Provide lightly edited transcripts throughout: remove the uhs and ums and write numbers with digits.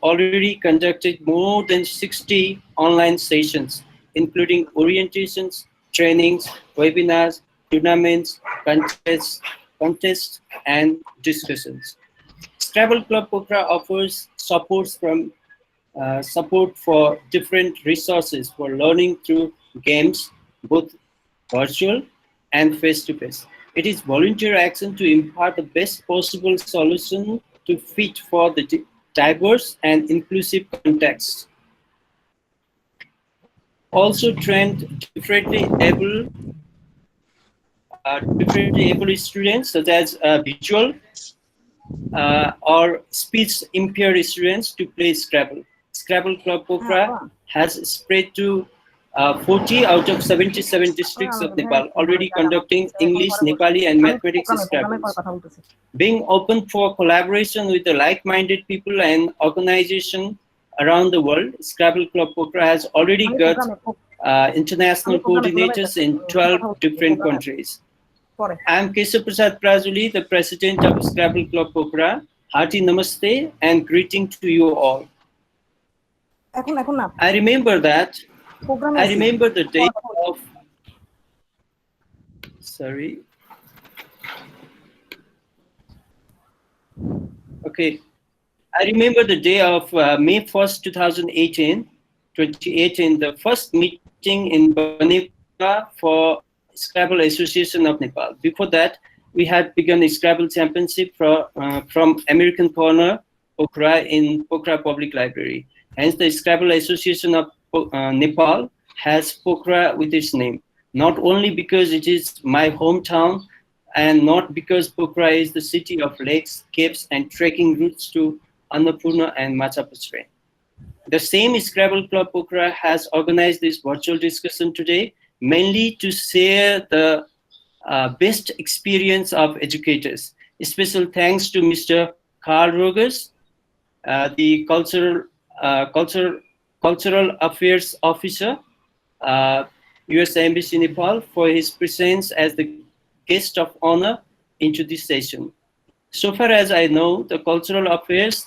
already conducted more than 60 online sessions, including orientations, trainings, webinars, tournaments, contests, and discussions. Scrabble Club Pokhara offers support for different resources for learning through games, both virtual and face-to-face. It is volunteer action to impart the best possible solution to fit for the diverse and inclusive context. Also trained differently able students such as visual or speech impaired students to play Scrabble. Scrabble Club Pokhara has spread to 40 out of 77 districts of Nepal, already conducting English, Nepali, and mathematics Scrabbles. Being open for collaboration with the like-minded people and organizations around the world, Scrabble Club Pokhara has already got international coordinators in 12 different countries. I am Keshav Prasad Prajuli, the president of Scrabble Club Pokhara. Hearty namaste and greeting to you all. I remember the day of, sorry. Okay. I remember the day of May 1st, 2018, the first meeting in Banipura for Scrabble Association of Nepal. Before that, we had begun a Scrabble championship from American Corner, Pokhara, in Pokhara Public Library. Hence, the Scrabble Association of Nepal has Pokhara with its name, not only because it is my hometown and not because Pokhara is the city of lakes, caves, and trekking routes to Annapurna and Machapachre. The same Scrabble Club Pokhara has organized this virtual discussion today, mainly to share the best experience of educators. Special thanks to Mr. Karl, the Cultural Affairs Officer, US Embassy Nepal, for his presence as the guest of honor into this session. So far as I know, the Cultural Affairs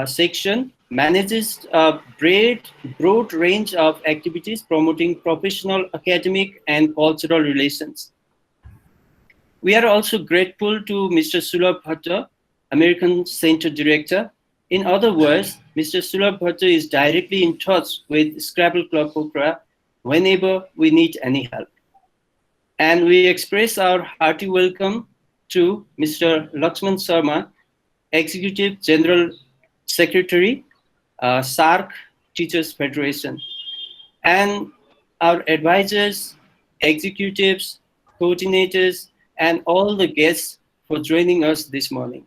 section manages a broad range of activities promoting professional, academic, and cultural relations. We are also grateful to Mr. Sulav Bhatta, American Center Director. In other words, Mr. Sulav Bhatta is directly in touch with Scrabble Club Pokhara whenever we need any help. And we express our hearty welcome to Mr. Laxman Sharma, Executive General Secretary, SAARC Teachers Federation, and our advisors, executives, coordinators, and all the guests for joining us this morning.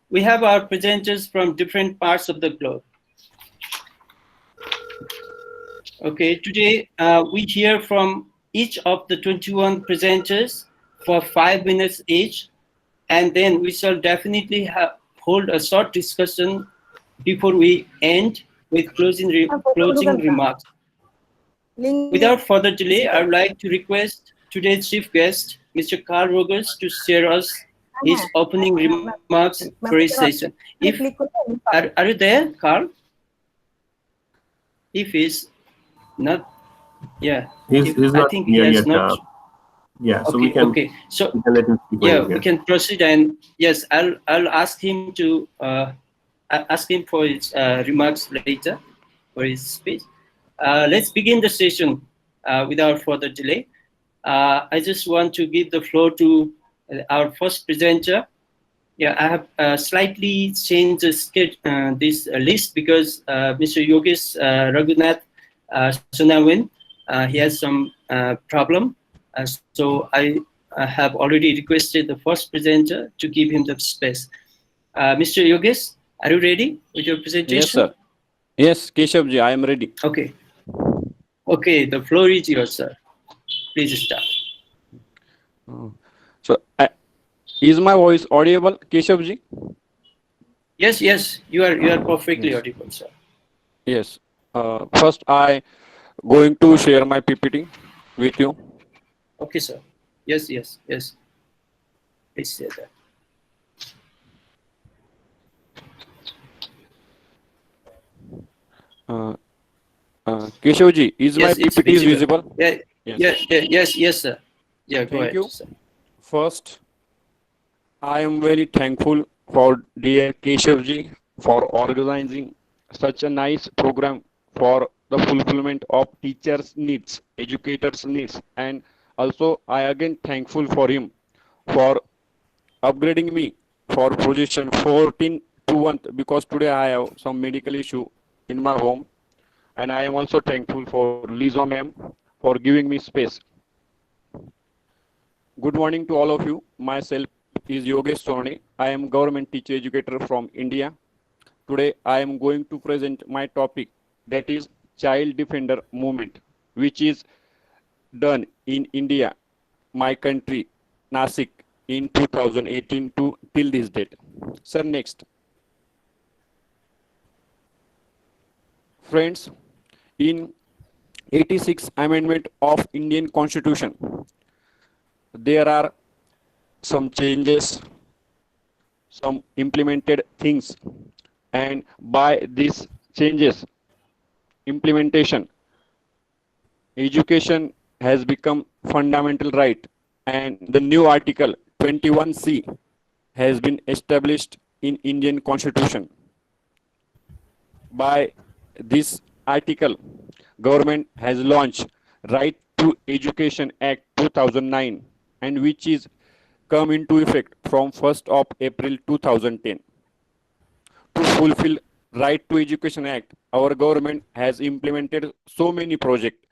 We have our presenters from different parts of the globe. Okay, today we hear from each of the 21 presenters for 5 minutes each, and then we shall definitely hold a short discussion before we end with closing remarks. Without further delay, I would like to request today's chief guest, Mr. Karl Rogers, to share us his opening remarks for his session. Are you there, Karl? If he's not, yeah. I think he has not. Yeah, so okay, we can. Okay, so we can let him speak. Yeah, we can proceed, and yes, I'll ask him to ask him for his remarks later for his speech. Let's begin the session without further delay. I just want to give the floor to our first presenter. Yeah, I have slightly changed this list because Mr. Yogesh Raghunath Sunawin, he has some problem. So I have already requested the first presenter to give him the space. Mr. Yogesh, are you ready with your presentation? Yes, sir. Yes, Keshavji, I am ready. Okay. Okay, the floor is yours, sir. Please start. So, is my voice audible, Keshavji? Yes, you are perfectly audible, sir. Yes. First, I going to share my PPT with you. Okay, sir. Yes. Please say that. Keshawji, is my Yes, it's PPT is visible. visible? Yeah, Yes. yeah, yeah, yes, sir. Yeah, go Thank ahead, you. sir. First, I am very thankful for dear Keshavji for organizing such a nice program for the fulfillment of teachers' needs, educators' needs, and also I again thankful for him for upgrading me for position 14 to 1 because today I have some medical issue in my home, and I am also thankful for Lisa ma'am for giving me space. Good morning to all of you. Myself is Yogesh Soni. I am government teacher educator from India. Today I am going to present my topic, that is child defender movement, which is done in India, my country, Nasik, in 2018 to till this date. Sir, next. Friends, in 86 amendment of Indian Constitution, there are some changes, some implemented things, and by these changes, implementation, education has become fundamental right, and the new article 21C has been established in Indian Constitution. By this article, government has launched Right to Education Act 2009, and which is come into effect from 1st of April 2010. To fulfill Right to Education Act, our government has implemented so many projects,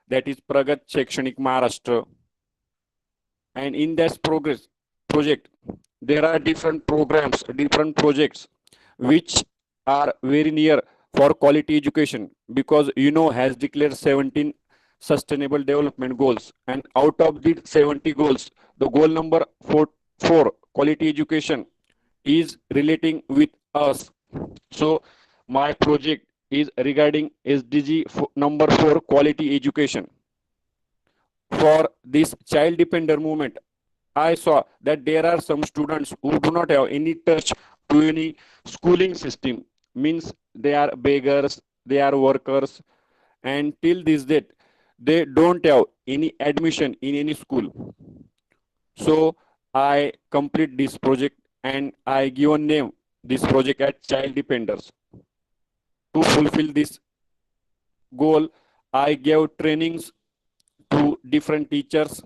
that is Pragat Shekshanik Maharashtra, and in that progress project there are different programs, different projects which are very near for quality education, because has declared 17 sustainable development goals, and out of the 70 goals, the goal number 4 quality education is relating with us. So my project is regarding SDG number 4 quality education. For this child depender movement, I saw that there are some students who do not have any touch to any schooling system. Means they are beggars, they are workers, and till this date, they don't have any admission in any school. So I complete this project and I give a name this project as Child Dependers. To fulfill this goal, I gave trainings to different teachers.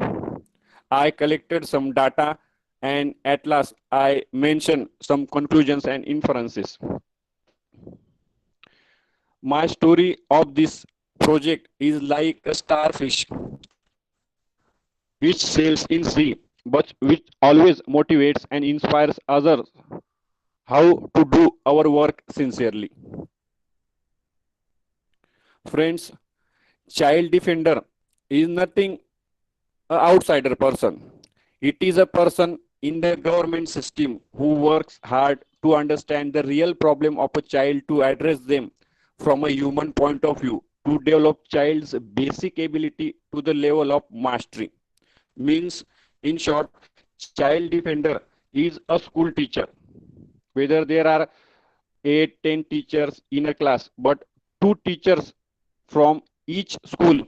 I collected some data, and at last I mentioned some conclusions and inferences. My story of this project is like a starfish which sails in sea, but which always motivates and inspires others how to do our work sincerely. Friends, child defender is nothing an outsider person. It is a person in the government system who works hard to understand the real problem of a child, to address them from a human point of view, to develop child's basic ability to the level of mastery. Means, in short, child defender is a school teacher. Whether there are 8, 10 teachers in a class, but 2 teachers from each school,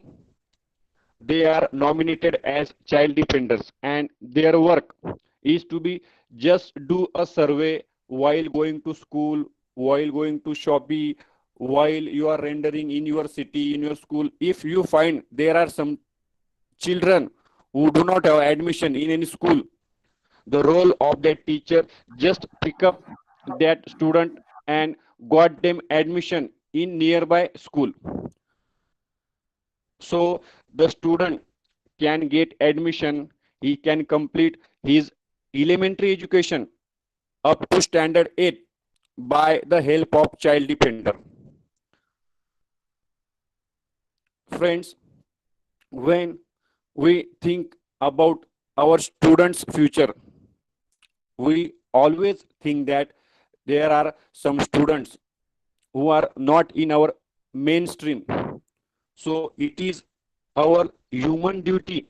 they are nominated as child defenders, and their work is to be just do a survey while going to school, while going to shopping, while you are rendering in your city, in your school. If you find there are some children who do not have admission in any school, the role of that teacher just pick up that student and got them admission in nearby school, so the student can get admission, he can complete his elementary education up to standard 8 by the help of child defender. Friends, when we think about our students future, we always think that there are some students who are not in our mainstream, so it is our human duty,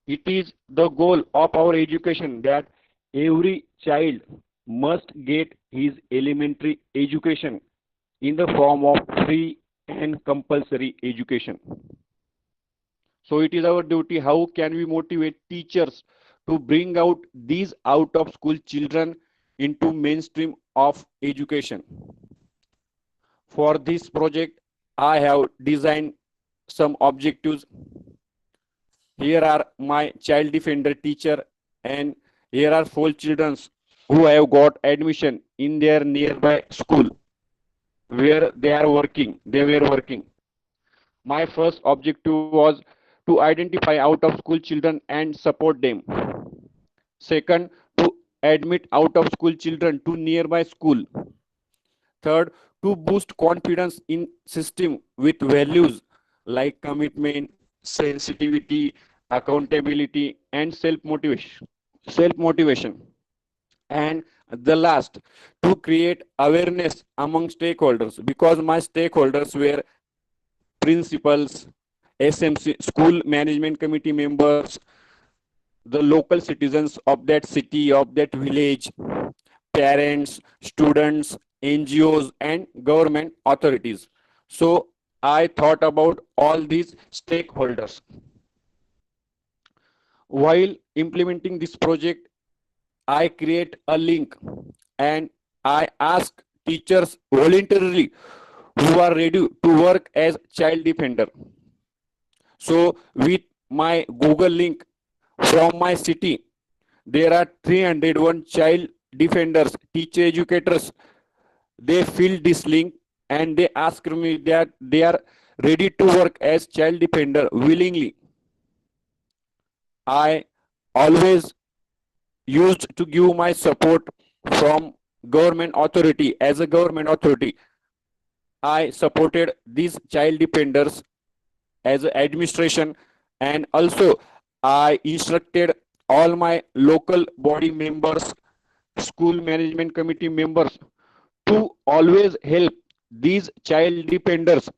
it is the goal of our education that every child must get his elementary education in the form of free and compulsory education. So it is our duty. How can we motivate teachers to bring out these out of school children into mainstream of education? For this project, I have designed some objectives. Here are my child defender teacher, and here are 4 children who have got admission in their nearby school where they were working. My first objective was to identify out of school children and support them. Second, to admit out of school children to nearby school. Third, to boost confidence in system with values like commitment, sensitivity, accountability, and self-motivation. Self-motivation. And the last, to create awareness among stakeholders, because my stakeholders were principals, SMC, school management committee members, the local citizens of that city, of that village, parents, students, NGOs, and government authorities. So I thought about all these stakeholders. While implementing this project, I create a link and I ask teachers voluntarily who are ready to work as child defender. So with my Google link from my city, there are 301 child defenders, teacher educators. They fill this link and they ask me that they are ready to work as child defender willingly. I always used to give my support from government authority. As a government authority, I supported these child defenders as an administration, and also I instructed all my local body members, school management committee members to always help these child defenders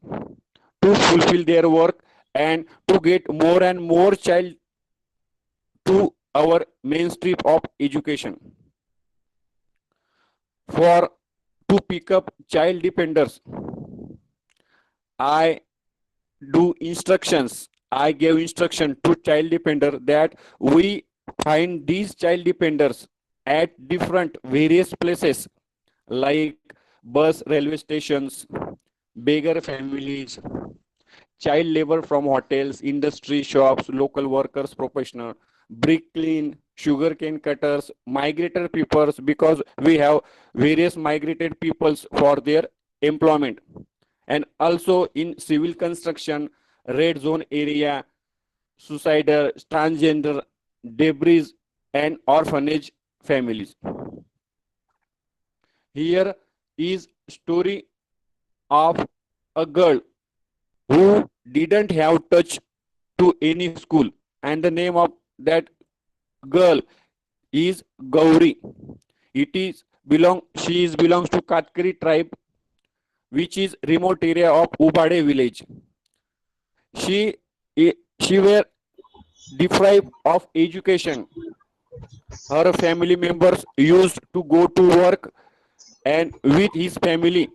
to fulfill their work and to get more and more child to our mainstream of education. For to pick up child defenders, I do instructions. I gave instruction to child defender that we find these child defenders at different various places like bus, railway stations, beggar families, child labor from hotels, industry, shops, local workers, professional, brick clean, sugarcane cutters, migrated peoples, because we have various migrated peoples for their employment. And also in civil construction, red zone area, suicidal, transgender, debris, and orphanage families. Here is story of a girl who didn't have touch to any school, and the name of that girl is Gauri. It is she is belongs to Katkari tribe, which is remote area of Ubade village. She she were deprived of education. Her family members used to go to work, and with his family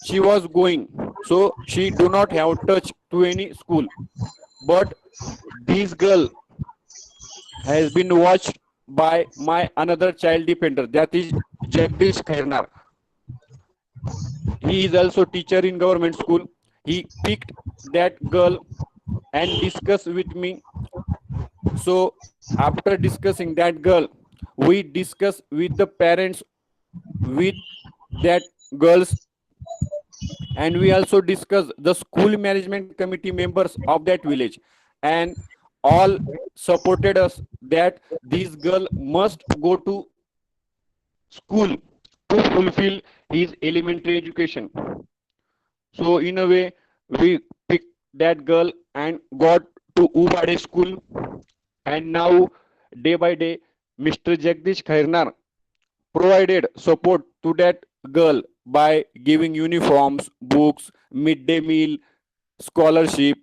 she was going, so she do not have touch to any school. But this girl has been watched by my another child defender, that is Jagdish Khairnar. He is also teacher in government school. He picked that girl and discussed with me. So after discussing that girl, we discuss with the parents with that girls, and we also discuss the school management committee members of that village, and all supported us that this girl must go to school to fulfill his elementary education. So in a way, we picked that girl and got to Ubade school, and now day by day, Mr. Jagdish Khairnar provided support to that girl by giving uniforms, books, midday meal, scholarship.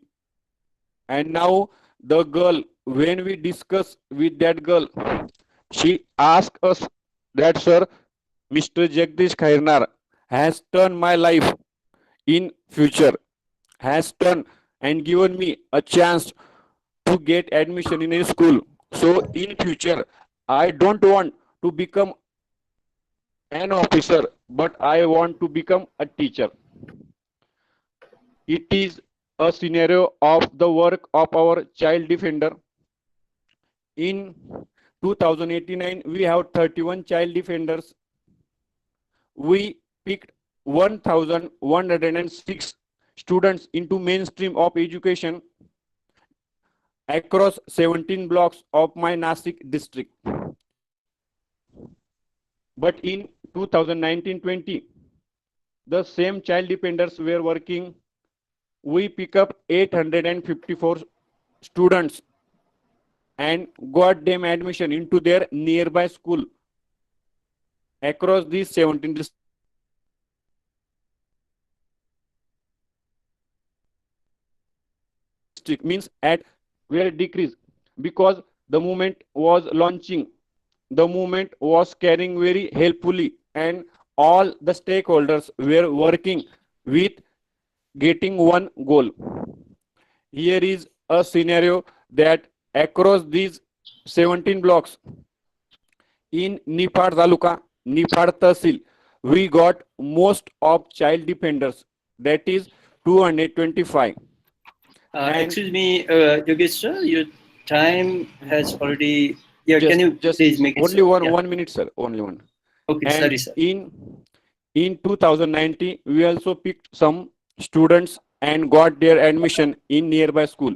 And now the girl, when we discuss with that girl, she asked us that, sir, Mr. Jagdish Khairnar has turned my life in future. has turned and given me a chance to get admission in a school. So in future, I don't want to become an officer, but I want to become a teacher. It is a scenario of the work of our child defender. In 2089, we have 31 child defenders. We picked 1,106 students into mainstream of education across 17 blocks of my Nasik district. But in 2019-20, the same child defenders were working. We pick up 854 students and got them admission into their nearby school across these 17 districts. Means at were decreased because the movement was launching, the movement was carrying very helpfully, and all the stakeholders were working with getting one goal. Here is a scenario that across these 17 blocks in Nipad Taluka, Nipad Tahsil, we got most of child defenders, that is 225. Excuse me, Yogesh sir, your time has already. Yeah, just, can you just please make it only so? one Yeah. 1 minute, sir. Only one. Okay, And sorry, sir. in 2019, we also picked some students and got their admission in nearby school.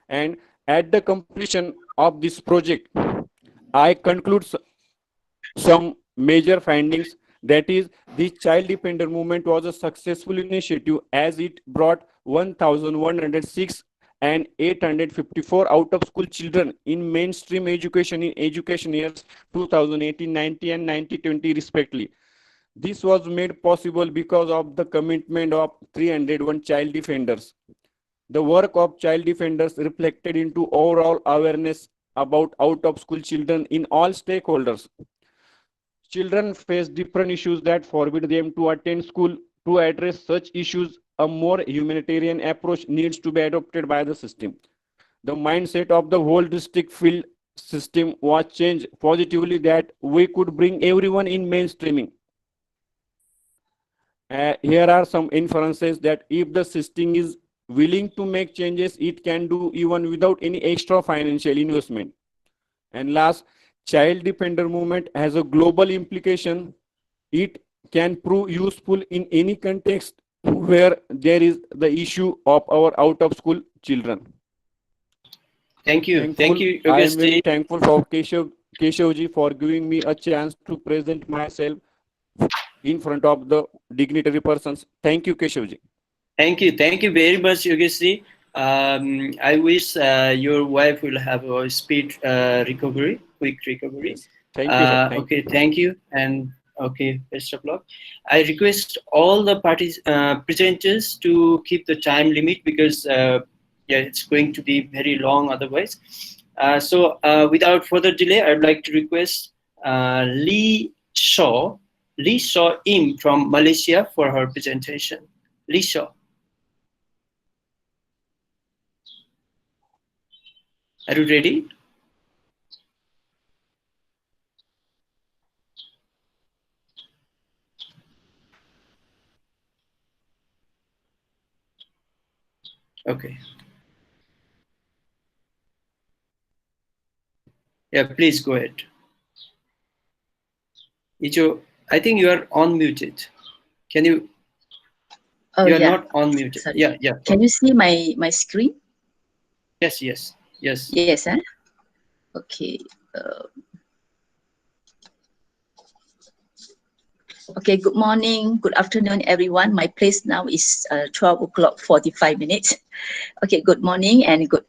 And at the completion of this project, I conclude some major findings. That is, the child defender movement was a successful initiative as it brought 1,106 and 854 out of school children in mainstream education in education years 2018-90 and 90-20 respectively. This was made possible because of the commitment of 301 child defenders. The work of child defenders reflected into overall awareness about out of school children in all stakeholders. Children face different issues that forbid them to attend school. To address such issues, a more humanitarian approach needs to be adopted by the system. The mindset of the whole district field system was changed positively that we could bring everyone in mainstreaming. Here are some inferences that if the system is willing to make changes, it can do even without any extra financial investment. And last, child defender movement has a global implication. It can prove useful in any context where there is the issue of our out of school children. Thank you. Thankful, Thank you, I am Yogesh very ji. thankful for Keshavji for giving me a chance to present myself in front of the dignitary persons. Thank you, Keshavji. Thank you. Thank you very much, Yogesh ji. I wish your wife will have a speed recovery, quick recovery. Yes. Thank you, sir. Thank Okay, you. thank you. And okay, best of luck. I request all the parties presenters to keep the time limit because yeah, it's going to be very long otherwise. So without further delay, I'd like to request Lee Shaw Im from Malaysia for her presentation. Lee Shaw. Are you ready? Okay. Yeah, please go ahead. Icho, I think you are unmuted. Can you? Oh, You are yeah. not unmuted. Sorry. Yeah, yeah. Can you see my screen? Yes, yes, yes. Yes, huh? Okay. Uh, okay, good morning, good afternoon, everyone. My place now is 12 o'clock, 45 minutes. Okay, good morning and good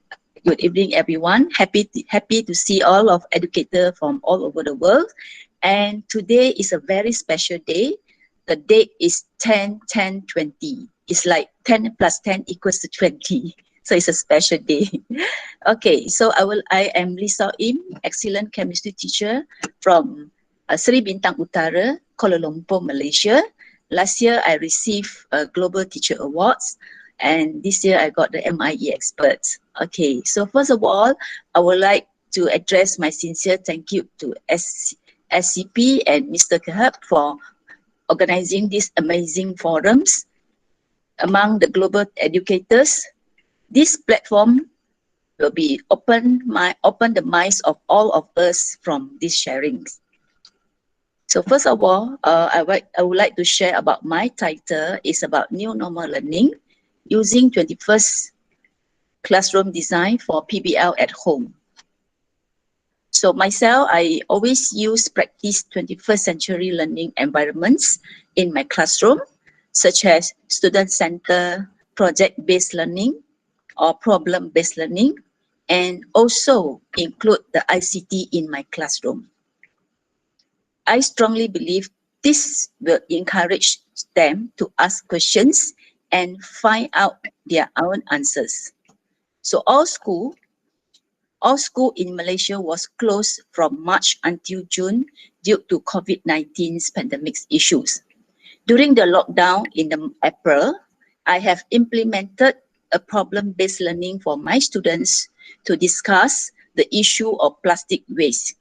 evening, everyone. Happy to see all of educators from all over the world. And today is a very special day. The date is 10-10-20. It's like 10 plus 10 equals to 20. So it's a special day. Okay, so I am Lisa Im, excellent chemistry teacher from Sri Bintang Utara, Kuala Lumpur, Malaysia. Last year, I received Global Teacher Awards. and this year I got the MIE expert. Okay, so first of all, I would like to address my sincere thank you to SCP and Mr. Kahoot for organizing these amazing forums among the global educators. This platform will be open the minds of all of us from these sharings. So first of all, I would like to share about my title is about new normal learning using 21st classroom design for PBL at home. So myself, I always practice 21st century learning environments in my classroom, such as student-centered, project-based learning or problem-based learning, and also include the ICT in my classroom. I strongly believe this will encourage them to ask questions and find out their own answers. So all school in Malaysia was closed from March until June due to COVID-19 pandemic issues. During the lockdown in April, I have implemented a problem-based learning for my students to discuss the issue of plastic waste,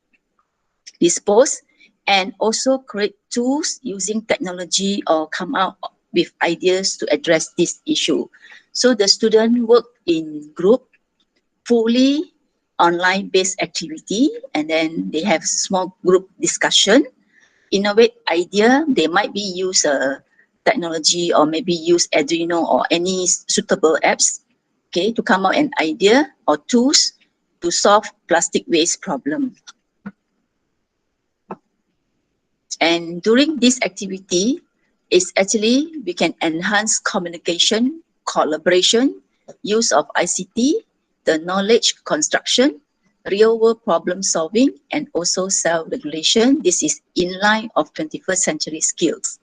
dispose, and also create tools using technology or come out with ideas to address this issue. So the students work in group, fully online based activity, and then they have small group discussion, innovate idea. They might be use technology or maybe use Arduino or any suitable apps, okay, to come out an idea or tools to solve plastic waste problem. And during this activity, is actually we can enhance communication, collaboration, use of ICT, the knowledge construction, real-world problem solving, and also self-regulation. This is in line of 21st century skills.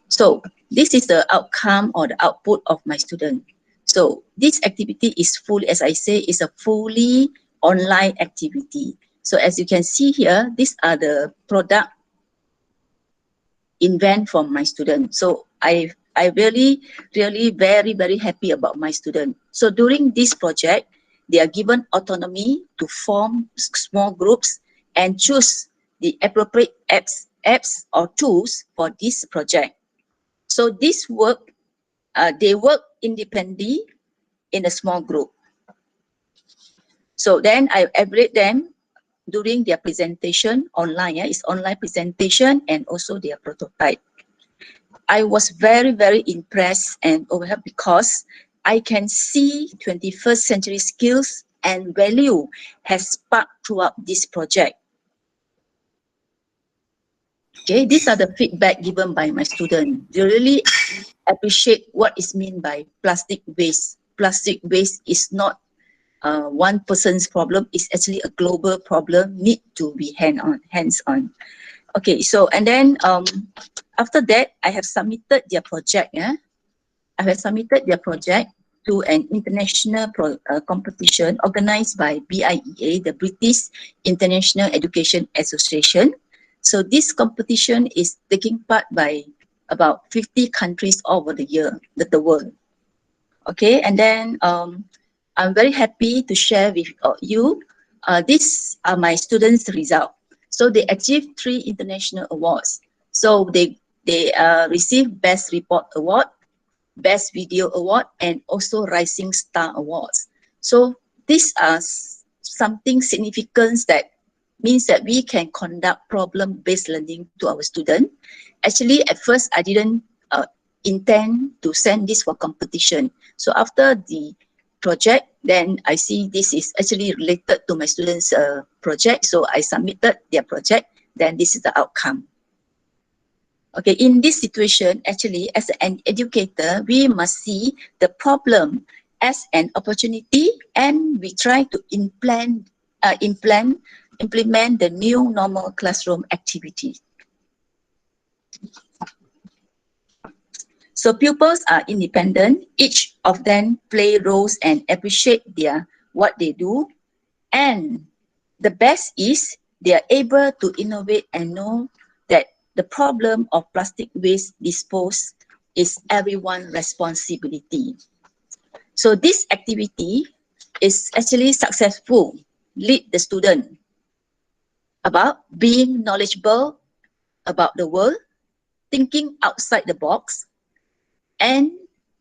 So this is the outcome or the output of my student. So this activity is fully, as I say, is a fully online activity. So as you can see here, these are the product invent from my student. So I really very happy about my student. So during this project, they are given autonomy to form small groups and choose the appropriate apps or tools for this project. So this work, they work independently in a small group. So then I evaluate them during their presentation online. It's online presentation and also their prototype. I was very impressed and overwhelmed because I can see 21st century skills and value has sparked throughout this project. Okay, these are the feedback given by my student. They really appreciate what is meant by plastic waste. Plastic waste is not one person's problem, it's actually a global problem, need to be hands-on. Okay, so and then after that, I have submitted their project. I have submitted their project to an international competition organized by BIEA, the British International Education Association. So this competition is taking part by about 50 countries over the world. Okay, and then I'm very happy to share with you. These are my students' results. So they achieved 3 international awards. So they received Best Report Award, Best Video Award, and also Rising Star Awards. So these are something significant that means that we can conduct problem-based learning to our students. Actually, at first, I didn't intend to send this for competition. So after the project, then I see this is actually related to my students' project. So I submitted their project, then this is the outcome. Okay, in this situation, actually, as an educator, we must see the problem as an opportunity and we try to implement the new normal classroom activity. So pupils are independent, each of them play roles and appreciate what they do. And the best is they are able to innovate and know that the problem of plastic waste disposal is everyone's responsibility. So this activity is actually successful. Lead the student about being knowledgeable about the world, thinking outside the box, and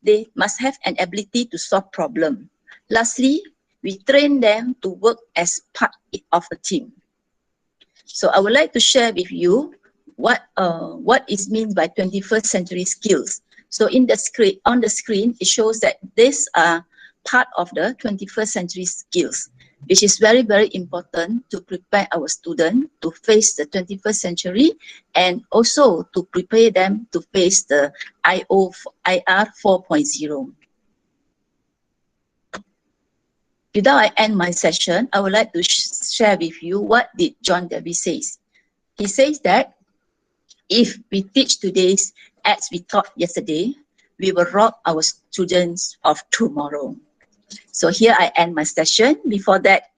they must have an ability to solve problems. Lastly, we train them to work as part of a team. So I would like to share with you what is meant by 21st century skills. So in the screen, on the screen, it shows that these are part of the 21st century skills, which is very, very important to prepare our students to face the 21st century and also to prepare them to face the IR 4.0. Before I end my session, I would like to share with you what did John Davis says. He says that if we teach today as we taught yesterday, we will rock our students of tomorrow. So here I end my session. Before that,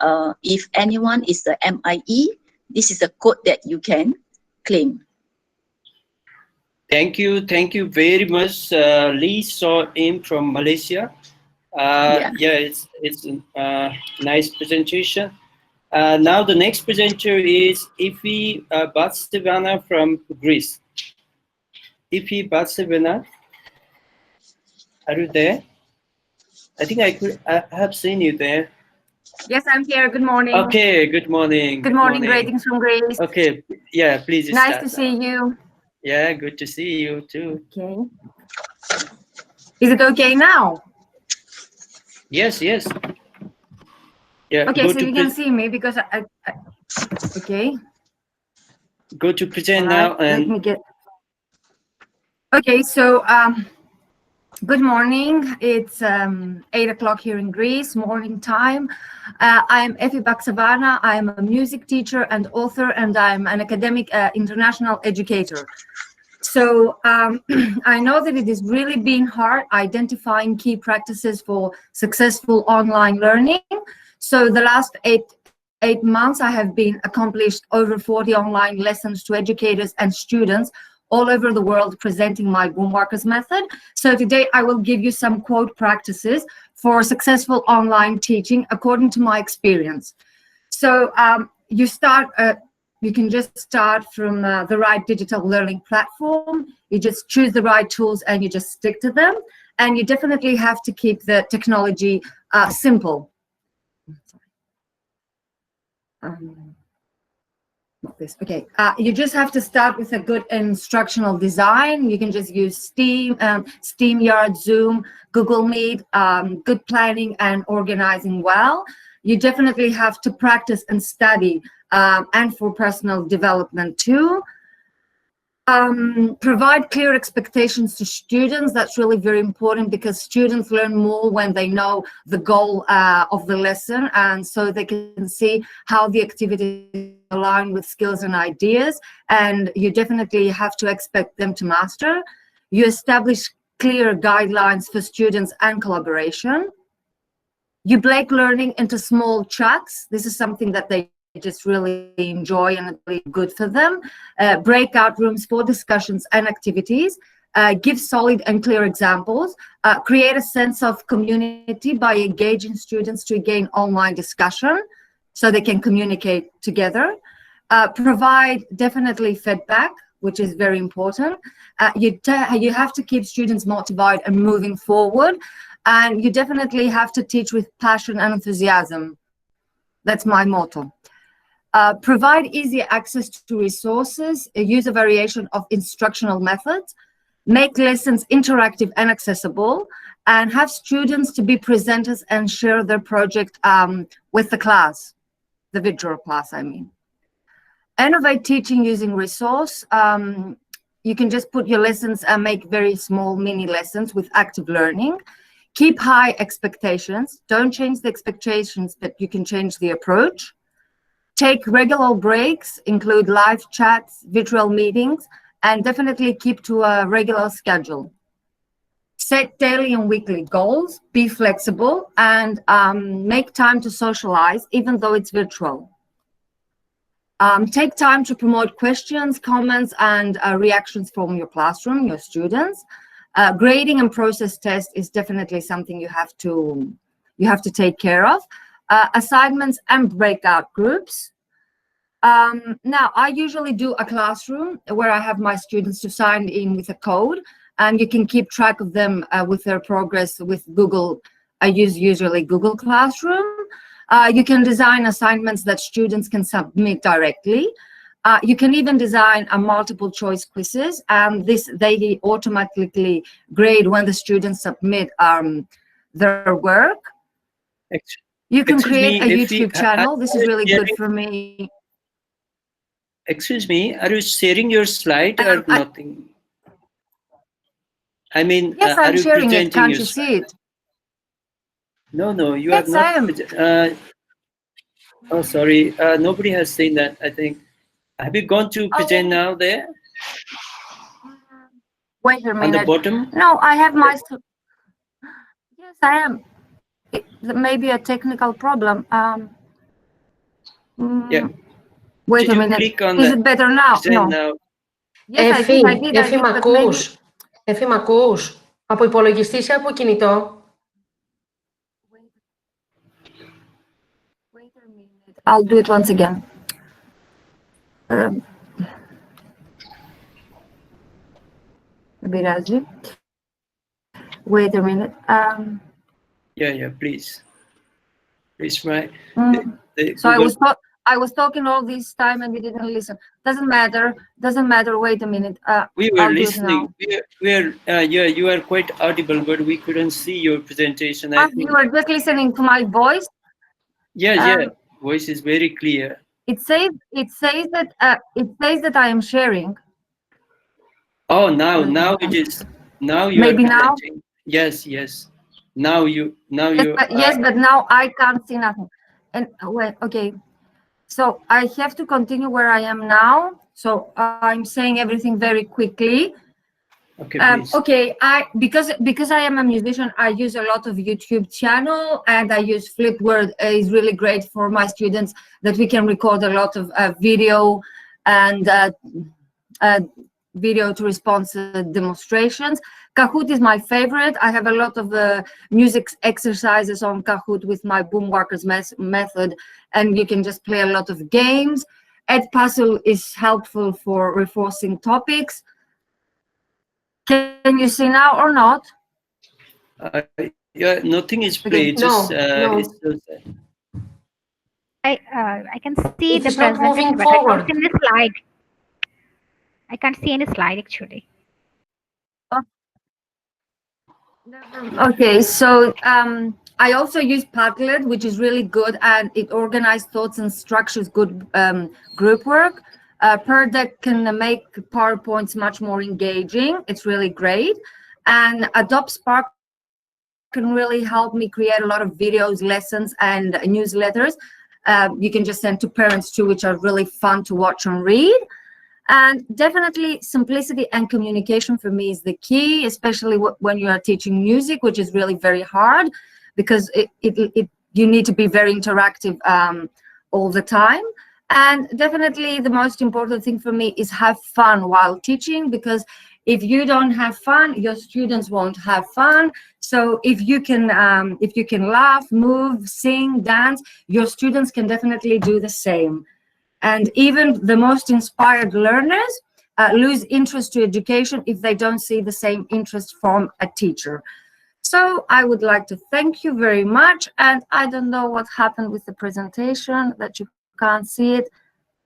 if anyone is the MIE, this is a code that you can claim. Thank you very much, Lee Saw In from Malaysia. Yeah, it's a nice presentation. Now the next presenter is Ifi Batsevana from Greece. Ifi Batsevana, are you there? I think I have seen you there. Yes, I'm here. Good morning. Okay, good morning. Good morning. Greetings from Greece. Okay, yeah, please. Nice to see you. Yeah, good to see you too. Okay. Is it okay now? Yes. Yeah. Okay, so you can see me because I okay. Go to present now and let me get. Okay, so good morning. It's 8 o'clock here in Greece, morning time. I'm Efi Baksavana. I'm a music teacher and author, and I'm an academic international educator. So I know that it has really been hard identifying key practices for successful online learning. So the last eight months, I have been accomplished over 40 online lessons to educators and students all over the world, presenting my boom workers method. So today I will give you some quote practices for successful online teaching according to my experience. So you can just start from the right digital learning platform. You just choose the right tools and you just stick to them. And you definitely have to keep the technology simple. Not this. Okay, you just have to start with a good instructional design. You can just use Steam, SteamYard, Zoom, Google Meet, good planning and organizing well. You definitely have to practice and study and for personal development too. Provide clear expectations to students. That's really very important because students learn more when they know the goal of the lesson, and so they can see how the activities align with skills and ideas, and you definitely have to expect them to master. You establish clear guidelines for students and collaboration. You break learning into small chunks. This is something that they just really enjoy and really good for them. Breakout rooms for discussions and activities. Give solid and clear examples. Create a sense of community by engaging students to gain online discussion so they can communicate together. Provide definitely feedback, which is very important. You have to keep students motivated and moving forward. And you definitely have to teach with passion and enthusiasm. That's my motto. Provide easy access to resources, use a variation of instructional methods, make lessons interactive and accessible, and have students to be presenters and share their project with the class, the virtual class, I mean. Innovate teaching using resource. You can just put your lessons and make very small mini lessons with active learning. Keep high expectations. Don't change the expectations, but you can change the approach. Take regular breaks, include live chats, virtual meetings, and definitely keep to a regular schedule. Set daily and weekly goals, be flexible, and make time to socialize, even though it's virtual. Take time to promote questions, comments, and reactions from your classroom, your students. Grading and process test is definitely something you have to take care of. Assignments and breakout groups. Now, I usually do a classroom where I have my students to sign in with a code, and you can keep track of them with their progress with Google. I use usually Google Classroom. You can design assignments that students can submit directly. You can even design a multiple choice quizzes, and they automatically grade when the students submit their work. You can create a YouTube channel. This is really good for me. Excuse me, are you sharing your slide or nothing? I mean, yes, I'm sharing it. Can't you see it? No, you yes, are not. I am. Oh, sorry. Nobody has seen that, I think. Have you gone to present now there? Wait a minute. On the bottom? No, I have my... Yes, I am. It may be a technical problem. Yeah. Wait a minute. Is it better now? No. Now? Yes, I did. Εφη, μ' ακούς? Εφη, μ' ακούς? Από υπολογιστή ή από κινητό? Wait a minute. I'll do it once again. Wait a minute. Yeah, please try. So I was talking all this time and you didn't listen. Doesn't matter. Wait a minute. We were listening. You are quite audible, but we couldn't see your presentation. I think you were just listening to my voice. Yeah. Voice is very clear. It says that I am sharing. Oh, now it is. Now you maybe are now. Yes. Now you. Yes, but now I can't see nothing. And wait, okay. So I have to continue where I am now. So I'm saying everything very quickly. Okay, please. Okay, because I am a musician, I use a lot of YouTube channel, and I use Flipword. Is really great for my students that we can record a lot of video and video to response demonstrations. Kahoot is my favorite. I have a lot of music exercises on Kahoot with my Boomwalkers method, and you can just play a lot of games. Edpuzzle is helpful for reinforcing topics. Can you see now or not? Yeah, nothing is played. No. I can see It the is not moving presentation, but forward. I can't see any slide. I can't see any slide actually. Okay, so I also use Padlet, which is really good, and it organizes thoughts and structures good group work. Per-Deck can make PowerPoints much more engaging. It's really great. And Adobe Spark can really help me create a lot of videos, lessons, and newsletters. You can just send to parents too, which are really fun to watch and read. And definitely simplicity and communication for me is the key, especially when you are teaching music, which is really very hard because you need to be very interactive all the time. And definitely the most important thing for me is have fun while teaching, because if you don't have fun, your students won't have fun. So if you can laugh, move, sing, dance, your students can definitely do the same. And even the most inspired learners lose interest to education if they don't see the same interest from a teacher. So I would like to thank you very much. And I don't know what happened with the presentation, that you can't see it.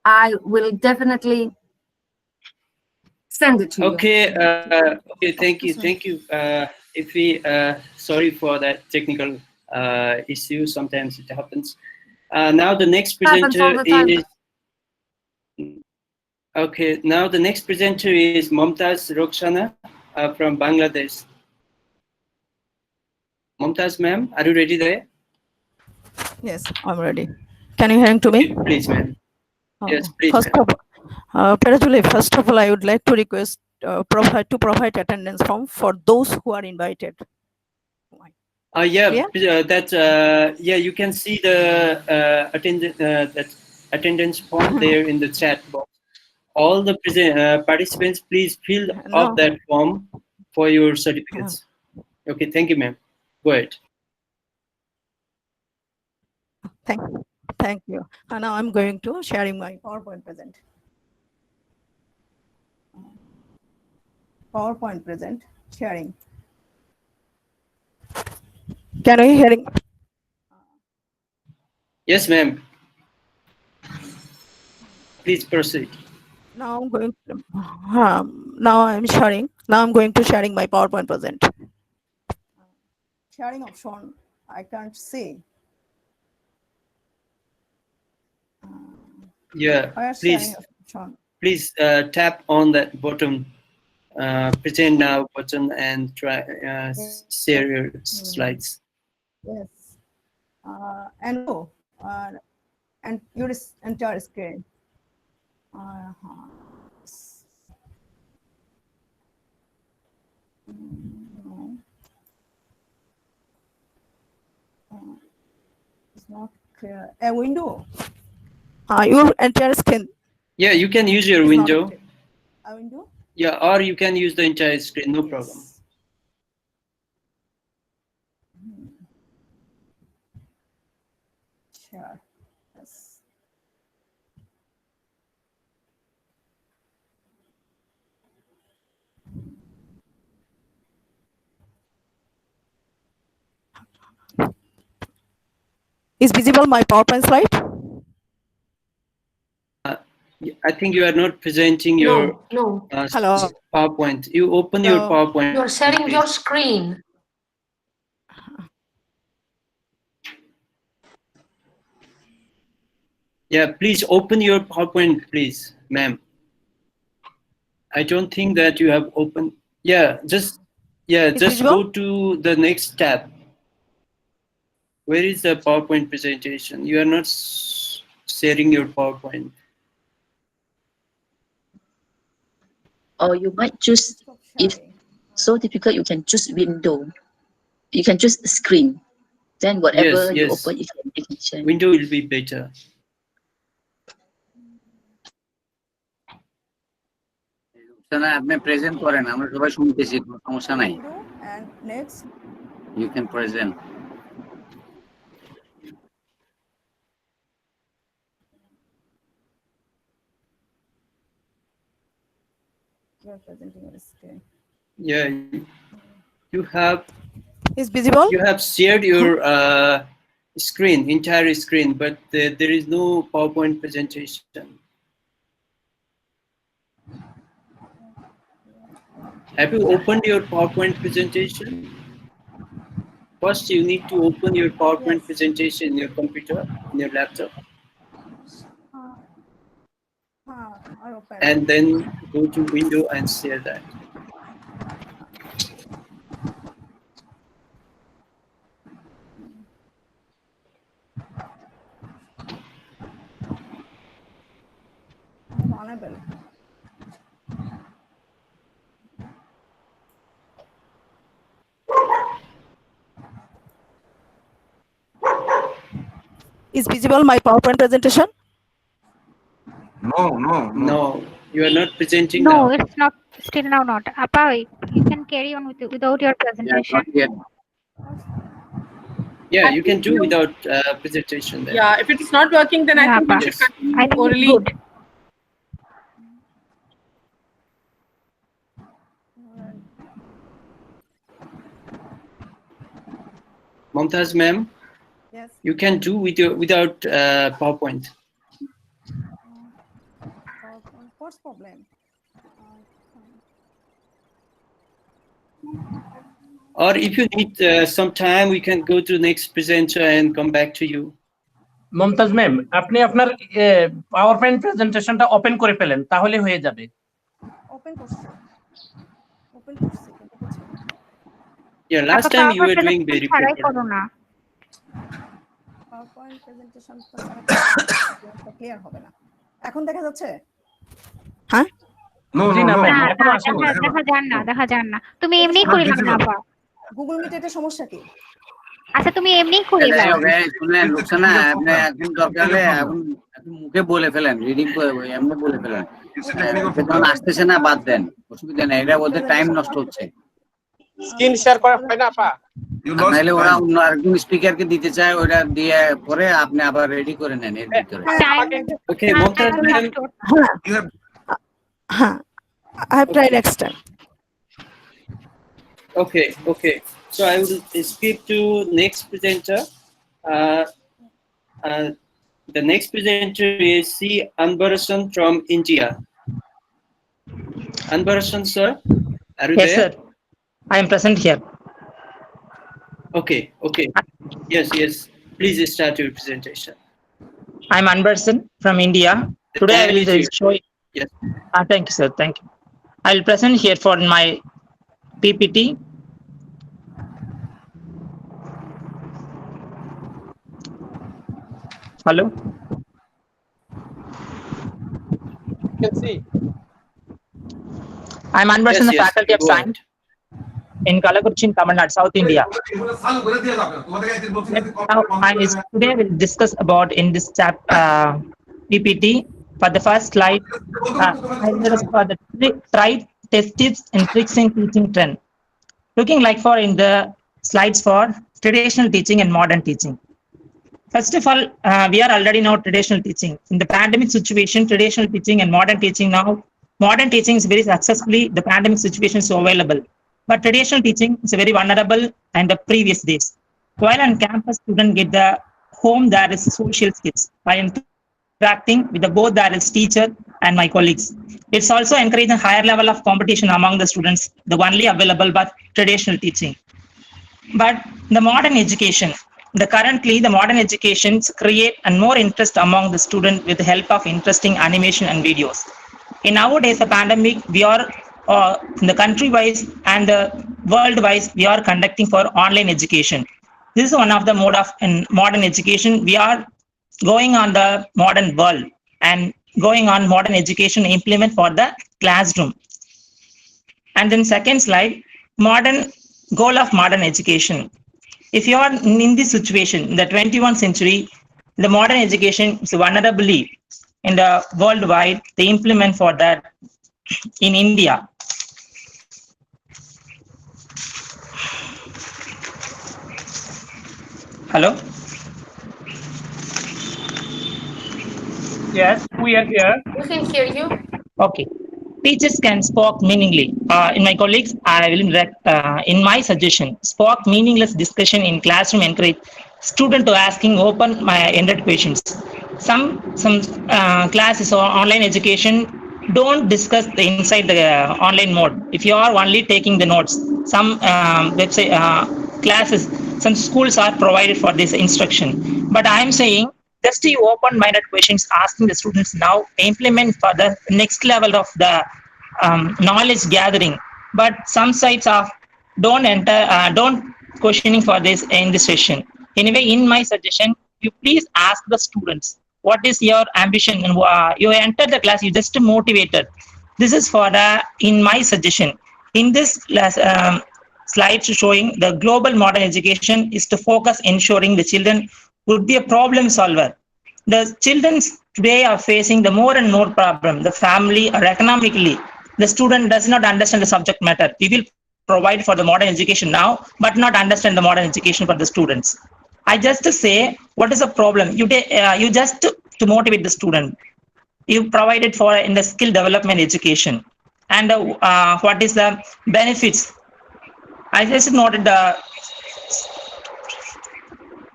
I will definitely send it to you. Okay, thank you. Ify, sorry for that technical issue. Sometimes it happens. Now the next presenter is... Okay, now the next presenter is Mumtaz Rokhshana from Bangladesh. Mumtaz ma'am, are you ready there? Yes, I'm ready. Can you hear to me? Okay, please, ma'am. Yes, please. First of all, I would like to request provide attendance form for those who are invited. Yeah, you can see the attendance form there in the chat box. All the participants, please fill out that form for your certificates. Okay, thank you, ma'am. Go ahead. Thank you. And now I'm going to sharing my PowerPoint present. PowerPoint present sharing. Can you hearing? Yes, ma'am. Please proceed. Now I'm going. Now I'm sharing. Now I'm going to sharing my PowerPoint present. Sharing option. I can't see. Yeah, Where please, sharing option? please tap on that bottom, present now button, and try share your slides. Yes. And go. And your entire screen. No. It's not clear. A window. Your entire screen. Yeah, you can use your is not window. active. A window? Yeah, or you can use the entire screen, no problem. Sure. Yes. Is visible my PowerPoint slide? I think you are not presenting your No. Hello. PowerPoint. You open your Hello. PowerPoint. You're sharing please. your screen. Yeah, please open your PowerPoint, please, ma'am. I don't think that you have opened. Yeah, just visible? go to the next tab. Where is the PowerPoint presentation? You are not sharing your PowerPoint. Or you might choose, if so difficult, you can choose window. You can choose screen. Then whatever you Yes. open, you can share. Window will be better. আপনি present করেন, আমরা সবাই শুনতেছি, কোনো সমস্যা নাই। And next. You can present. You are presenting your screen. Yeah, you have. Is visible? You have shared your screen, entire screen, but there is no PowerPoint presentation. Have you opened your PowerPoint presentation? First, you need to open your PowerPoint presentation in your computer, in your laptop. I open. And then go to window and share that. Unable. Is visible my PowerPoint presentation? No, you are not presenting No, now. it's not. Still now not. Appa, you can carry on without your presentation. Yeah, you can do without presentation there. Yeah, if it's not working, then I think we should continue I think it's orally. good. Mumtaz ma'am, Yes. you can do without PowerPoint. What's problem? Or if you need some time, we can go to the next presenter and come back to you. Mumtaz ma'am, আপনি আপনার PowerPoint প্রেজেন্টেশনটা open করে ফেলেন, তাহলে হয়ে যাবে। Open করছি। Open করছি কিন্তু হচ্ছে না। Yeah, last time you were doing very ছাড়াই properly. করো না। পাওয়ারপয়েন্ট প্রেজেন্টেশন তো ক্লিয়ার হবে না। এখন দেখা যাচ্ছে? হ্যাঁ? জি না ম্যাম, না, এখনো আসেনি। দেখা যান না। তুমি এমনি করে নাও না আপা। গুগল মিট এর সমস্যা কি? আচ্ছা তুমি এমনি করে নাও। শুনেন লুকসানা, আপনি একদিন দরকার হলে এখন মুখে বলে ফেলেন, রিডিং করে এমনি বলে ফেলেন। যখন আসতেছে না বাদ দেন, অসুবিধা নেই, এটা ওদের টাইম নষ্ট হচ্ছে। স্ক্রিন শেয়ার করা হয় না আপা? নাইলে ওরা অন্য আরেকজন স্পিকারকে দিতে চায়, ওটা দিয়ে পরে আপনি আবার রেডি করে নেন এর ভিতরে। Okay, Mumtaz ma'am. I have tried next time. Okay. So I will skip to next presenter. The next presenter is C. Anbarasan from India. Anbarasan, sir, are you Yes, there? sir. I am present here. Okay. Yes. Please start your presentation. I am Anbarasan from India. Today I will show you. Yes. Thank you, sir. Thank you. I will present here for my PPT. Hello. You can see. I am Anbarasan, the Yes, Faculty of go ahead. Science in Kalakurchin, Tamil Nadu, South India. Today I will discuss about in this PPT. For the first slide, I will discuss for the tried test tips and tricks in teaching trend. Looking like for in the slides for traditional teaching and modern teaching. First of all, we are already know traditional teaching. In the pandemic situation, traditional teaching and modern teaching now, modern teaching is very successfully, the pandemic situation is so available. But traditional teaching is very vulnerable and the previous days. While on campus, students get the home, there is social skills. By interacting with the both there is teacher and my colleagues. It's also encouraging a higher level of competition among the students, the only available but traditional teaching. But the modern education, currently the modern educations create and more interest among the student with the help of interesting animation and videos. In nowadays, the pandemic, we are the country-wise and the world-wise, we are conducting for online education. This is one of the mode of in modern education. We are going on the modern world and going on modern education implement for the classroom. And then second slide, modern goal of modern education. If you are in this situation, in the 21st century, the modern education is vulnerably in the worldwide, they implement for that in India. Hello? Yes, we are here. We can hear you. Okay. Teachers can speak meaningfully. In my colleagues, I will in my suggestion, speak meaningless discussion in classroom encourage student to asking open-ended questions. Some classes or online education don't discuss the inside the online mode. If you are only taking the notes, some website classes, some schools are provided for this instruction. But I am saying just you open-minded questions asking the students now implement for the next level of the knowledge gathering. But some sites are don't questioning for this in this session. Anyway, in my suggestion, you please ask the students what is your ambition, and you enter the class, you just motivated. This is for the in my suggestion. In this slide showing the global modern education is to focus ensuring the children would be a problem solver. The children today are facing the more and more problem, the family or economically. The student does not understand the subject matter. We will provide for the modern education now, but not understand the modern education for the students. I just to say, what is the problem? You just to motivate the student. You provided for in the skill development education. And what is the benefits? I just noted the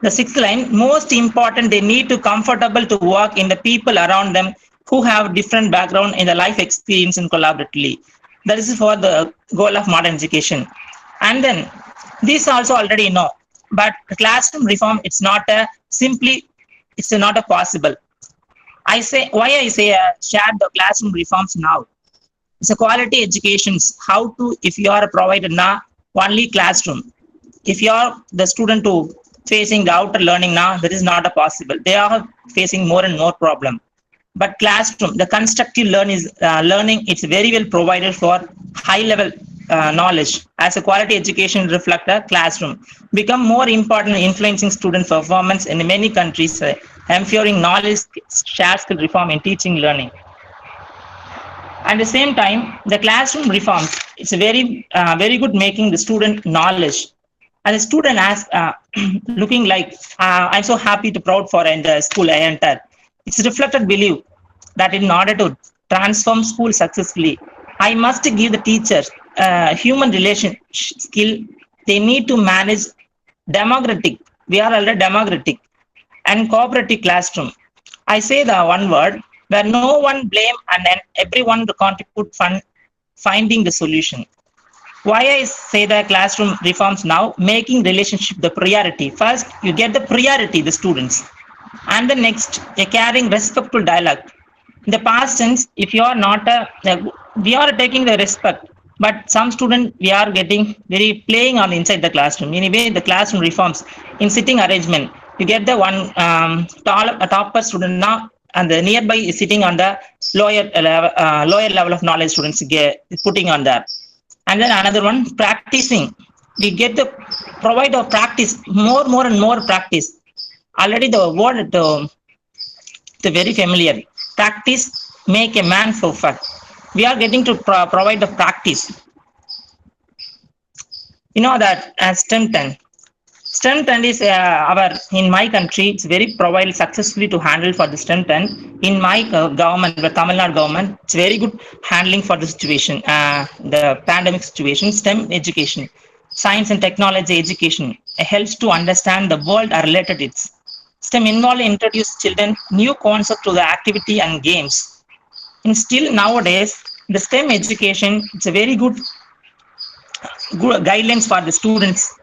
sixth line, most important, they need to comfortable to work in the people around them who have different background in the life experience and collaboratively. That is for the goal of modern education. And then this also already know, but the classroom reform, it's not not a possible. I say share the classroom reforms now. It's a quality education. How to, if you are provided now only classroom, if you are the student to facing the outer learning now, that is not a possible. They are facing more and more problem. But classroom, the constructive learning, it's very well provided for high level knowledge. As a quality education reflect a classroom, become more important influencing student performance in many countries, empowering knowledge, share skill reform in teaching learning. At the same time, the classroom reforms, it's a very good making the student knowledge. And the student asks, looking like, I'm so happy to proud for in the school I entered. It's reflected belief that in order to transform school successfully, I must give the teachers human relation skill. They need to manage democratic. We are already democratic and cooperative classroom. I say the one word where no one blame and then everyone to contribute finding the solution. Why I say the classroom reforms now, making relationship the priority. First, you get the priority, the students. And the next, a caring, respectful dialogue. In the past tense, if you are not we are taking the respect, but some student we are getting very playing on inside the classroom. Anyway, the classroom reforms in sitting arrangement, you get the one topper student now, and the nearby is sitting on the lower level of knowledge students putting on that. And then another one, practicing. We get the provide of practice, more and more practice. Already the word the very familiar. Practice make a man perfect. We are getting to provide the practice. You know that as STEM 10. STEM 10 is in my country, it's very provided successfully to handle for the STEM 10. In my government, the Tamil Nadu government, it's very good handling for the situation, the pandemic situation. STEM education, science and technology education, helps to understand the world are related to it. STEM involved introduce children new concept to the activity and games. And still nowadays, the STEM education, it's a very good guidelines for the students.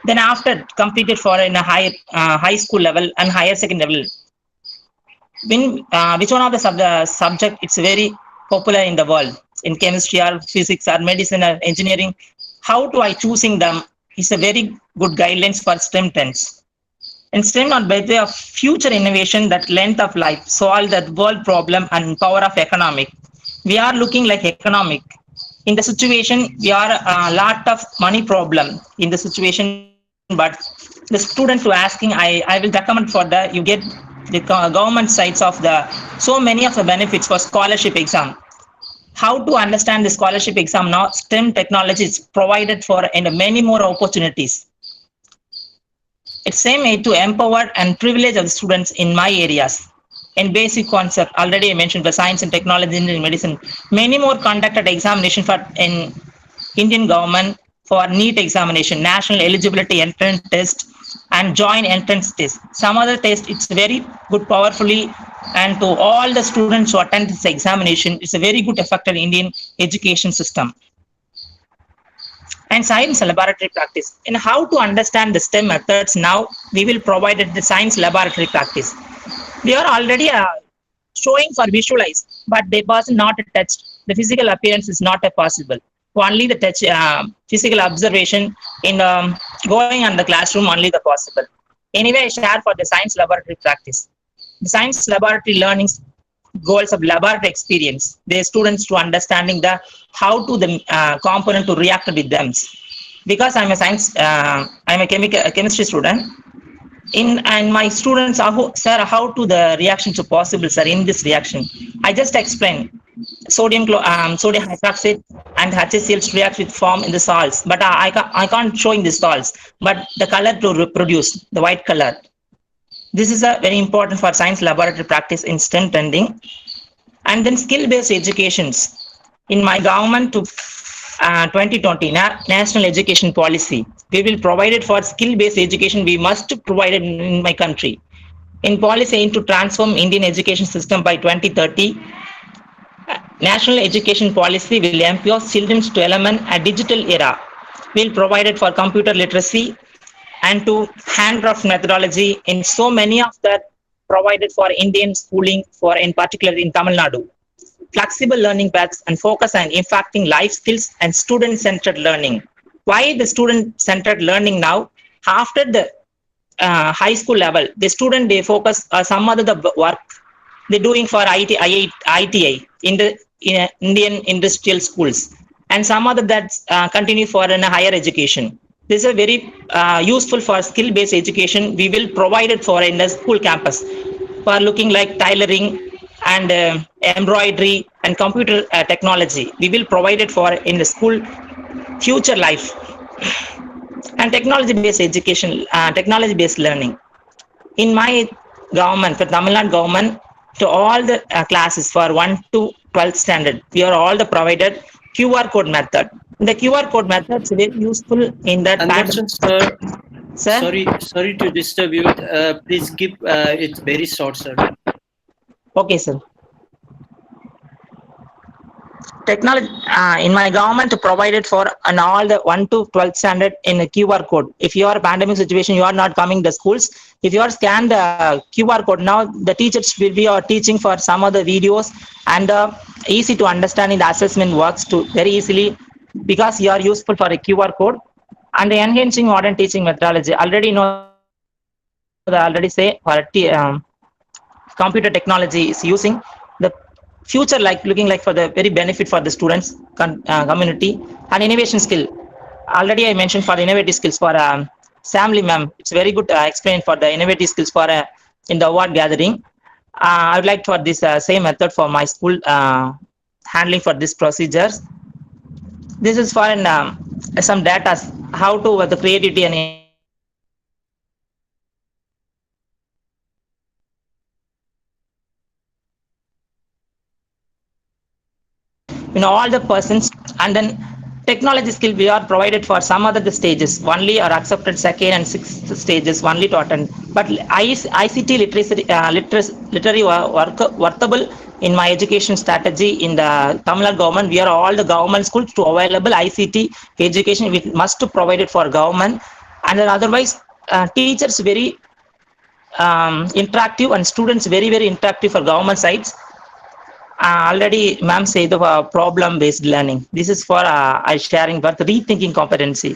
Then after completed for in a high school level and higher secondary level, which one of the subject it's very popular in the world, in chemistry or physics or medicine or engineering, how do I choosing them is a very good guidelines for STEM 10s. And STEM are by way of future innovation that length of life, solve that world problem and power of economic. We are looking like economic. In the situation, we are a lot of money problem in the situation, but the student to asking, I will recommend for the, you get the government sites of the, so many of the benefits for scholarship exam. How to understand the scholarship exam now, STEM technology is provided for and many more opportunities. It's same way to empower and privilege of the students in my areas. In basic concept, already I mentioned for science and technology and medicine, many more conducted examination for in Indian government for NEET examination, National Eligibility Entrance Test and Joint Entrance Test. Some other test, it's very good powerfully, and to all the students who attend this examination, it's a very good effect on Indian education system. And science laboratory practice. And how to understand the STEM methods now, we will provide the science laboratory practice. We are already showing for visualize, but they was not touched. The physical appearance is not possible. Only the touch, physical observation in going on the classroom, only the possible. Anyway, I share for the science laboratory practice. The science laboratory learnings goals of laboratory experience. The students to understanding the how to the component to react with them. Because I'm a science, I'm a chemistry student. And my students are, sir, how to the reactions are possible, sir, in this reaction. I just explained sodium hydroxide and HCl react with form in the salts, but I can't show in the salts, but the color to reproduce, the white color. This is a very important for science laboratory practice in STEM trending. And then skill-based educations. In my government to 2020 National Education Policy, we will provide it for skill-based education. We must provide it in my country. In policy aim to transform Indian education system by 2030, National Education Policy will empower children to element a digital era. We'll provide it for computer literacy and to handcraft methodology in so many of that provided for Indian schooling, for in particular in Tamil Nadu. Flexible learning paths and focus on impacting life skills and student-centered learning. Why the student-centered learning now? After the high school level, the student, they focus some other the work they're doing for ITI in the Indian industrial schools, and some other that continue for in a higher education. This is very useful for skill-based education. We will provide it for in the school campus for looking like tailoring and embroidery and computer technology. We will provide it for in the school future life. And technology-based education, technology-based learning. In my government, for Tamil Nadu government, to all the classes for 1 to 12th standard, we are all the provided QR code method. The QR code method is very useful in that. Anderson, sir. Sir? Sorry to disturb you. Please keep it very short, sir. Okay, sir. Technology in my government provided for an all the 1 to 12th standard in a QR code. If you are a pandemic situation, you are not coming to schools. If you are scanned the QR code, now the teachers will be teaching for some of the videos, and easy to understand in the assessment works too very easily because you are useful for a QR code. And the enhancing modern teaching methodology. Already know the already say for computer technology is using the future like looking like for the very benefit for the students community. And innovation skill, already I mentioned for the innovative skills for Samly ma'am, it's very good explain for the innovative skills for in the award gathering. I would like for this same method for my school handling for these procedures. This is for some data how to the creativity and all the persons. And then technology skill we are provided for some other the stages only are accepted second and sixth stages only to attend, but ICT literary workable in my education strategy in the Tamil Nadu government. We are all the government schools to available ICT education we must to provide it for government. And then otherwise teachers very interactive and students very interactive for government sides. Already ma'am say the problem based learning. This is for sharing but rethinking competency,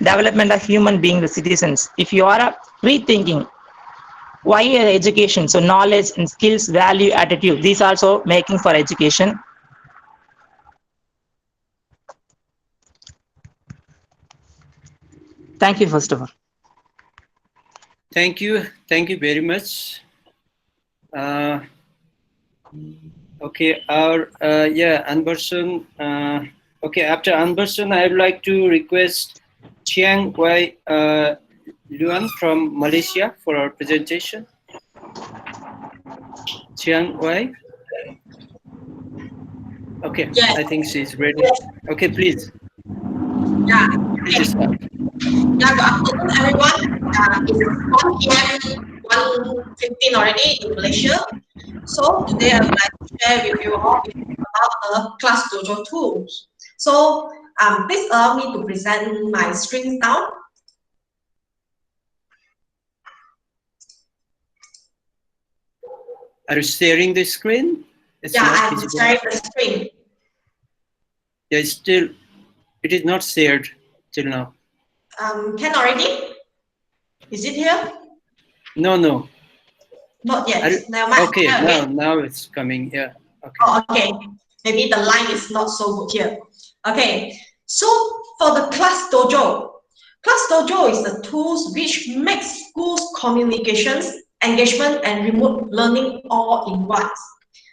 development of human being the citizens. If you are rethinking why education, so knowledge and skills, value, attitude, these also making for education. Thank you first of all. Thank you very much. Okay, our Anberson. Okay, after Anberson, I would like to request Chiang Wai Luan from Malaysia for our presentation. Chiang Wai. Okay, yes. I think she's ready. Okay, please. Yeah. Please start. Yeah, good afternoon, everyone. It's 1 p.m. 1:15 already in Malaysia. So today I would like to share with you all about the Class Dojo tools. So please allow me to present my screen now. Are you sharing the screen? Yeah, I'm sharing the screen. Yeah, it is not shared till now. Can already? Is it here? No. Not yet. Okay, now it's coming. Yeah. Okay. Oh, okay. Maybe the line is not so good here. Okay. So for the Class Dojo is the tools which makes schools communications, engagement, and remote learning all in one.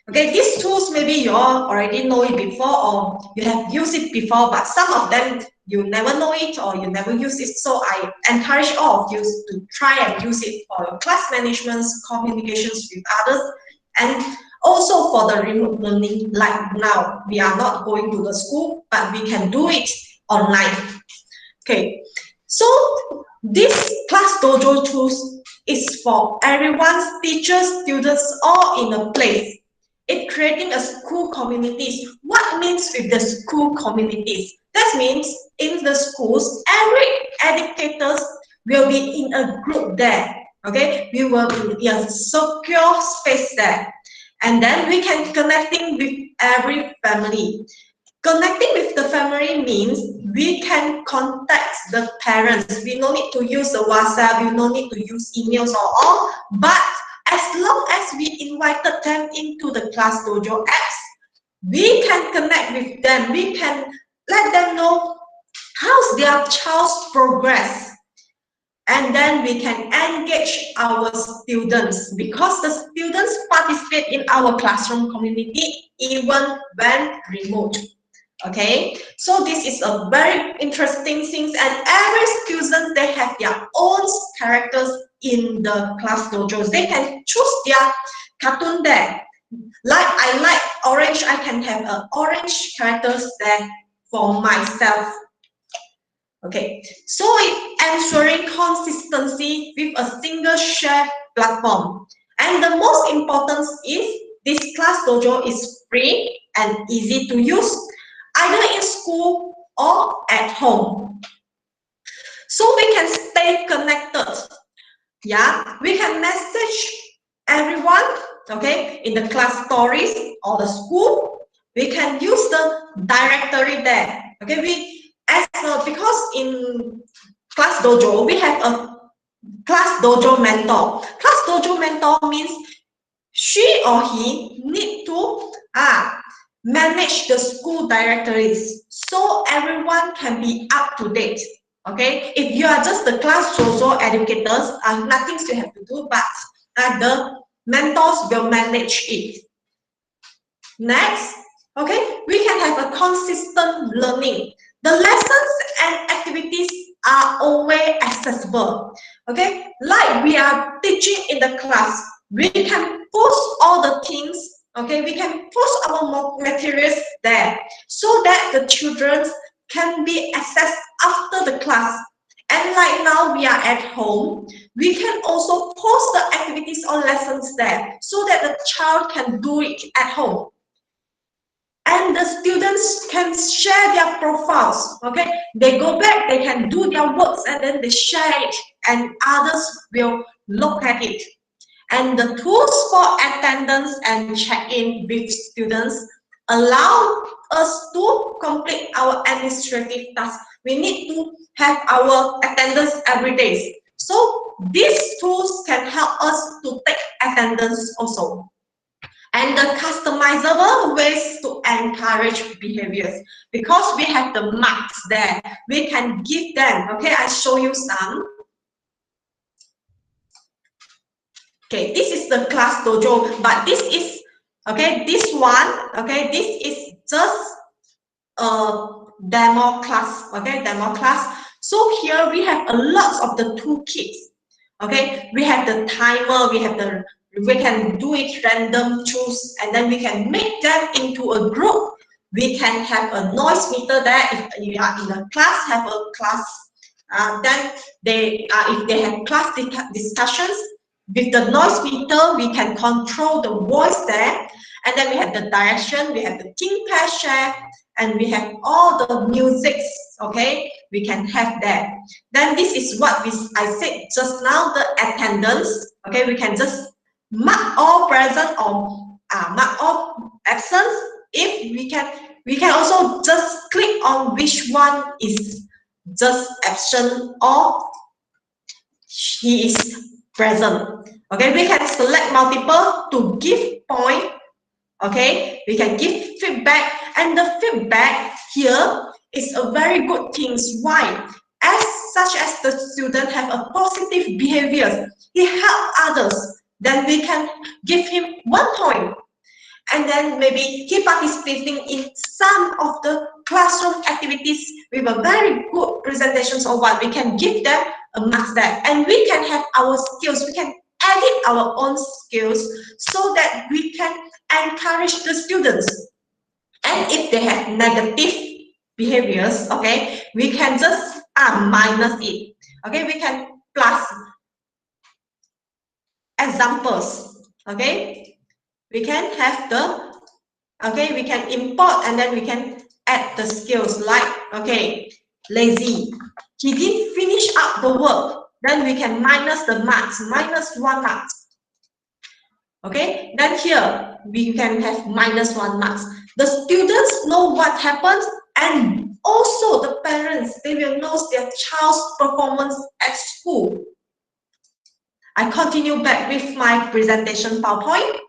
Okay, these tools maybe you all already know it before or you have used it before, but some of them you never know it or you never use it. So I encourage all of you to try and use it for your class management's communications with others, and also for the remote learning. Like now, we are not going to the school, but we can do it online. Okay, so this Class Dojo tools is for everyone's teachers, students, all in a place. It's creating a school communities. What means with the school communities? That means in the schools, every educators will be in a group there. Okay, we will be in a secure space there, and then we can connecting with every family. Connecting with the family means we can contact the parents. We don't need to use the WhatsApp. We don't need to use emails or all, but as long as we invited them into the Class Dojo apps, we can connect with them. We can let them know how's their child's progress. And then we can engage our students, because the students participate in our classroom community even when remote. Okay, so this is a very interesting thing, and every student, they have their own characters in the class dojos. They can choose their cartoon there. Like I like orange, I can have an orange characters there for myself. Okay, so ensuring consistency with a single shared platform. And the most important is this class dojo is free and easy to use, either in school or at home. So we can stay connected. Yeah, we can message everyone, okay, in the class stories or the school. We can use the directory there. Okay, because in class dojo we have a class dojo mentor. Class dojo mentor means she or he need to manage the school directories, so everyone can be up to date. Okay, if you are just the class dojo educators, nothing you have to do, but the mentors will manage it. Next, okay, we can have a consistent learning. The lessons and activities are always accessible. Okay, like we are teaching in the class, we can post all the things. Okay, we can post our materials there, so that the children can be accessed after the class. And like now we are at home, we can also post the activities or lessons there, so that the child can do it at home. And the students can share their profiles. Okay, they go back, they can do their works, and then they share it, and others will look at it. And the tools for attendance and check-in with students allow us to complete our administrative tasks. We need to have our attendance every day. So these tools can help us to take attendance also. And the customizable ways to encourage behaviors, because we have the marks there, we can give them. Okay, I show you some. Okay, this is the class dojo, but this is, okay, this one, okay, this is just a demo class. Okay, demo class. So here we have a lot of the toolkits. Okay, we have the timer, we can do it random choose, and then we can make them into a group. We can have a noise meter there. If you are in a class, have a class, then if they have class discussions, with the noise meter, we can control the voice there. And then we have the direction, we have the think pair share, and we have all the musics. Okay, we can have that. Then this is what I said just now, the attendance. Okay, we can just mark all present or mark all absent. If we can also just click on which one is just absent or he is present. Okay, we can select multiple to give point. Okay, we can give feedback, and the feedback here is a very good thing. Why? Such as the student have a positive behavior, he help others, then we can give him 1 point. And then maybe he participating in some of the classroom activities with a very good presentations or what, we can give them a marks there. And we can have our skills, we can edit our own skills, so that we can encourage the students. And if they have negative behaviors, okay, we can just minus it. Okay, we can plus examples. Okay, we can have the, okay, we can import, and then we can add the skills, like, okay, lazy, he didn't finish up the work, then we can minus the marks, minus 1 mark. Okay, then here we can have minus 1 marks. The students know what happens, and also the parents, they will know their child's performance at school. I continue back with my presentation PowerPoint.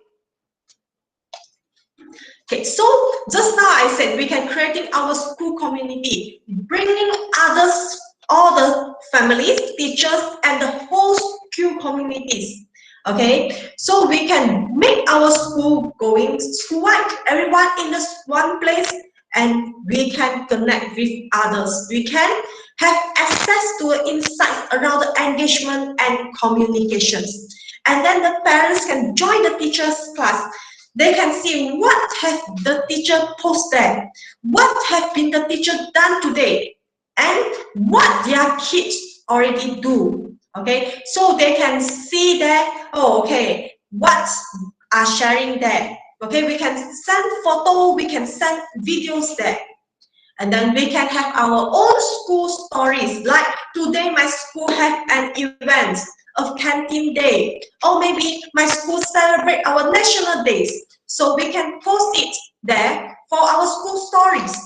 Okay, so just now I said we can creating our school community, bringing others all the families, teachers, and the whole school communities. Okay, so we can make our school going school-wide, everyone in this one place, and we can connect with others. We can have access to insights around the engagement and communications. And then the parents can join the teacher's class. They can see what have the teacher posted, what have been the teacher done today, and what their kids already do. Okay, so they can see that, oh, okay, what are sharing there. Okay, we can send photo, we can send videos there. And then we can have our own school stories, like today my school have an event of canteen day, or maybe my school celebrate our national days. So we can post it there for our school stories.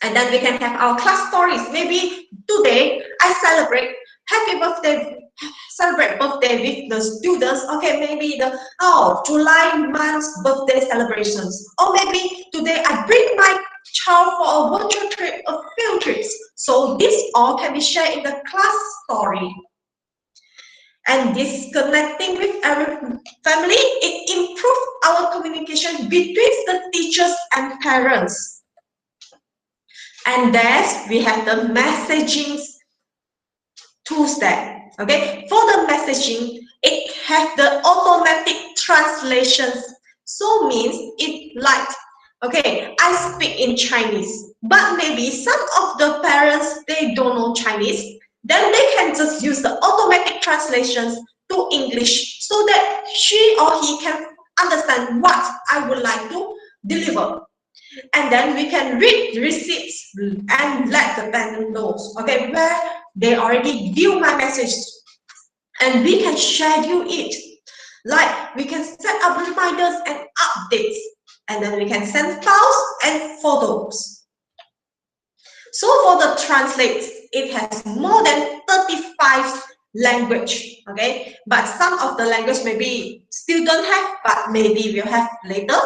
And then we can have our class stories. Maybe today I celebrate happy birthday, celebrate birthday with the students. Okay, maybe the July month's birthday celebrations. Or maybe today I bring my child for a virtual trip, a field trips. So this all can be shared in the class story. And this connecting with every family, it improves our communication between the teachers and parents. And then we have the messaging Toolset. Okay, for the messaging, it has the automatic translations. So means it like, okay, I speak in Chinese, but maybe some of the parents, they don't know Chinese. Then they can just use the automatic translations to English so that she or he can understand what I would like to deliver. And then we can read receipts and let the parent know, okay, where they already view my message. And we can schedule it. Like we can set up reminders and updates. And then we can send files and photos. So for the translates, it has more than 35 language, okay? But some of the language maybe still don't have, but maybe we'll have later.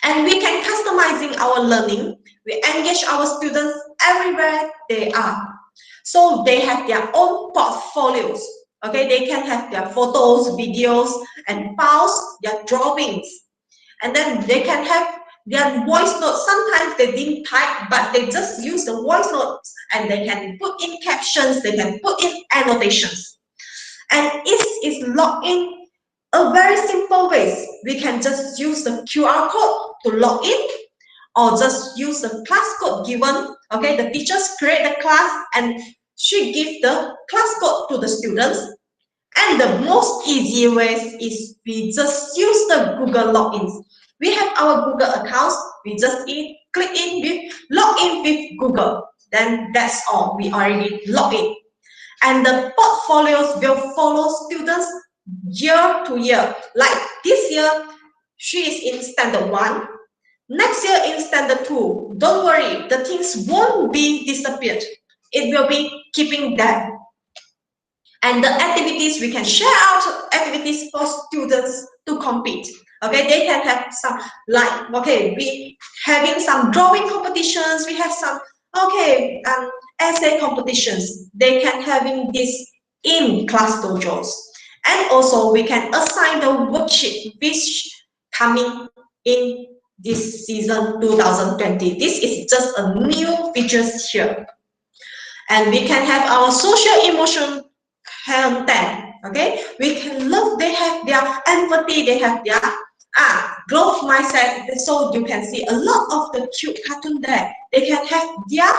And we can customizing our learning. We engage our students everywhere they are. So they have their own portfolios, okay? They can have their photos, videos, and files, their drawings. And then they can have their voice notes. Sometimes they didn't type, but they just use the voice notes and they can put in captions, they can put in annotations. And it is logged in a very simple ways. We can just use the QR code to log in, or just use the class code given. Okay, the teachers create the class and she give the class code to the students. And the most easy ways is we just use the Google logins. We have our Google accounts. We just click in with log in with Google. Then that's all. We already log in. And the portfolios will follow students year to year. Like this year, she is in standard 1. Next year in standard 2. Don't worry, the things won't be disappeared. It will be keeping them. And the activities, we can share out activities for students to compete. Okay, they can have some, like, okay, we having some drawing competitions, we have some, okay, essay competitions. They can having this in class dojos. And also we can assign the worksheet which coming in this season 2020. This is just a new features here. And we can have our social emotion content. Okay, we can love, they have their empathy, they have their growth mindset. So you can see a lot of the cute cartoon there. They can have their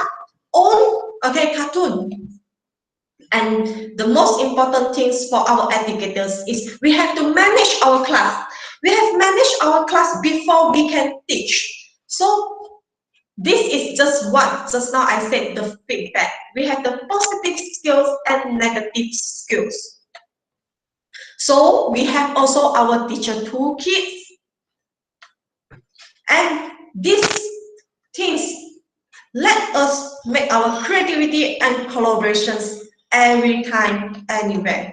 own, okay, cartoon. And the most important things for our educators is we have to manage our class. We have managed our class before we can teach. So this is just what just now I said, the feedback. We have the positive skills and negative skills. So we have also our teacher toolkits. And these things let us make our creativity and collaborations every time, anywhere.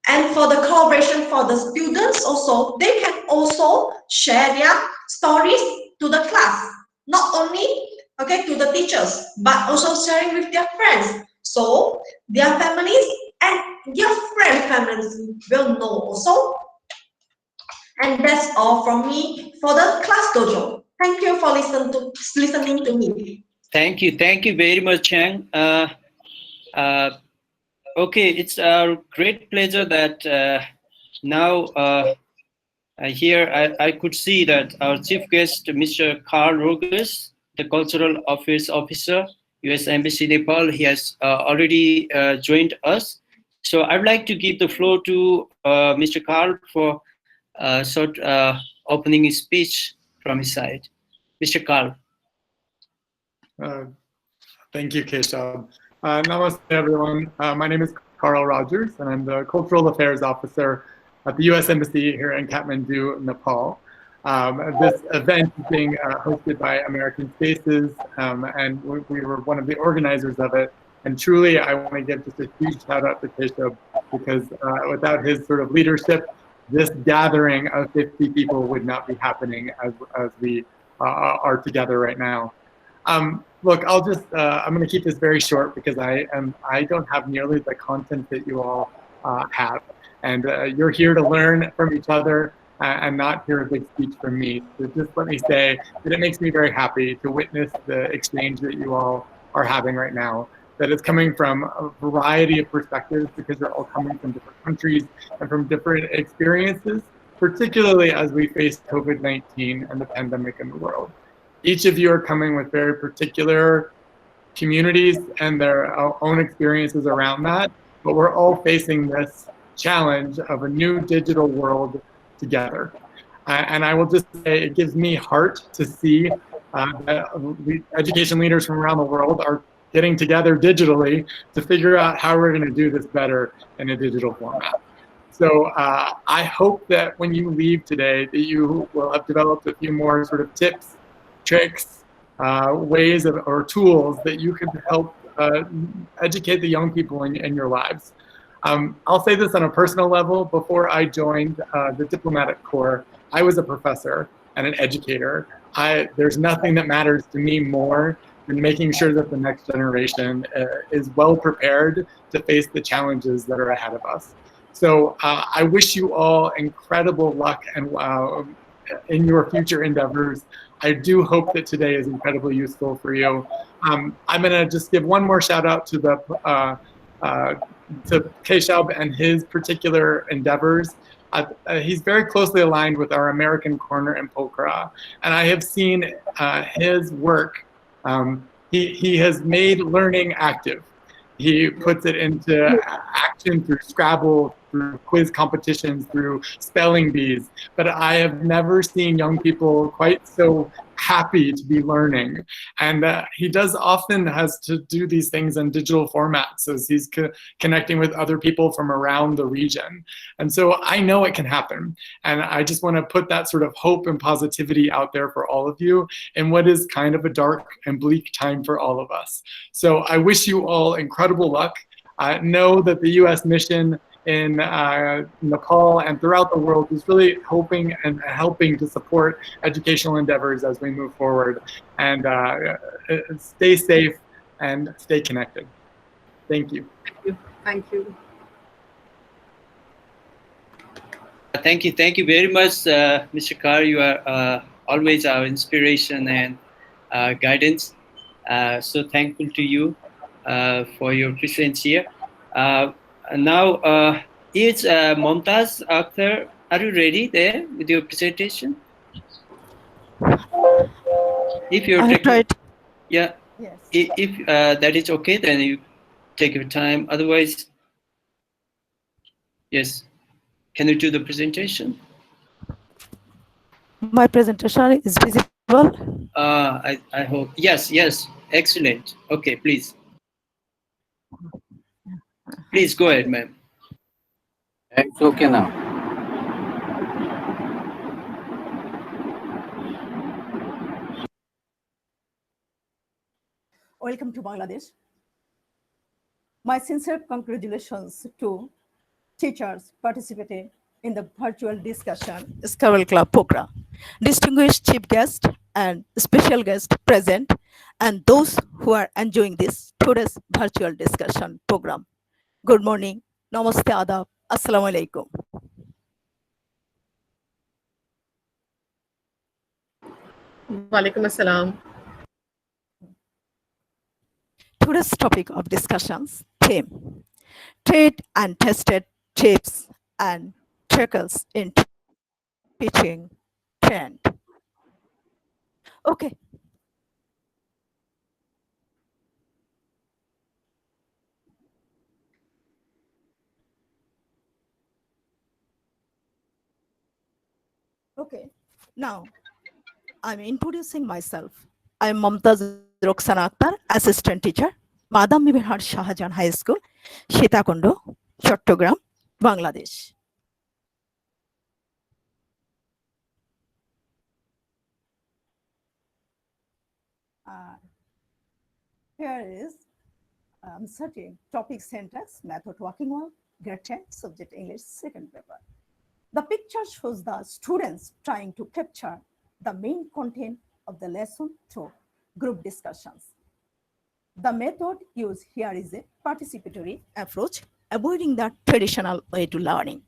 And for the collaboration for the students also, they can also share their stories to the class. Not only, okay, to the teachers, but also sharing with their friends. So their families and their friend families will know also. And that's all from me for the class dojo. Thank you for listening to me. Thank you very much, Chang. Okay, it's a great pleasure that now here I could see that our chief guest, Mr. Karl Rogers, the Cultural Affairs Officer, U.S. Embassy Nepal, he has already joined us. So I'd like to give the floor to Mr. Karl for short opening speech from his side. Mr. Karl. Thank you, Keshav. Namaste, everyone. My name is Karl Rogers, and I'm the Cultural Affairs Officer at the U.S. Embassy here in Kathmandu, Nepal. This event is being hosted by American Spaces, and we were one of the organizers of it. And truly, I want to give just a huge shout out to Keshav, because without his sort of leadership, this gathering of 50 people would not be happening as we are together right now. Look, I'll just, I'm going to keep this very short because I don't have nearly the content that you all have. And you're here to learn from each other and not hear a big speech from me. So just let me say that it makes me very happy to witness the exchange that you all are having right now. That it's coming from a variety of perspectives because they're all coming from different countries and from different experiences, particularly as we face COVID-19 and the pandemic in the world. Each of you are coming with very particular communities and their own experiences around that, but we're all facing this challenge of a new digital world together. And I will just say it gives me heart to see that education leaders from around the world are getting together digitally to figure out how we're going to do this better in a digital format. So I hope that when you leave today that you will have developed a few more sort of tips, tricks, ways of, or tools that you can help educate the young people in your lives. I'll say this on a personal level. Before I joined the diplomatic corps, I was a professor and an educator. There's nothing that matters to me more than making sure that the next generation is well prepared to face the challenges that are ahead of us. So I wish you all incredible luck and in your future endeavors. I do hope that today is incredibly useful for you. I'm going to just give one more shout out to Keshav and his particular endeavors. He's very closely aligned with our American corner in Pokhara, and I have seen his work. He has made learning active. He puts it into action through Scrabble, through quiz competitions, through spelling bees. But I have never seen young people quite so happy to be learning. And he does often has to do these things in digital formats as he's connecting with other people from around the region. And so I know it can happen. And I just want to put that sort of hope and positivity out there for all of you in what is kind of a dark and bleak time for all of us. So I wish you all incredible luck. Know that the U.S. mission in Nepal and throughout the world is really hoping and helping to support educational endeavors as we move forward. And stay safe and stay connected. Thank you. Thank you. Thank you very much, Mr. Karl. You are always our inspiration and guidance. So thankful to you for your presence here. Now, is Momtaz Akhtar, are you ready there with your presentation? If you're yeah, yes. If that is okay, then you take your time. Otherwise, yes. Can you do the presentation? My presentation is visible. I hope. Yes. Excellent. Okay, please. Please go ahead, ma'am. It's okay now. Welcome to Bangladesh. My sincere congratulations to teachers participating in the virtual discussion, Scrabble Club Pokhara. Distinguished chief guest, and special guests present, and those who are enjoying this today's virtual discussion program. Good morning. Namaste Adab. Assalamu alaikum. Walaikum assalam. Today's topic of discussions theme: trade and tested tips and trickles in teaching trend. Okay. Okay. Now I'm introducing myself. I'm Mumtaz Roxana Akhtar, assistant teacher, Madam Mibihar Shahjahan High School, Sitakundo, Chattogram, Bangladesh. Here is I'm studying topic syntax, method working well, grade 10, subject English, second paper. The picture shows the students trying to capture the main content of the lesson through group discussions. The method used here is a participatory approach, avoiding the traditional way to learning.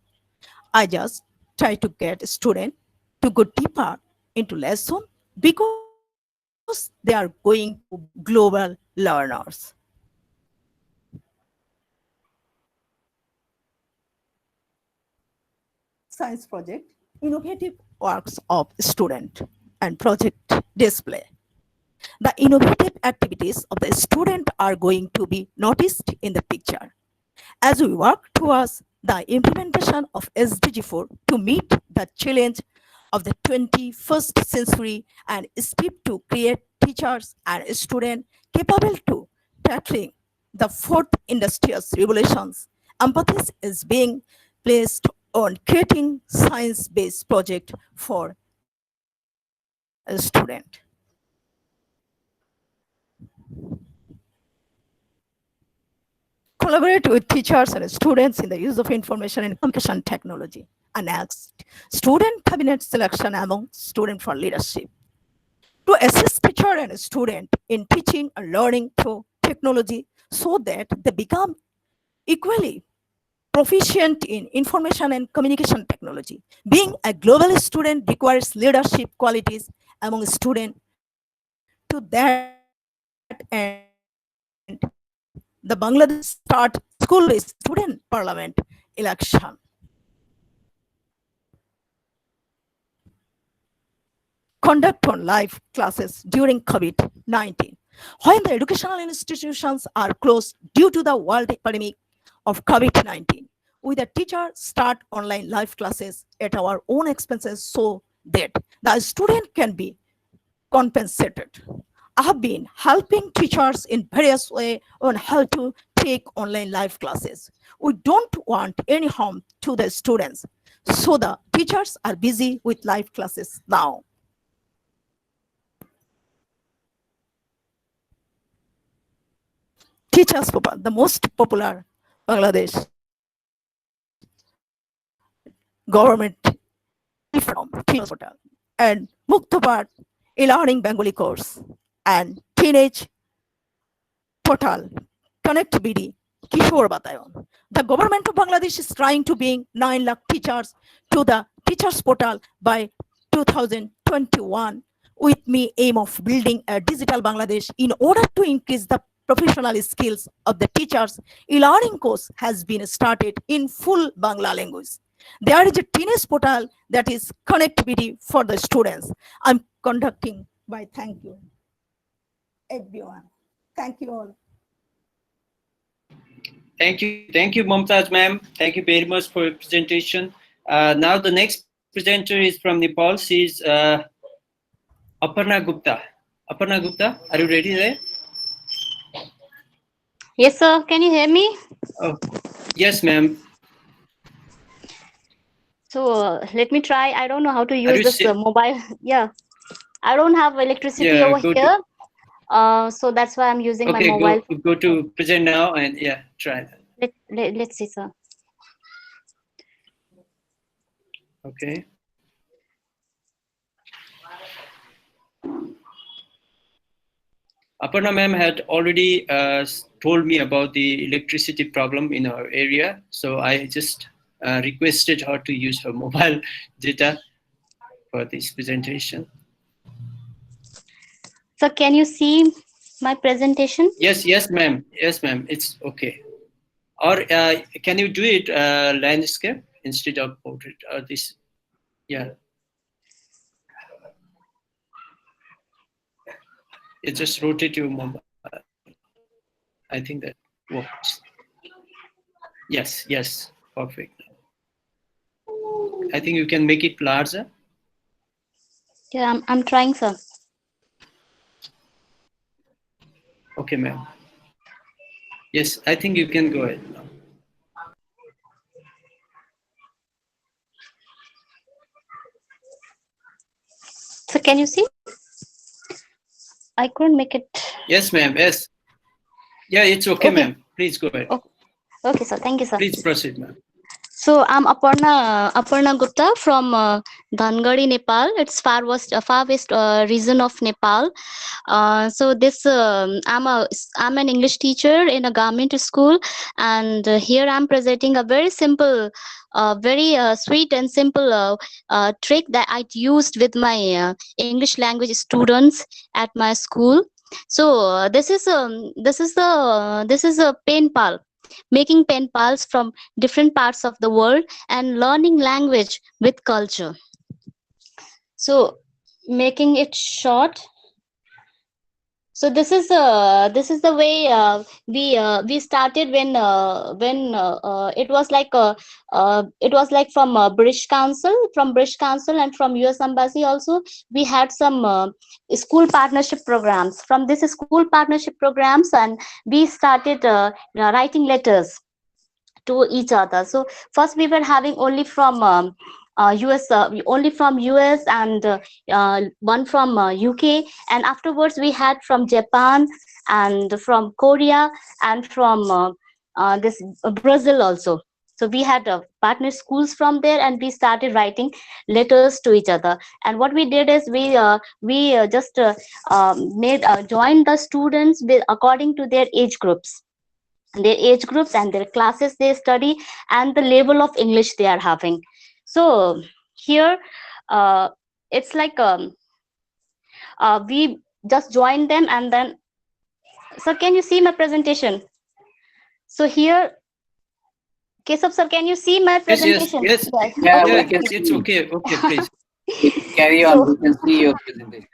I just try to get students to go deeper into lesson because they are going to global learners. Science project, innovative works of student and project display. The innovative activities of the student are going to be noticed in the picture. As we work towards the implementation of SDG 4 to meet the challenge of the 21st century and strive to create teachers and students capable to tackling the fourth industrial revolutions, emphasis is being placed on creating science-based project for a student. Collaborate with teachers and students in the use of information and communication technology. And next, student cabinet selection among students for leadership. To assist teacher and student in teaching and learning through technology so that they become equally proficient in information and communication technology. Being a global student requires leadership qualities among students. To that end, the Bangladesh start school-based student parliament election. Conduct on live classes during COVID-19. When the educational institutions are closed due to the world epidemic of COVID-19, we the teacher start online live classes at our own expenses so that the student can be compensated. I have been helping teachers in various ways on how to take online live classes. We don't want any harm to the students, so the teachers are busy with live classes now. Teachers Portal, the most popular Bangladesh government platform, Teachers Portal, and Muktopad, e-learning Bengali course, and Teenage Portal, Connectivity, Kishore Batayon. The government of Bangladesh is trying to bring 9 lakh teachers to the Teachers Portal by 2021 with the aim of building a digital Bangladesh. In order to increase the professional skills of the teachers, e-learning course has been started in full Bangla language. There is a teenage portal that is connectivity for the students. I'm conducting by thank you, everyone. Thank you all. Thank you, Mumtaz ma'am. Thank you very much for your presentation. Now the next presenter is from Nepal. She's Aparna Gupta. Aparna Gupta, are you ready there? Yes, sir. Can you hear me? Oh, yes, ma'am. So let me try. I don't know how to use this mobile. Yeah, I don't have electricity over here. So that's why I'm using my mobile. Go to present now and yeah, try that. Let's see, sir. Okay. Aparna ma'am had already told me about the electricity problem in our area, so I just requested her to use her mobile data for this presentation. So can you see my presentation? Yes, yes, ma'am. Yes, ma'am. It's okay. Or can you do it landscape instead of portrait? This, yeah. It just rotate your mobile. I think that works. Yes, yes, perfect. I think you can make it larger. Yeah, I'm trying, sir. Okay, ma'am. Yes, I think you can go ahead now. So can you see? I couldn't make it. Yes, ma'am. Yes. Yeah, it's okay, ma'am. Please go ahead. Okay, sir. Thank you, sir. Please proceed, ma'am. So I'm Aparna Gupta from Dhangadi, Nepal. It's far west region of Nepal. So this I'm an English teacher in a government school, and here I'm presenting a very simple, very sweet and simple trick that I used with my English language students at my school. So this is a pen pal, making pen pals from different parts of the world and learning language with culture. So making it short. So this is the way we started when it was like from British Council, and from US Embassy also. We had some school partnership programs. From this school partnership programs, and we started writing letters to each other. So first we were having only from US, and one from UK, and afterwards we had from Japan and from Korea and from this Brazil also. So we had partner schools from there, and we started writing letters to each other. And what we did is we just joined the students with according to their age groups, and their classes they study, and the level of English they are having. So here it's like we just join them, and then, sir, can you see my presentation? So here, Keshav sir, can you see my presentation? Yes. Yeah, Yeah, we can it's okay. Okay, please. Carry on. We can see your presentation.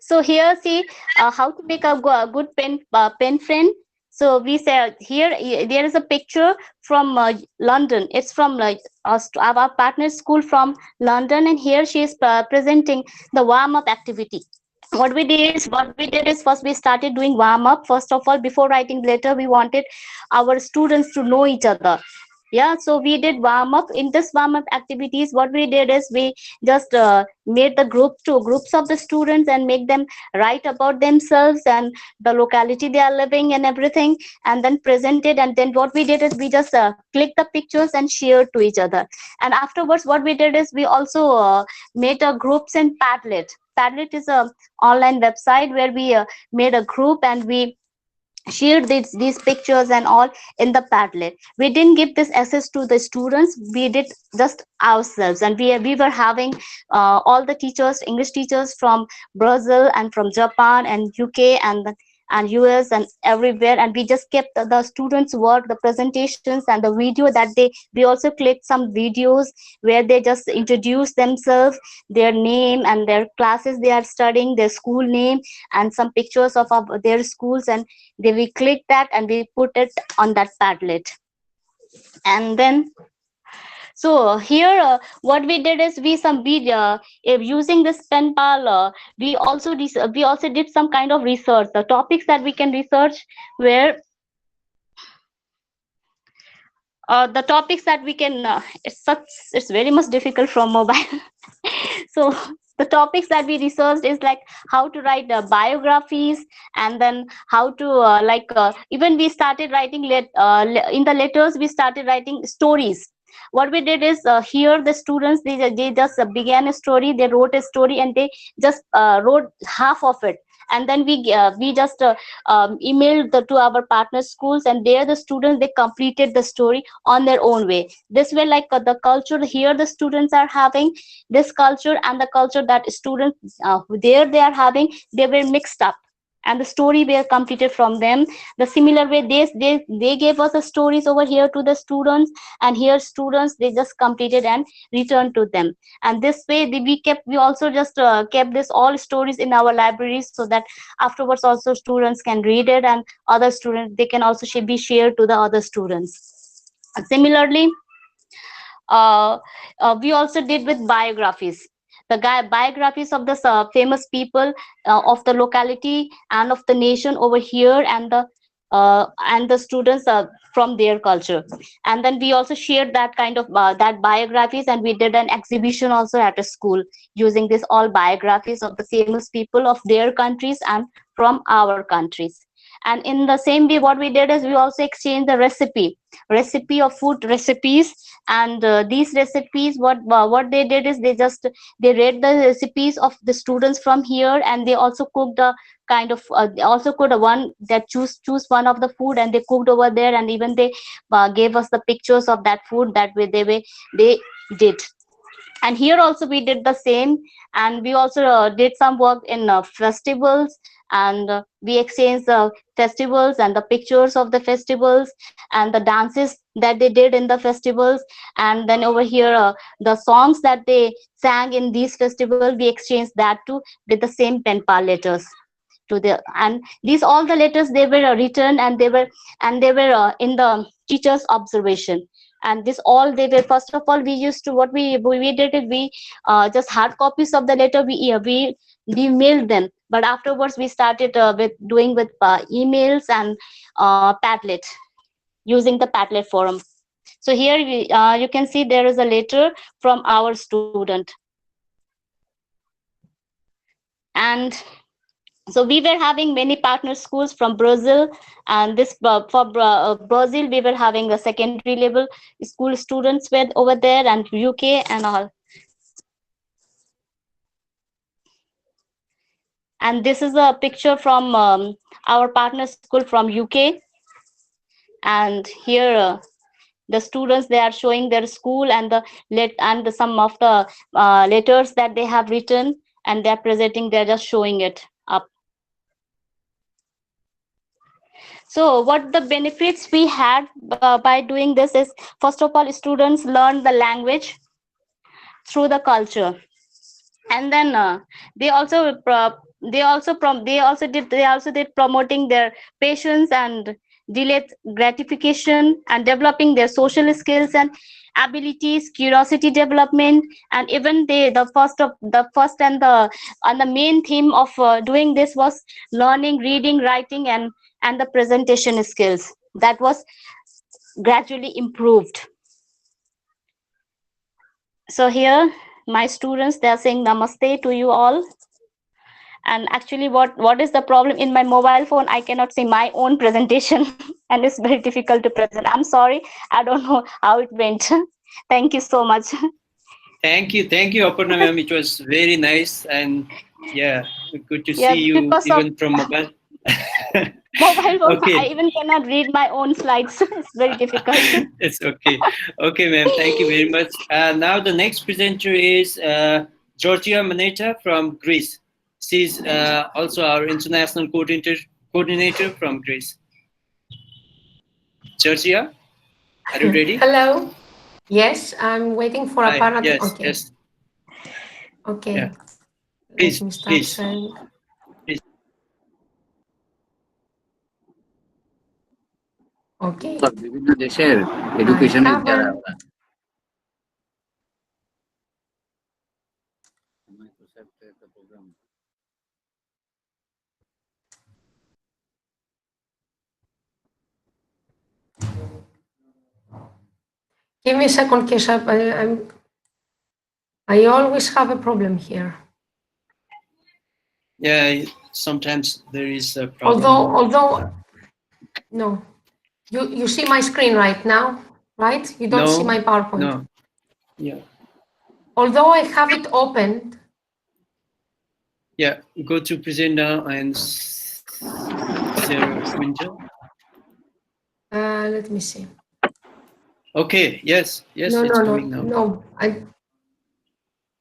So here, see how to make a good pen friend. So we say here there is a picture from London. It's from our partner school from London, and here she is presenting the warm-up activity. What we did is first we started doing warm-up. First of all, before writing letter, we wanted our students to know each other. Yeah, so we did warm-up. In this warm-up activities, what we did is we just made the groups of the students and make them write about themselves and the locality they are living and everything, and then presented. And then what we did is we just clicked the pictures and shared to each other. And afterwards, what we did is we also made groups in Padlet. Padlet is a online website where we made a group, and we shared these pictures and all in the Padlet. We didn't give this access to the students, we did just ourselves, and we were having all the teachers, English teachers from Brazil and from Japan and UK and US and everywhere, and we just kept the students' work, the presentations and the video that we also clicked some videos where they just introduce themselves, their name and their classes they are studying, their school name, and some pictures of their schools, and we click that and we put it on that Padlet. And then so here what we did is using this pen pal, we also did some kind of research. The topics that we can research were the topics that we can it's very much difficult from mobile. So the topics that we researched is like how to write biographies, and then how to even we started writing in the letters we started writing stories. What we did is here the students they just began a story, they wrote a story, and they just wrote half of it, and then we just emailed to our partner schools, and there the students they completed the story on their own way. This way, like the culture here the students are having, this culture and the culture that students there they are having, they were mixed up, and the story were completed from them. The similar way they gave us the stories over here to the students, and here students they just completed and returned to them. And this way we also just kept this all stories in our libraries, so that afterwards also students can read it, and other students they can also be shared to the other students. And similarly, we also did with biographies, biographies of the famous people of the locality and of the nation over here, and the students from their culture. And then we also shared that kind of that biographies, and we did an exhibition also at a school using this all biographies of the famous people of their countries and from our countries. And in the same way, what we did is we also exchanged the recipe of food recipes. And these recipes, what they did is they read the recipes of the students from here, and they also cooked a kind of they also could one that choose one of the food, and they cooked over there, and even they gave us the pictures of that food that way they did. And here also we did the same, and we also did some work in festivals, and we exchanged the festivals and the pictures of the festivals and the dances that they did in the festivals. And then over here the songs that they sang in these festivals, we exchanged that too with the same pen pal letters to the, and these all the letters they were written, and they were in the teacher's observation. And this all they were, first of all we used to, what we did is we just hard copies of the letter we mailed them, but afterwards we started with emails and Padlet, using the Padlet forum. So here you can see there is a letter from our student. And so we were having many partner schools from Brazil, and this for Brazil we were having the secondary level school students were over there, and UK and all. And this is a picture from our partner school from UK. And here the students, they are showing their school and some of the letters that they have written, and they're presenting, they're just showing it up. So what the benefits we had by doing this is, first of all, students learn the language through the culture, and then they also did promoting their patience and delayed gratification, and developing their social skills and abilities, curiosity development. And even the main theme of doing this was learning reading, writing, and the presentation skills that was gradually improved. So here my students, they are saying namaste to you all. And actually what is the problem, in my mobile phone I cannot see my own presentation and it's very difficult to present. I'm sorry, I don't know how it went. Thank you so much. Thank you, Aparna ma'am. It was very nice, and yeah, good to see you even from mobile. Mobile phone, Okay. I even cannot read my own slides. It's very difficult. It's okay. Okay, ma'am. Thank you very much. Now the next presenter is Georgia Mineta from Greece. She's also our international coordinator from Greece. Georgia, are you ready? Hello. Yes, I'm waiting for Hi. Aparna. Yes, Okay. yes. Okay. Yeah. Please, Let me start please. sharing. Okay. বিভিন্ন দেশের এডুকেশনের যারা Give me a second, Keshav. I always have a problem here. Yeah, sometimes there is a problem. Although, no. You see my screen right now? right? You don't see my PowerPoint. No. Yeah. Although I have it opened. Yeah. Go to present now and share window. Let me see. Okay. Yes. Yes. No, It's no, coming no, now. no.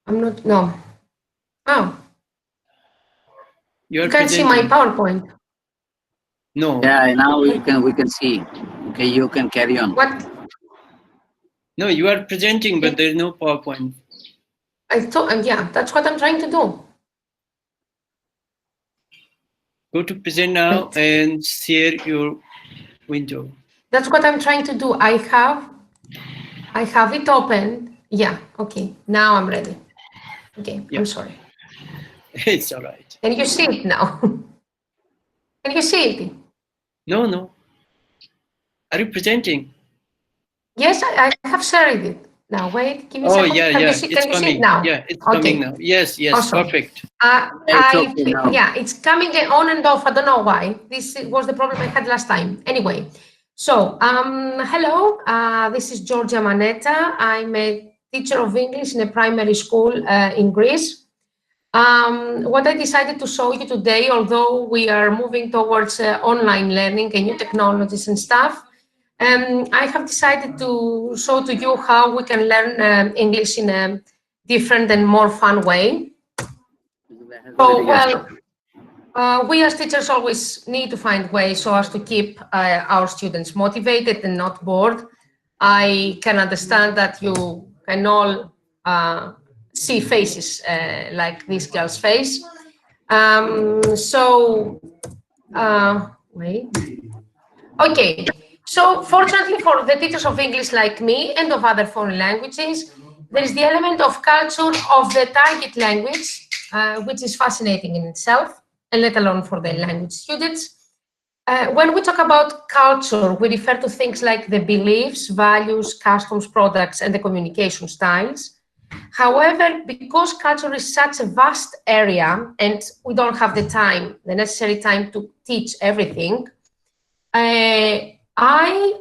I'm not. No. Oh. You You can see my PowerPoint. No. Yeah, now we can see. Okay, you can carry on. What? No, you are presenting, but there's no PowerPoint. I thought, yeah, that's what I'm trying to do. Go to present now and share your window. That's what I'm trying to do. I have it open. Yeah, okay. Now I'm ready. Okay, Yeah. I'm sorry. It's all right. Can you see it now? Can you see it? No, no. Are you presenting? Yes, I have shared it. Now, wait, give me a Oh, second. yeah, Can yeah. you see, It's can you see coming. it now? Yeah, it's Okay. coming now. Yes, yes. Awesome. Perfect. Yeah, it's coming on and off. I don't know why. This was the problem I had last time. Anyway, so hello. This is Georgia Mineta. I'm a teacher of English in a primary school in Greece. What I decided to show you today, although we are moving towards online learning and new technologies and stuff, I have decided to show to you how we can learn English in a different and more fun way. So, well, we as teachers always need to find ways so as to keep our students motivated and not bored. I can understand that you can all see faces like this girl's face. Wait. Okay. So fortunately for the teachers of English like me and of other foreign languages, there is the element of culture of the target language, which is fascinating in itself, and let alone for the language students. When we talk about culture, we refer to things like the beliefs, values, customs, products, and the communication styles. However, because culture is such a vast area and we don't have the necessary time to teach everything, I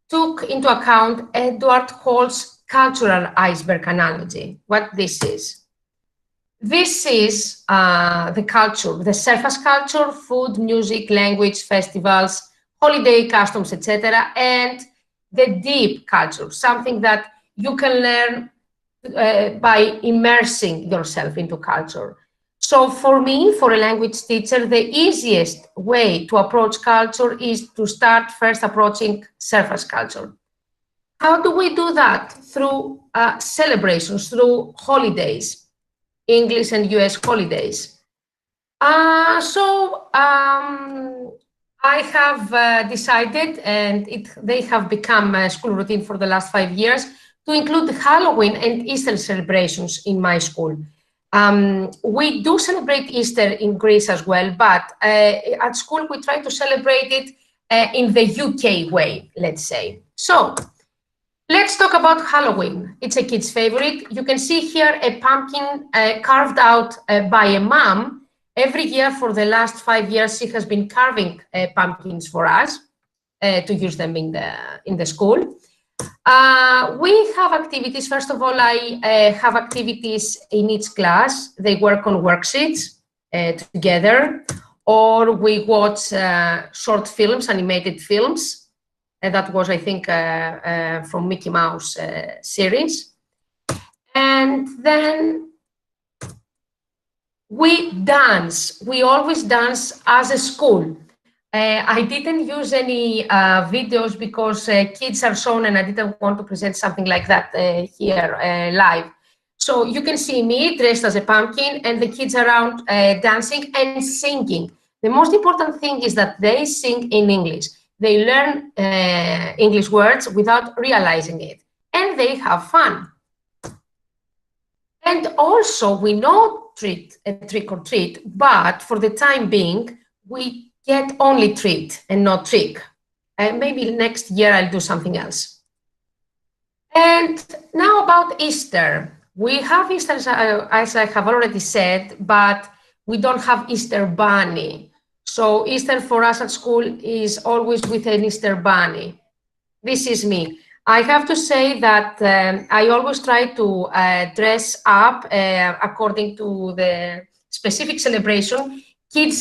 took into account Edward Hall's cultural iceberg analogy, what this is. This is the culture, the surface culture, food, music, language, festivals, holiday customs, etc., and the deep culture, something that you can learn by immersing yourself into culture. So for me, for a language teacher, the easiest way to approach culture is to start first approaching surface culture. How do we do that? Through celebrations, through holidays, English and US holidays. I have decided, and they have become a school routine for the last 5 years, to include Halloween and Easter celebrations in my school. We do celebrate Easter in Greece as well, but at school we try to celebrate it in the UK way, let's say. So let's talk about Halloween. It's a kid's favorite. You can see here a pumpkin carved out by a mom. Every year for the last 5 years, she has been carving pumpkins for us to use them in the school. We have activities. First of all, I have activities in each class. They work on worksheets together, or we watch short films, animated films. That was, I think, from Mickey Mouse series. And then we dance. We always dance as a school. I didn't use any videos because kids are shown and I didn't want to present something like that here live. So you can see me dressed as a pumpkin and the kids around dancing and singing. The most important thing is that they sing in English. They learn English words without realizing it, and they have fun. And also, we know trick or treat, but for the time being, we get only treat and not trick. Maybe next year I'll do something else. And now about Easter. We have Easter, as I have already said, but we don't have Easter bunny. So Easter for us at school is always with an Easter bunny. This is me. I have to say that I always try to dress up according to the specific celebration. Kids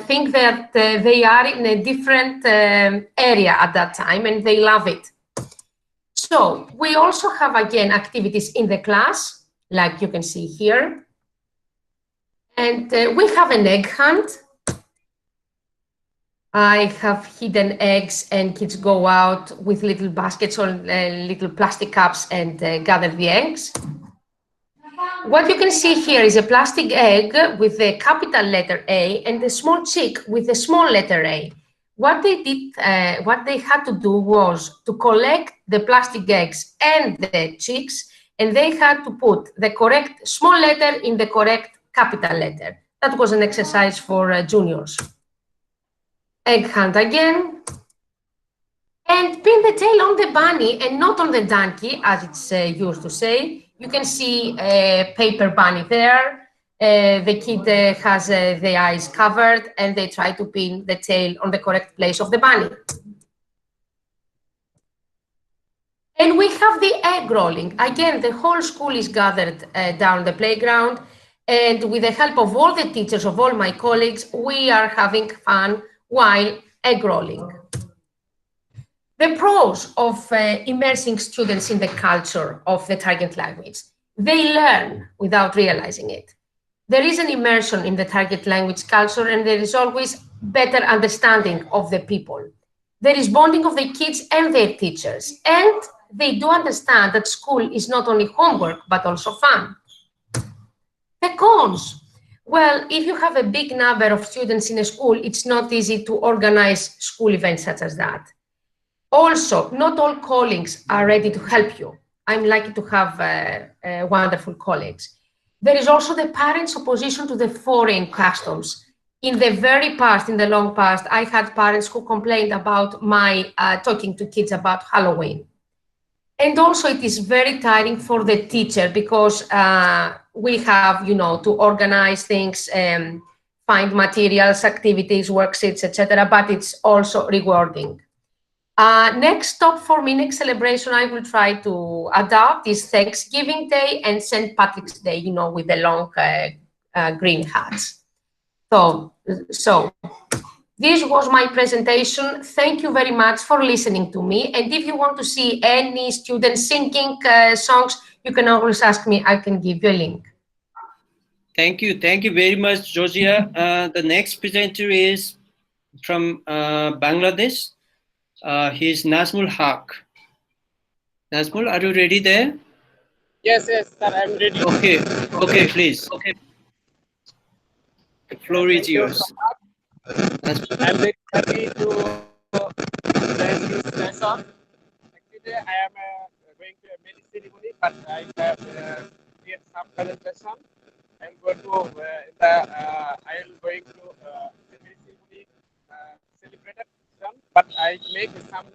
think that they are in a different area at that time and they love it. So we also have, again, activities in the class, like you can see here. And we have an egg hunt. I have hidden eggs and kids go out with little baskets or little plastic cups and gather the eggs. What you can see here is a plastic egg with the capital letter A and a small chick with a small letter A. What they did, what they had to do was to collect the plastic eggs and the chicks, and they had to put the correct small letter in the correct capital letter. That was an exercise for juniors. Egg hunt again. And pin the tail on the bunny and not on the donkey, as it's used to say. You can see a paper bunny there. The kid has the eyes covered and they try to pin the tail on the correct place of the bunny. And we have the egg rolling. Again, the whole school is gathered down the playground. And with the help of all the teachers, of all my colleagues, we are having fun while egg rolling. The pros of immersing students in the culture of the target language. They learn without realizing it. There is an immersion in the target language culture and there is always better understanding of the people. There is bonding of the kids and their teachers. And they do understand that school is not only homework, but also fun. The cons. Well, if you have a big number of students in a school, it's not easy to organize school events such as that. Also, not all colleagues are ready to help you. I'm lucky to have wonderful colleagues. There is also the parents' opposition to the foreign customs. In the very past, in the long past, I had parents who complained about my talking to kids about Halloween. And also it is very tiring for the teacher because we have, to organize things, find materials, activities, worksheets, etc. But it's also rewarding. Next stop for me, next celebration I will try to adopt is Thanksgiving Day and St. Patrick's Day, with the long green hats. So this was my presentation. Thank you very much for listening to me. And if you want to see any students singing songs, you can always ask me, I can give you a link. Thank you very much, Georgia. The next presenter is from Bangladesh. He's Nazmul Haq. Nazmul, are you ready there? Yes, sir, I'm ready. Okay, please. Okay. The floor is yours. I'm very happy to present this lesson. Actually, I am going to a many ceremony, but I have create some presentation. I'm going to I am going to many ceremony celebrated, but I make some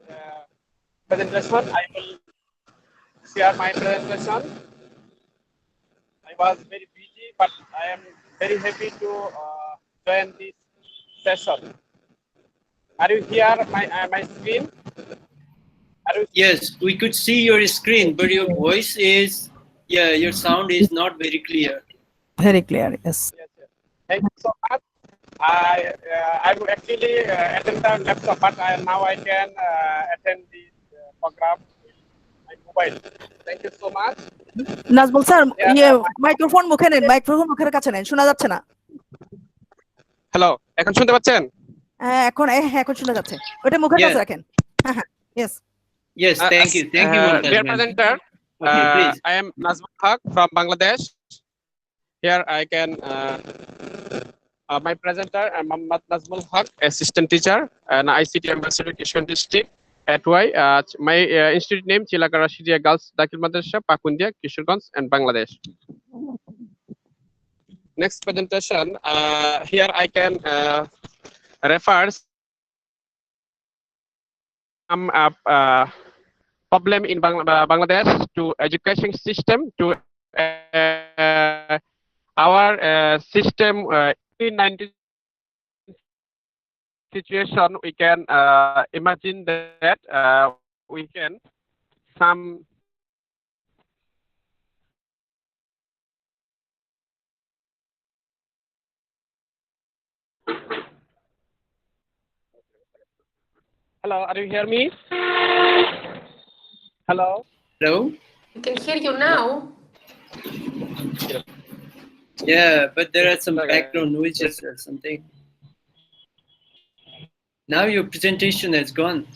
presentation. I will share my presentation. I was very busy, but I am very happy to join this session. Are you here? My screen? Yes, we could see your screen, but your voice is, your sound is not very clear. Very clear, yes. Thank you so much. I would actually attend the laptop, but now I can attend the program with my mobile. Thank you so much. Nazmul sir microphone মুখে নেন, microphone মুখের কাছে নেন, শোনা যাচ্ছে না। Hello, এখন শুনতে পাচ্ছেন? হ্যাঁ, এখন শোনা যাচ্ছে। ওটা মুখের কাছে রাখেন। হ্যাঁ, Yes, thank you. Dear presenter, I am Nazmul Haq from Bangladesh. Here I can my presenter, I'm Muhammad Nazmul Haq, assistant teacher and ICT Immersive Education District at Y. My institute name Chilaka Rashidia Girls Dakil Madrasa, Pakundia, Kishorganj, and Bangladesh. Next presentation, here I can refer some problem in Bangladesh to education system, to our system in 19 situation. We can imagine that we can some Hello, are you hear me? Hello? Hello? We can hear you now. Yeah, but there are some background noises or something. Now your presentation has gone.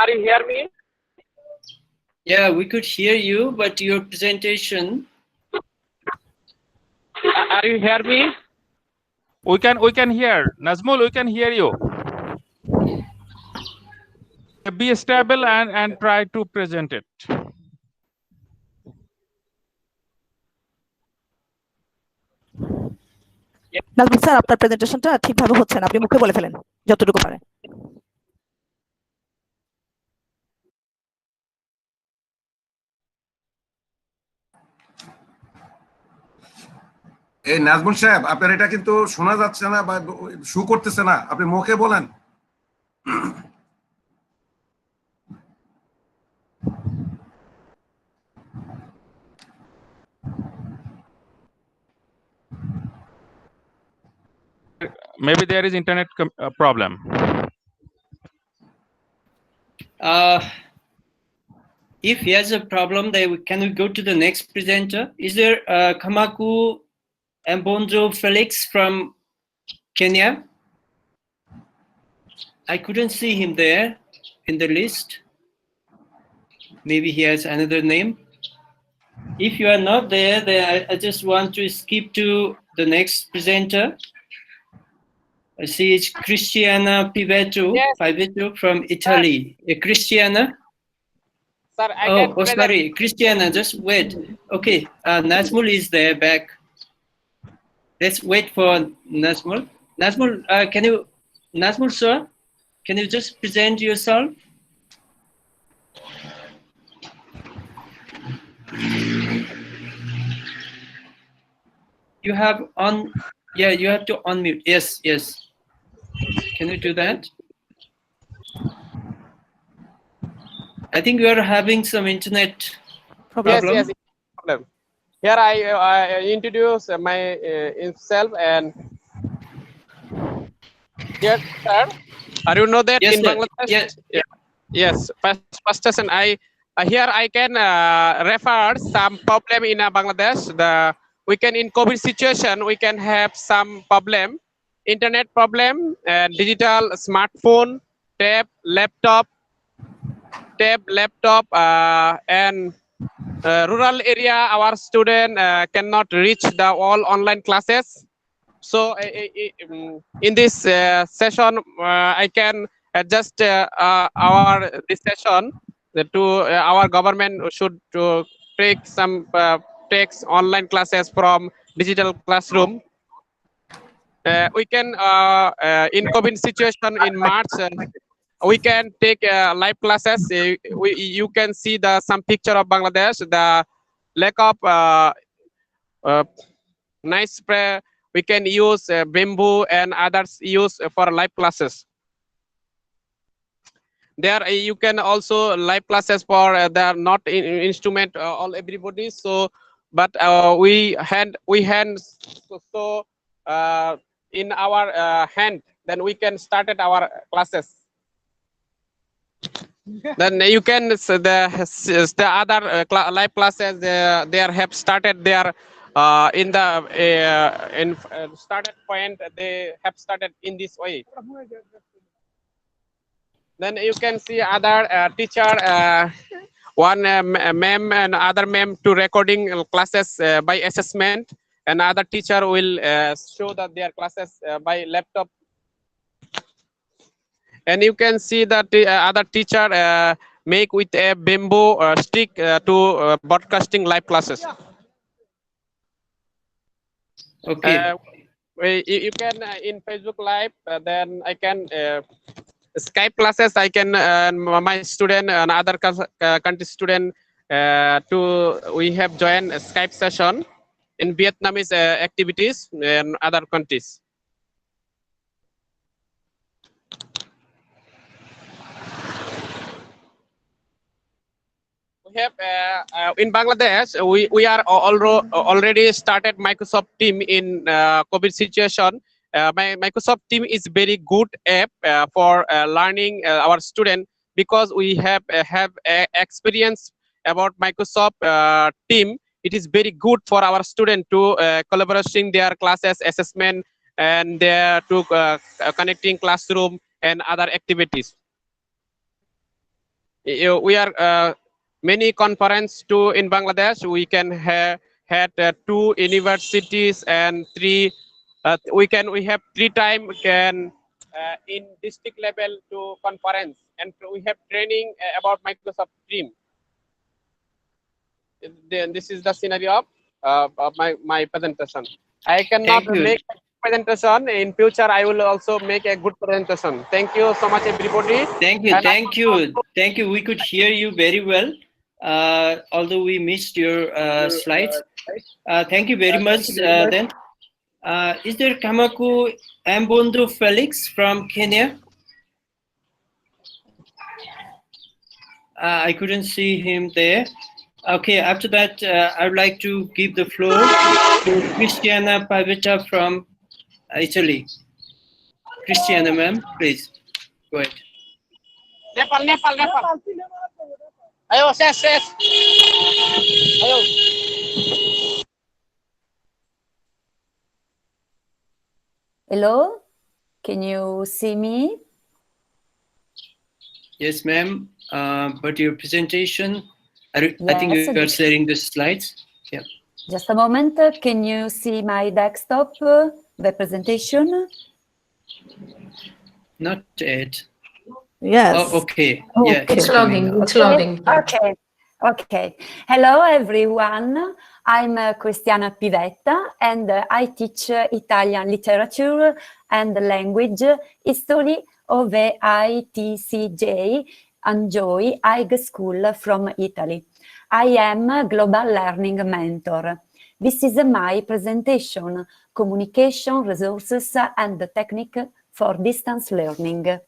Are you hear me? Yeah, we could hear you, but your presentation. Are you hear me? We can hear. Nazmul, we can hear you. Be stable and try to present it. Nazmul sir আপনার প্রেজেন্টেশনটা ঠিকভাবে হচ্ছে না, আপনি মুখে বলে ফেলেন যতটুকু পারেন। এই নাজমুল সাহেব, আপনার এটা কিন্তু শোনা যাচ্ছে না বা শু করতেছে না, আপনি মুখে বলেন। Maybe there is internet problem. If he has a problem, then can we go to the next presenter? Is there Kamaku Mbonzo Felix from Kenya? I couldn't see him there in the list. Maybe he has another name. If you are not there, then I just want to skip to the next presenter. I see it's Cristiana Pivetto, from Italy. Cristiana? Sir, I Oh, can sorry, Cristiana, just wait. Okay, Nazmul is there back. Let's wait for Nazmul. Nazmul, Nazmul sir, can you just present yourself? You have you have to unmute. Yes. Can you do that? I think you are having some internet problem. Yes, problem. Here I introduce myself and yes, sir. Are you know that Yes, in sir. Bangladesh? Yeah. Yes. First session, here I can refer some problem in Bangladesh. We can in COVID situation we can have some problem, internet problem, digital smartphone, tab, laptop, and rural area. Our student cannot reach the all online classes. So in this session, I can adjust this session to our government should take some takes online classes from digital classroom. We can in COVID situation in March. We can take live classes. You can see some picture of Bangladesh. The lack of nice spray. We can use bamboo and others use for live classes. There you can also live classes for they are not instrument all everybody. So, but we hand so in our hand, then we can start at our classes. Then you can the other live classes they have started their in the started point. They have started in this way. Then you can see other teacher, one ma'am and other ma'am to recording classes by assessment, and other teacher will show that their classes by laptop. And you can see that the other teacher make with a bamboo stick to broadcasting live classes. Okay. You can in Facebook Live. Then I can Skype classes. I can my student and other country student we have joined a Skype session in Vietnamese activities in other countries. have in Bangladesh, we are already started Microsoft Team in COVID situation. My Microsoft Team is very good app for learning our student, because we have experience about Microsoft Team. It is very good for our student to collaborating their classes, assessment, and to connecting classroom and other activities. We are many conference too in Bangladesh. We can had 2 universities and 3. We have 3 time can in district level to conference, and we have training about Microsoft Team. Then this is the scenario of my presentation. I cannot Thank you. make a presentation. In future, I will also make a good presentation. Thank you so much, everybody. Thank you, And thank you, thank you. We could hear you very well, although we missed your slides. Thank you very much. Then, is there Kamaku Ambundu Felix from Kenya? I couldn't see him there. Okay, after that, I would like to give the floor to Christiana Pavetta from Italy. Christiana, ma'am, please go ahead. Nepal. Ayo, ses. Ayo. Hello, can you see me? Yes, ma'am. But your presentation, I think you are sharing the slides. Yeah. Just a moment. Can you see my desktop, the presentation? Not yet. Yes. Oh, okay. Oh, Yeah, okay. It's loading. It's Okay. loading. Okay. Okay. Hello, everyone. I'm Cristiana Pivetta, and I teach Italian literature and language history of the ITCJ Enjoy High School from Italy. I am a global learning mentor. This is my presentation, Communication Resources and Technique for Distance Learning.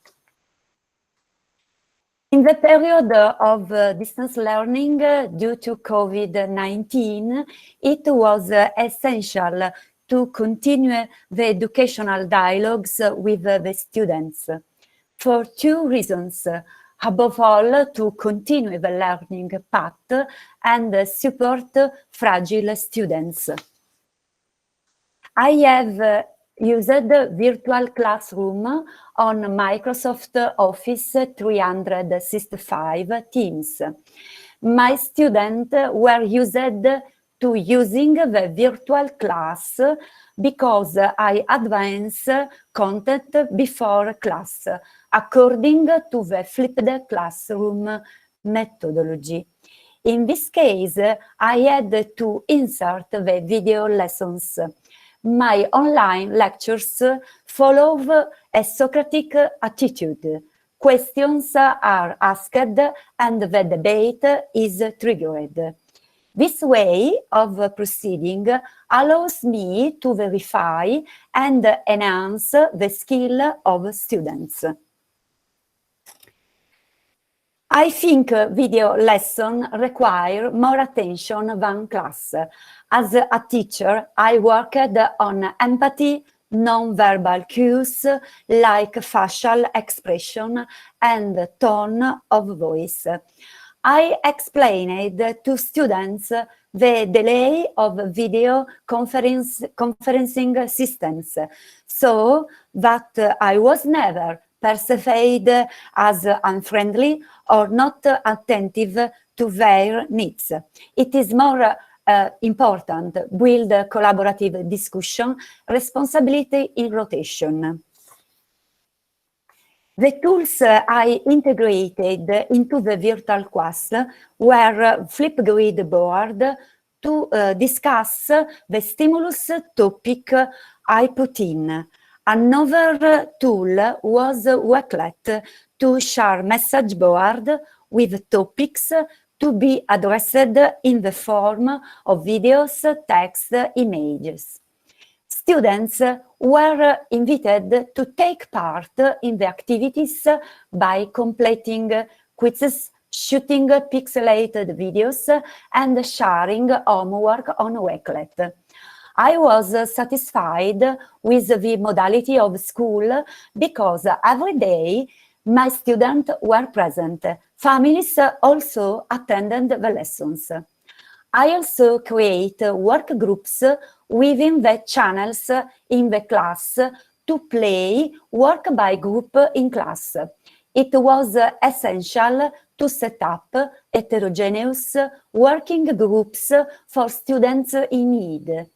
In the period of distance learning due to COVID-19, it was essential to continue the educational dialogues with the students for 2 reasons. Above all, to continue the learning path and support fragile students. I have used virtual classroom on Microsoft Office 365 Teams. My students were used to using the virtual class because I advance content before class, according to the flipped classroom methodology. In this case, I had to insert the video lessons. My online lectures follow a Socratic attitude. Questions are asked and the debate is triggered. This way of proceeding allows me to verify and enhance the skill of students. I think video lessons require more attention than class. As a teacher, I worked on empathy, non-verbal cues like facial expression and tone of voice. I explained to students the delay of video conferencing systems, so that I was never perceived as unfriendly or not attentive to their needs. It is more important build collaborative discussion, responsibility in rotation. The tools I integrated into the virtual class were Flipgrid board to discuss the stimulus topic I put in. Another tool was Wakelet to share message board with topics to be addressed in the form of videos, text, images. Students were invited to take part in the activities by completing quizzes shooting pixelated videos, and sharing homework on Wakelet. I was satisfied with the modality of school because every day my students were present. Families also attended the lessons. I also create work groups within the channels in the class to play work by group in class. It was essential to set up heterogeneous working groups for students in need.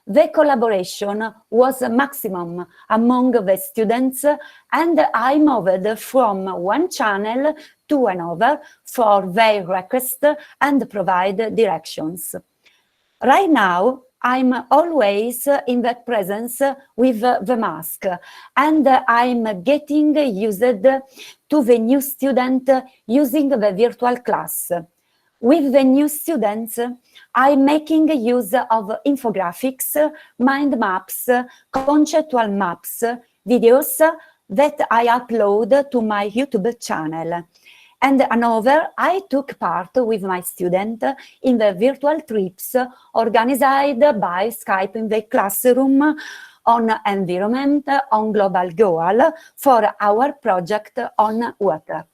The collaboration was maximum among the students, and I moved from one channel to another for their requests and provide directions. Right now, I'm always in that presence with the mask, and I'm getting used to the new student using the virtual class. With the new students, I'm making use of infographics, mind maps, conceptual maps, videos that I upload to my YouTube channel. And another, I took part with my student in the virtual trips organized by Skype in the classroom on environment, on global goal for our project on water.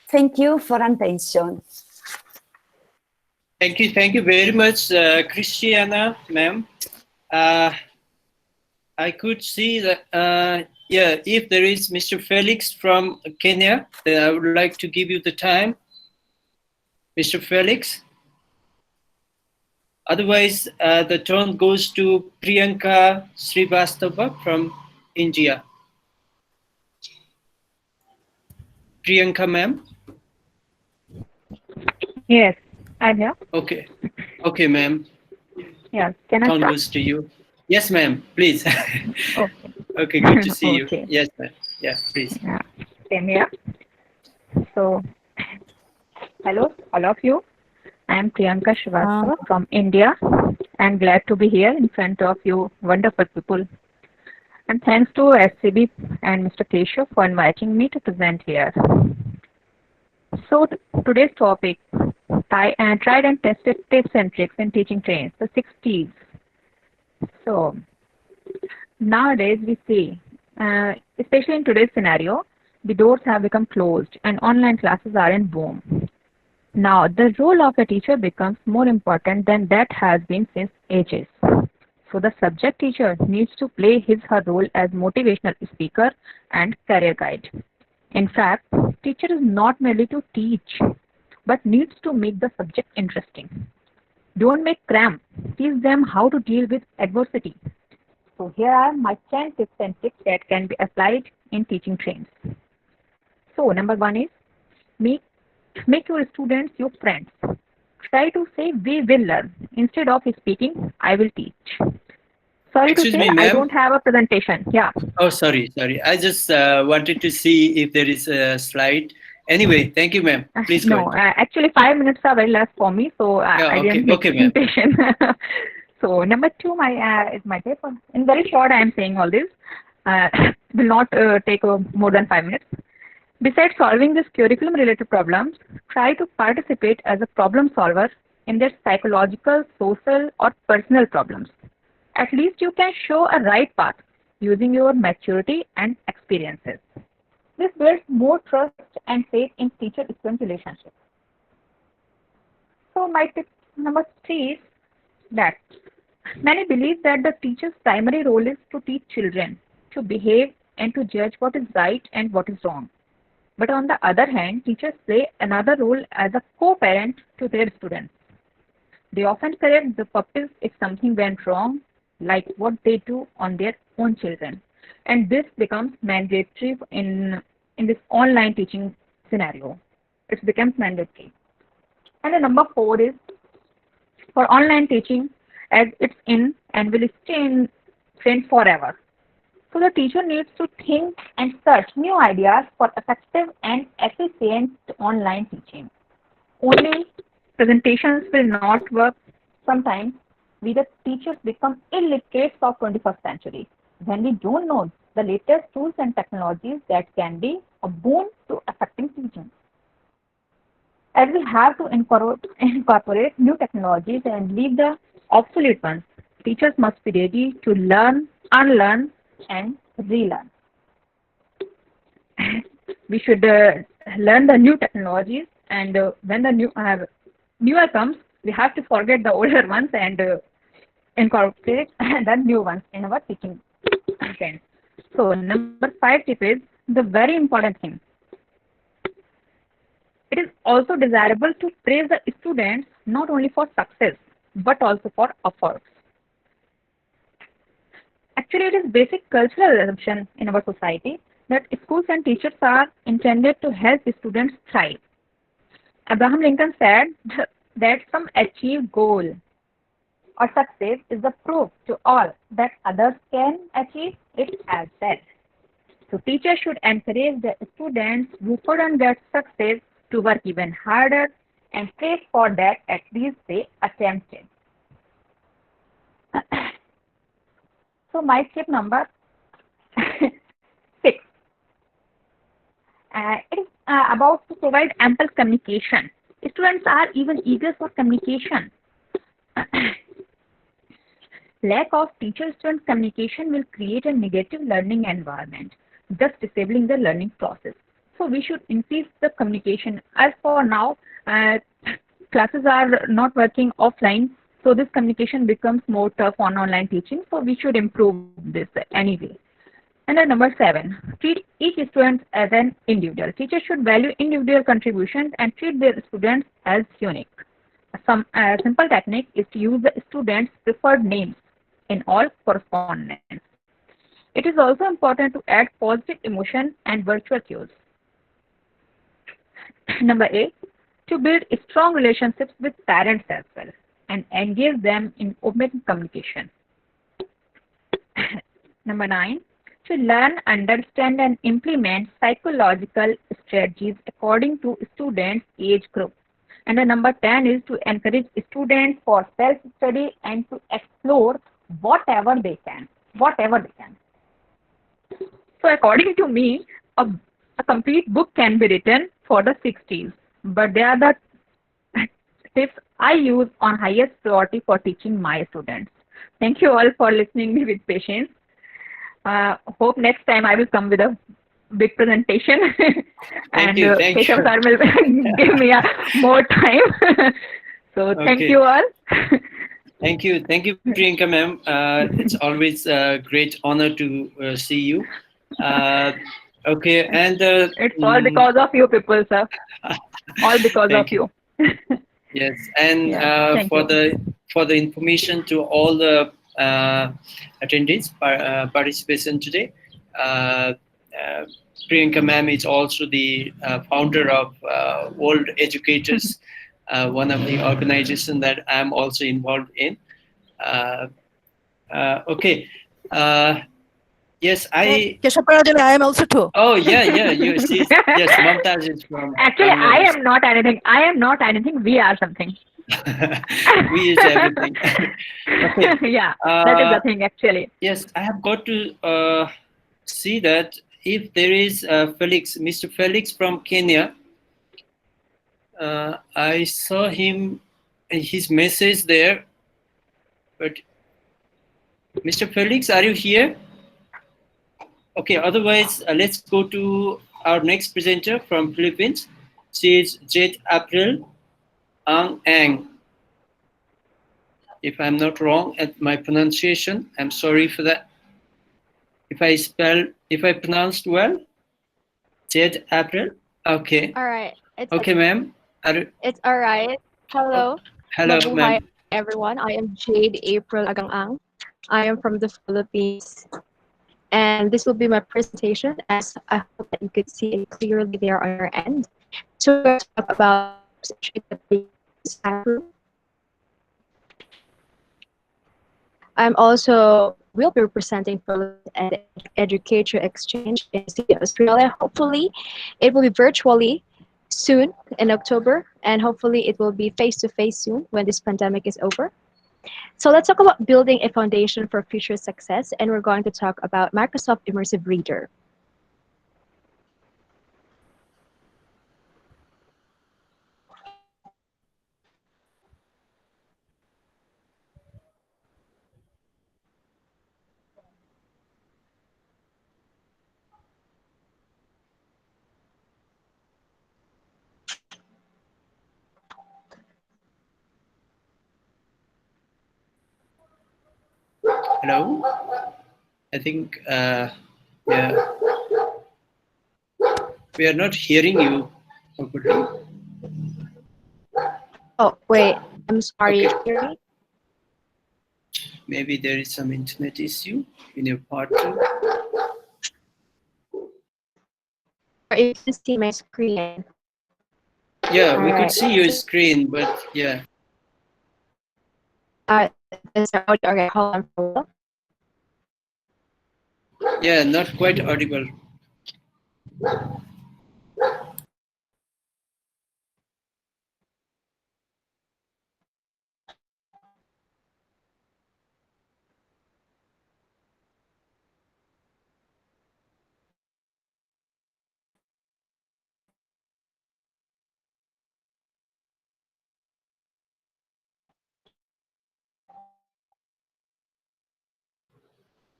Thank you for attention. Thank you very much, Christiana, ma'am. I could see that, yeah, if there is Mr. Felix from Kenya, then I would like to give you the time. Mr. Felix. Otherwise, the turn goes to Priyanka Srivastava from India. Priyanka, ma'am. Yes, I'm here. Okay. Okay, ma'am. Yes, can I Turn start? goes to you. Yes, ma'am, please. Okay. Okay, good to see you. Okay. Yes, ma'am. Yeah, please. Yeah, same here. So, hello, all of you. I am Priyanka Srivastava from India. I'm glad to be here in front of you wonderful people. And thanks to SCB and Mr. Keshav for inviting me to present here. So, today's topic, tried and tested tips and tricks in teaching trains, the 6 T's. So, nowadays we see, especially in today's scenario, the doors have become closed and online classes are in boom. Now, the role of a teacher becomes more important than that has been since ages. So, the subject teacher needs to play her role as motivational speaker and career guide. In fact, teacher is not merely to teach, but needs to make the subject interesting. Don't make cram. Teach them how to deal with adversity. So here are my 10 tips and tricks that can be applied in teaching trains. So number 1 is make your students your friends. Try to say we will learn instead of speaking I will teach. Sorry Excuse to say me, I ma'am. don't have a presentation. Yeah. Oh, sorry. I just wanted to see if there is a slide. Anyway, thank you, ma'am. Please go No, ahead. actually 5 minutes are very less for me, so Yeah, I okay, didn't make okay, ma'am. presentation. So number 2, is my tip. In very short, I am saying all this. Will not take more than 5 minutes. Besides solving these curriculum-related problems, try to participate as a problem solver in their psychological, social, or personal problems. At least you can show a right path using your maturity and experiences. This builds more trust and faith in teacher-student relationship. So my tip number 3 is that many believe that the teacher's primary role is to teach children to behave and to judge what is right and what is wrong. But on the other hand, teachers play another role as a co-parent to their students. They often correct the pupils if something went wrong, like what they do on their own children. And this becomes mandatory in this online teaching scenario. It becomes mandatory. And the number 4 is for online teaching, as it's in and will stay in trend forever. So the teacher needs to think and search new ideas for effective and efficient online teaching. Only presentations will not work. Sometimes we the teachers become illiterate of 21st century when we don't know the latest tools and technologies that can be a boon to effective teaching. that we have to incorporate new technologies and leave the obsolete ones. Teachers must be ready to learn, unlearn, and relearn. We should learn the new technologies, and when the newer comes, we have to forget the older ones and incorporate the new ones in our teaching content. So number 5 tip is the very important thing. It is also desirable to praise the students not only for success but also for efforts. Actually, it is basic cultural assumption in our society that schools and teachers are intended to help students thrive. Abraham Lincoln said that some achieved goal or success is the proof to all that others can achieve it as well. So teachers should encourage the students who couldn't get success to work even harder and praise for that at least they attempted. So my tip number 6. It is about to provide ample communication. Students are even eager for communication. Lack of teacher-student communication will create a negative learning environment, thus disabling the learning process. So we should increase the communication. As for now, classes are not working offline, so this communication becomes more tough on online teaching. So we should improve this anyway. And then number 7, treat each student as an individual. Teachers should value individual contributions and treat their students as unique. Some simple technique is to use the students' preferred names in all correspondence. It is also important to add positive emotion and virtual cues. Number 8, to build strong relationships with parents as well and engage them in open communication. Number 9, to learn, understand, and implement psychological strategies according to students' age group. And the number 10 is to encourage students for self-study and to explore whatever they can. So according to me, a complete book can be written for the 60s, but they are the tips I use on highest priority for teaching my students. Thank you all for listening me with patience. Hope next time I will come with a big presentation and Keshav sir will give me more time. So thank you all. Thank you, Priyanka ma'am. It's always a great honor to see you. Okay, and it's all because of you people, sir. All because of you. Yes, and for the information to all the attendees, participation today. Priyanka ma'am is also the founder of World Educators, one of the organizations that I'm also involved in. Okay. Yes, I am also too. Oh yeah. You see, yes, Mamtaj is from. Actually, I am not anything. We are something. We is everything. Okay. Yeah, that is the thing actually. Yes, I have got to see that if there is Mr. Felix from Kenya. I saw his message there, but Mr. Felix, are you here? Okay, otherwise, let's go to our next presenter from Philippines. She is Jade April Ang Ang. If I'm not wrong at my pronunciation, I'm sorry for that. If I pronounced well, Jade April. Okay. All right. Okay, ma'am. It's all right. Hello. Hello, ma'am. Hi, everyone. I am Jade April Agang-ang. I am from the Philippines. And this will be my presentation, as I hope that you could see it clearly there on your end. So we're going to talk about I'm also will be representing for an education exchange in Sydney, Australia. Hopefully, it will be virtually soon in October, and hopefully it will be face-to-face soon when this pandemic is over. So let's talk about building a foundation for future success, and we're going to talk about Microsoft Immersive Reader. Hello? I think, yeah. We are not hearing you properly. Oh, wait, I'm sorry. Okay. Maybe there is some internet issue in your part too. You can see my screen. Yeah, we could Alright. see your screen, but yeah. Is there audio? Okay, hold on for a while. Yeah, not quite audible.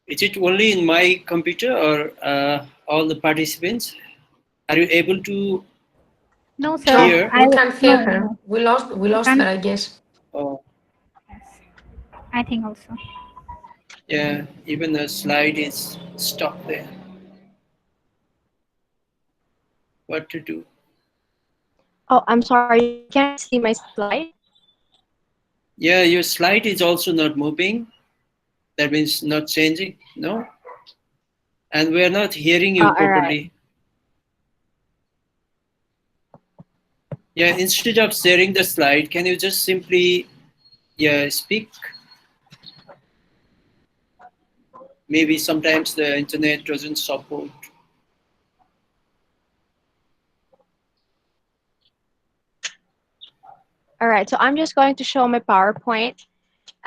Is it only in my computer or all the participants? Are you able to No, sir. hear? We can't hear No, her. no. We lost her, I guess. Oh, I think also. yeah, even the slide is stuck there. What to do? Oh, I'm sorry. You can't see my slide. Yeah, your slide is also not moving. That means not changing, no? And we're not hearing you All right. properly. Yeah, instead of sharing the slide, can you just simply, yeah, speak? Maybe sometimes the internet doesn't support. All right, so I'm just going to show my PowerPoint,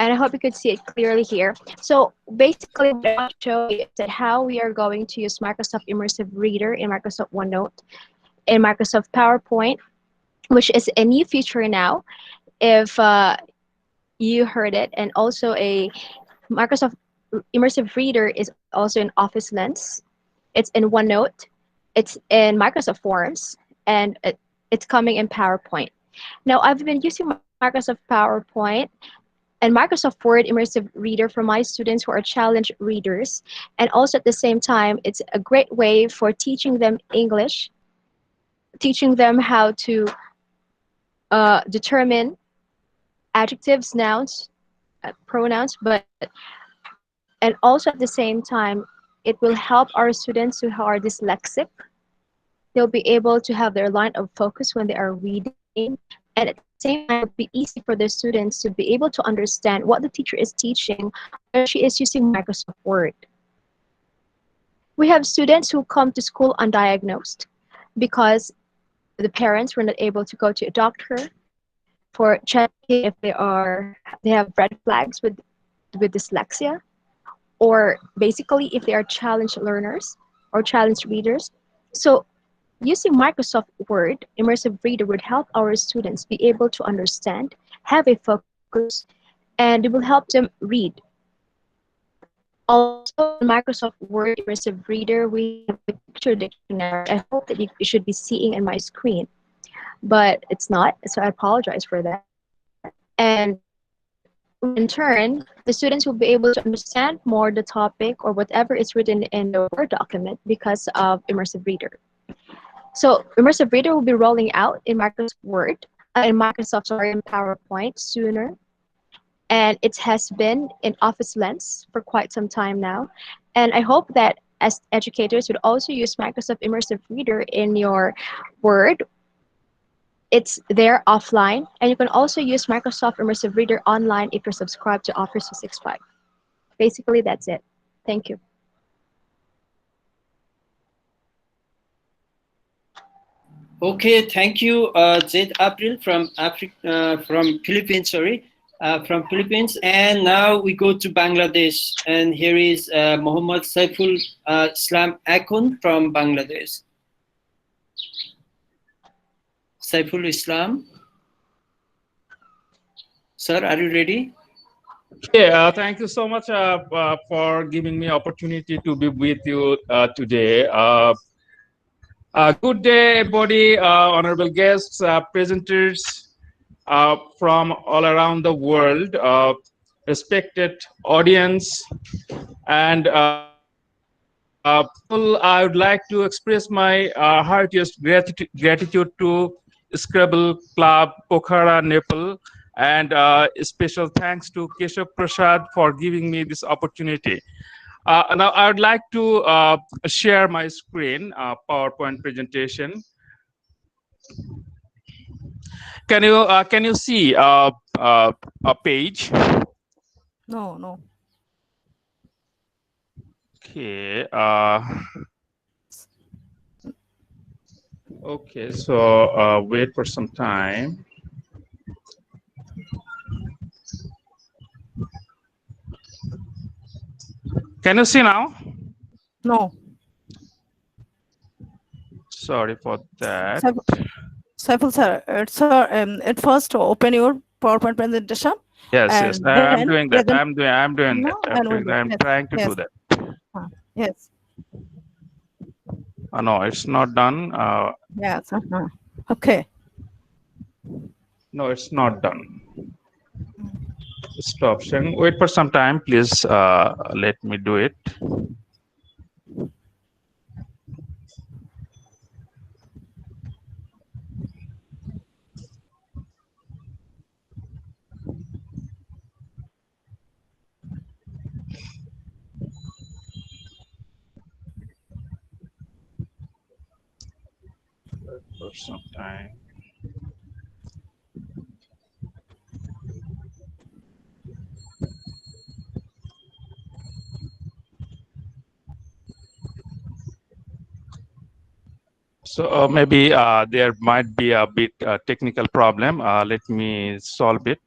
and I hope you could see it clearly here. So basically, what I want to show you is that how we are going to use Microsoft Immersive Reader in Microsoft OneNote, in Microsoft PowerPoint, which is a new feature now, if you heard it, and also a Microsoft Immersive Reader is also in Office Lens. It's in OneNote, it's in Microsoft Forms, and it's coming in PowerPoint. Now, I've been using Microsoft PowerPoint and Microsoft Word Immersive Reader for my students who are challenge readers. And also at the same time, it's a great way for teaching them English, teaching them how to determine adjectives, nouns, pronouns, and also at the same time, it will help our students who are dyslexic. They'll be able to have their line of focus when they are reading, and at the same time, it'll be easy for the students to be able to understand what the teacher is teaching when she is using Microsoft Word. We have students who come to school undiagnosed because the parents were not able to go to a doctor for checking if they have red flags with dyslexia, or basically if they are challenged learners or challenged readers. So using Microsoft Word Immersive Reader would help our students be able to understand, have a focus, and it will help them read. Also, in Microsoft Word Immersive Reader, we have a picture dictionary. I hope that you should be seeing in my screen, but it's not, so I apologize for that. And in turn, the students will be able to understand more the topic or whatever is written in the Word document because of Immersive Reader. So Immersive Reader will be rolling out in Microsoft Word, in PowerPoint sooner. And it has been in Office Lens for quite some time now. And I hope that as educators would also use Microsoft Immersive Reader in your Word. It's there offline, and you can also use Microsoft Immersive Reader online if you're subscribed to Office 365. Basically, that's it. Thank you. Okay, thank you, Zaid April from Philippines. From Philippines, and now we go to Bangladesh, and here is Mohammad Saiful Islam Akun from Bangladesh. Saiful Islam, sir, are you ready? Yeah, thank you so much for giving me opportunity to be with you today. Good day, everybody, honorable guests, presenters from all around the world. respected audience, and I would like to express my heartiest gratitude to Scrabble Club Pokhara, Nepal, and special thanks to Keshav Prasad for giving me this opportunity. Now I would like to share my screen, PowerPoint presentation. Can you see a page? No. Okay. Okay. So wait for some time. Can you see now? No. Sorry for that. Saiful sir, at first open your PowerPoint presentation. Yes. I'm doing that. I'm doing No, that. I'm trying to do that. Yes. No, it's not done. Yes. Okay. No, it's not done. Stop sharing. Wait for some time, please. Let me do it. Wait for some time. So maybe there might be a bit technical problem. Let me solve it.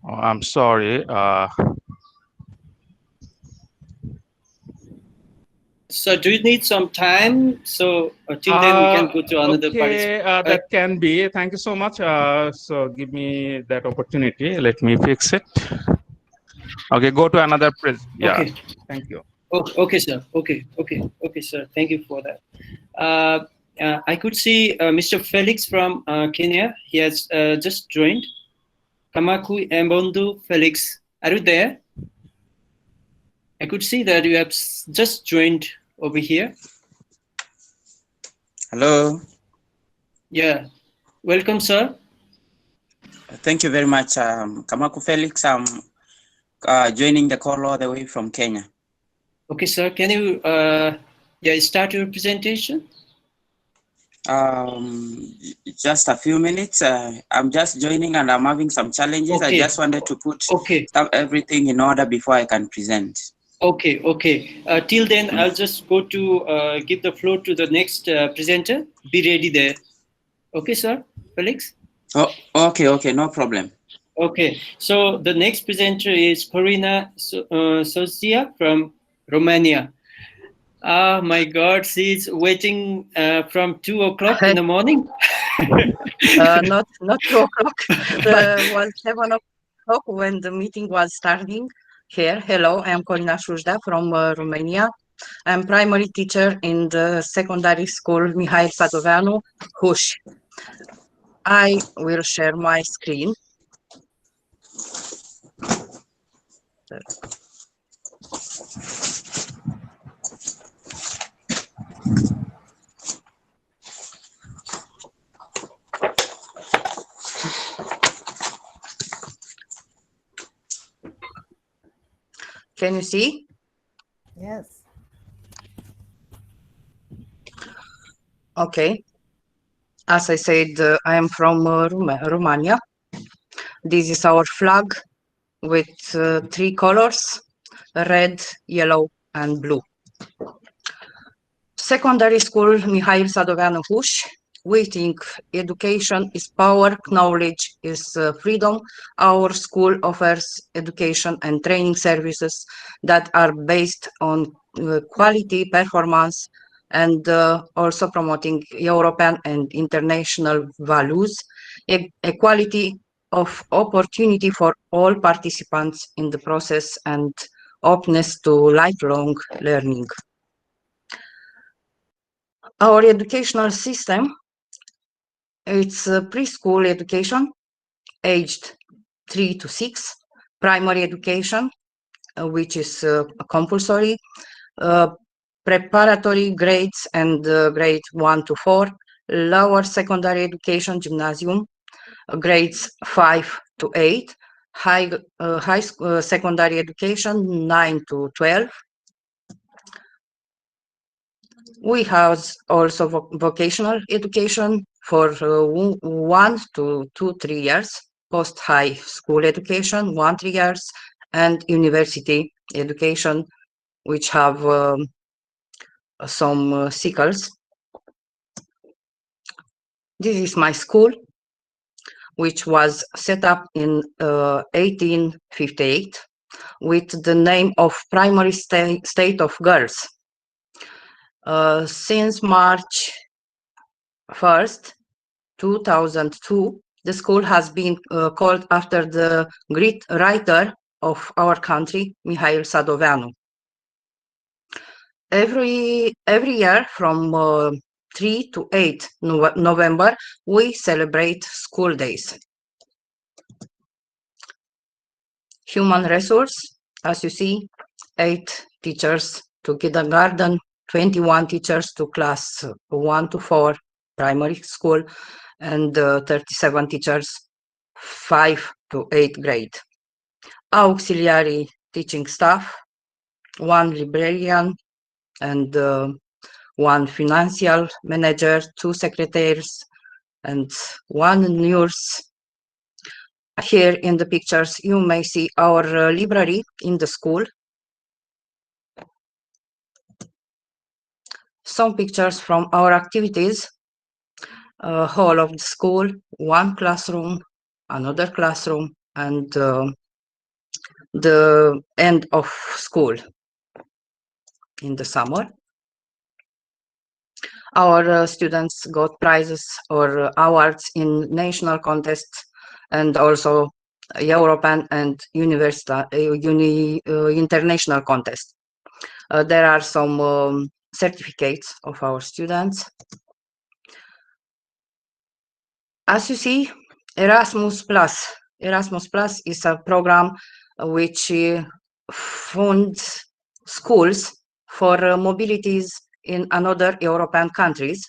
Oh, I'm sorry. So do you need some time? So till then we can go to another Okay, that can be. Thank you so much. So give me that opportunity. Let me fix it. Okay, go to another yeah. Okay. Thank you. Okay, sir. Okay, sir. Thank you for that. I could see Mr. Felix from Kenya. He has just joined. Kamaku Mbondu Felix, are you there? I could see that you have just joined over here. Hello. Yeah. Welcome, sir. Thank you very much. Kamaku Felix, I'm joining the call all the way from Kenya. Okay, sir. Can you start your presentation? Just a few minutes. I'm just joining and I'm having some challenges. Okay. I just wanted to put everything in order before I can present. Okay. Till then, I'll just go to give the floor to the next presenter. Be ready there. Okay, sir. Felix? Oh, okay, no problem. Okay, so the next presenter is Corina Sosia from Romania. Oh my God, she's waiting from 2 o'clock in the morning. Not 2 o'clock. It was 7 o'clock when the meeting was starting here. Hello, I am Corina Sujda from Romania. I'm primary teacher in the secondary school Mihail Sadoveanu, Huș. I will share my screen. Can you see? Yes. Okay. As I said, I am from Romania. This is our flag with 3 colors, red, yellow, and blue. Secondary school Mihail Sadoveanu Huș. We think education is power, knowledge is freedom. Our school offers education and training services that are based on quality, performance, and also promoting European and international values, equality of opportunity for all participants in the process, and openness to lifelong learning. Our educational system, it's preschool education, aged 3 to 6, primary education, which is compulsory, preparatory grades and grade 1 to 4, lower secondary education, gymnasium, grades 5 to 8, high secondary education 9 to 12. We have also vocational education for 1 to 3 years, post-high school education 1 to 3 years, and university education, which have some cycles. This is my school, which was set up in 1858 with the name of Primary State of Girls. Since March 1st, 2002, the school has been called after the great writer of our country, Mihail Sadoveanu. Every year from 3 to 8 November, we celebrate school days. Human resource, as you see, 8 teachers to kindergarten, 21 teachers to class 1 to 4 primary school, and 37 teachers 5 to 8 grade. Auxiliary teaching staff, 1 librarian, and 1 financial manager, 2 secretaries, and 1 nurse. Here in the pictures, you may see our library in the school. Some pictures from our activities. Hall of the school, 1 classroom, another classroom, and the end of school in the summer. Our students got prizes or awards in national contests and also European and international contests. There are some certificates of our students. As you see, Erasmus Plus. Erasmus Plus is a program which funds schools for mobilities in another European countries.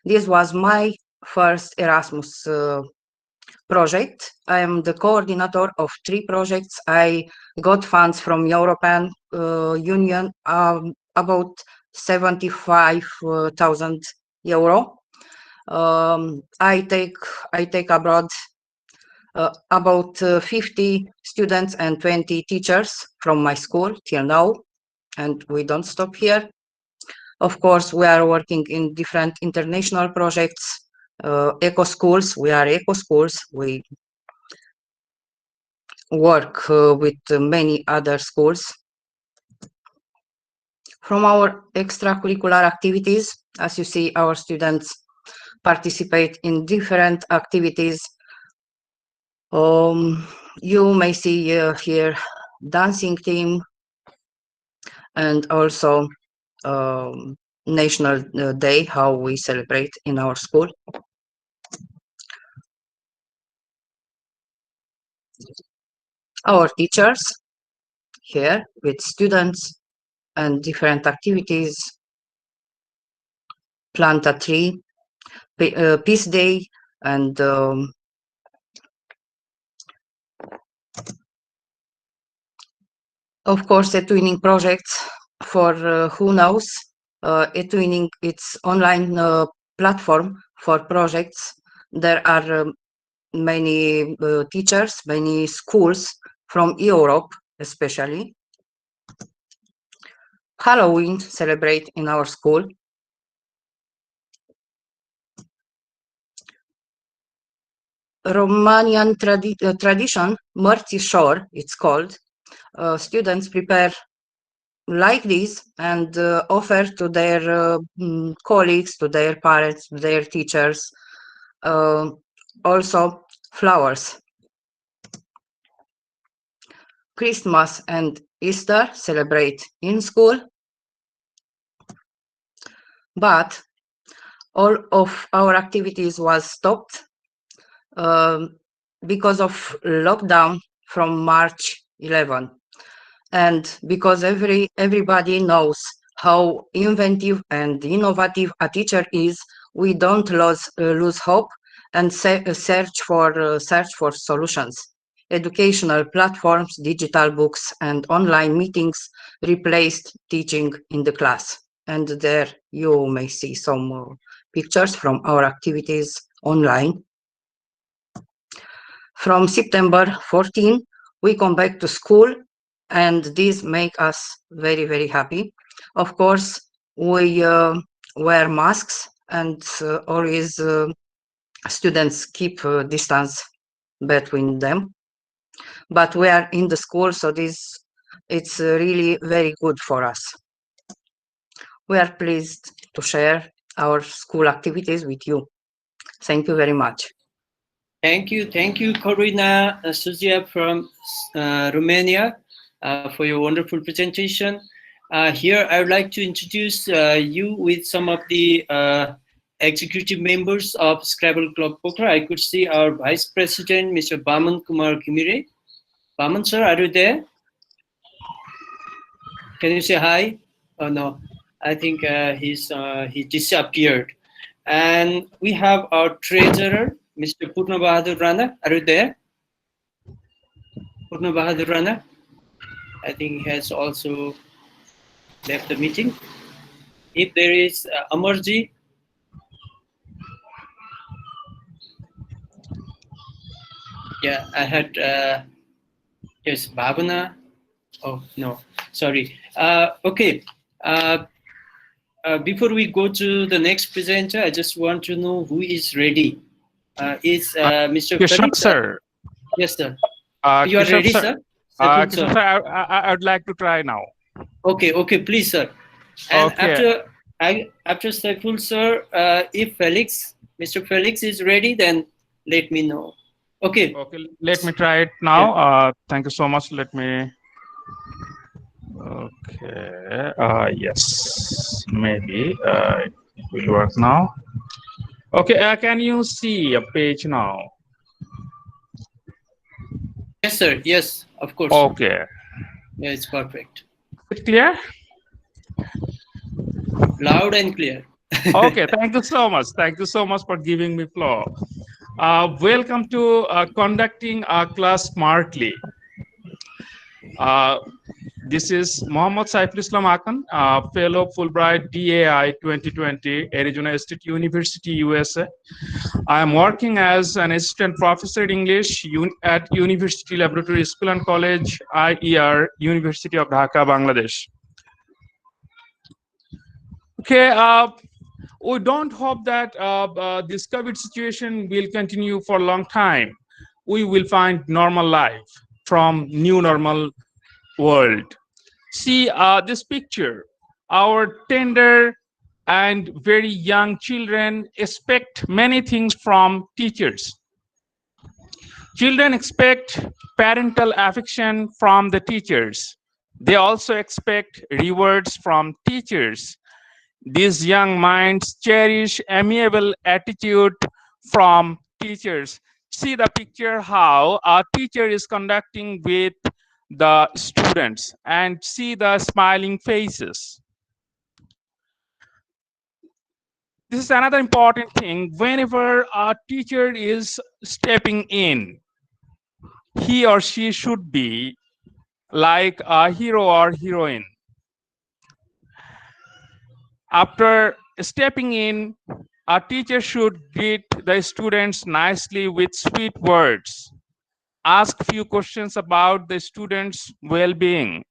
This was my first Erasmus project. I am the coordinator of 3 projects. I got funds from European Union, about 75,000 euro. I take abroad about 50 students and 20 teachers from my school till now, and we don't stop here. Of course, we are working in different international projects, eco schools. We are eco schools. We work with many other schools. From our extracurricular activities, as you see, our students participate in different activities. You may see here dancing team and also National Day, how we celebrate in our school. Our teachers here with students and different activities, plant a tree, Peace Day, and of course, eTwinning projects for who knows. eTwinning, it's online platform for projects. There are many teachers, many schools from Europe, especially. Halloween celebrate in our school. Romanian tradition, Mărți Șor, it's called. Students prepare like this and offer to their colleagues, to their parents, to their teachers, also flowers. Christmas and Easter celebrate in school. But all of our activities was stopped because of lockdown from March 11. And because everybody knows how inventive and innovative a teacher is, we don't lose hope and search for solutions. Educational platforms, digital books, and online meetings replaced teaching in the class. And there you may see some pictures from our activities online. From September 14, we come back to school, and this make us very, very happy. Of course, we wear masks, and always students keep distance between them. But we are in the school, so it's really very good for us. We are pleased to share our school activities with you. Thank you very much. Thank you, Corina Suzia from Romania, for your wonderful presentation. Here, I would like to introduce you with some of the executive members of Scrabble Club Pokhara. I could see our Vice President, Mr. Baman Kumar Kimire. Baman, sir, are you there? Can you say hi? Oh, no. I think he disappeared. And we have our treasurer, Mr. Purna Bahadur Rana. Are you there? Purna Bahadur Rana? I think he has also left the meeting. If there is Amarji. Yeah, I had, yes, Bhavana. Oh, no, sorry. Okay. Before we go to the next presenter, I just want to know who is ready. Is Mr. Kishore, Felix? sir. Yes, sir. You are Kishore, ready, sir. sir? Kishore, sir, I would like to try now. Okay, please, sir. And Okay. after Saiful, sir, if Mr. Felix is ready, then let me know. Okay. Okay, let me try it now. Thank you so much. Let me. Okay. Yes, maybe it will work now. Okay. Can you see a page now? Yes, sir. Yes, of course. Okay. Yeah, it's perfect. Is it clear? Loud and clear. Okay. Thank you so much. Thank you so much for giving me floor. Welcome to conducting our class smartly. This is Mohammad Saiful Islam Akan, fellow Fulbright DAI 2020, Arizona State University, USA. I am working as an assistant professor in English at University Laboratory School and College, IER, University of Dhaka, Bangladesh. Okay, we don't hope that this COVID situation will continue for a long time. We will find normal life from new normal world. See this picture. Our tender and very young children expect many things from teachers. Children expect parental affection from the teachers. They also expect rewards from teachers. These young minds cherish amiable attitude from teachers. See the picture how a teacher is conducting with the students and see the smiling faces. This is another important thing. Whenever a teacher is stepping in, he or she should be like a hero or heroine. After stepping in, a teacher should greet the students nicely with sweet words. Ask few questions about the students' well-being.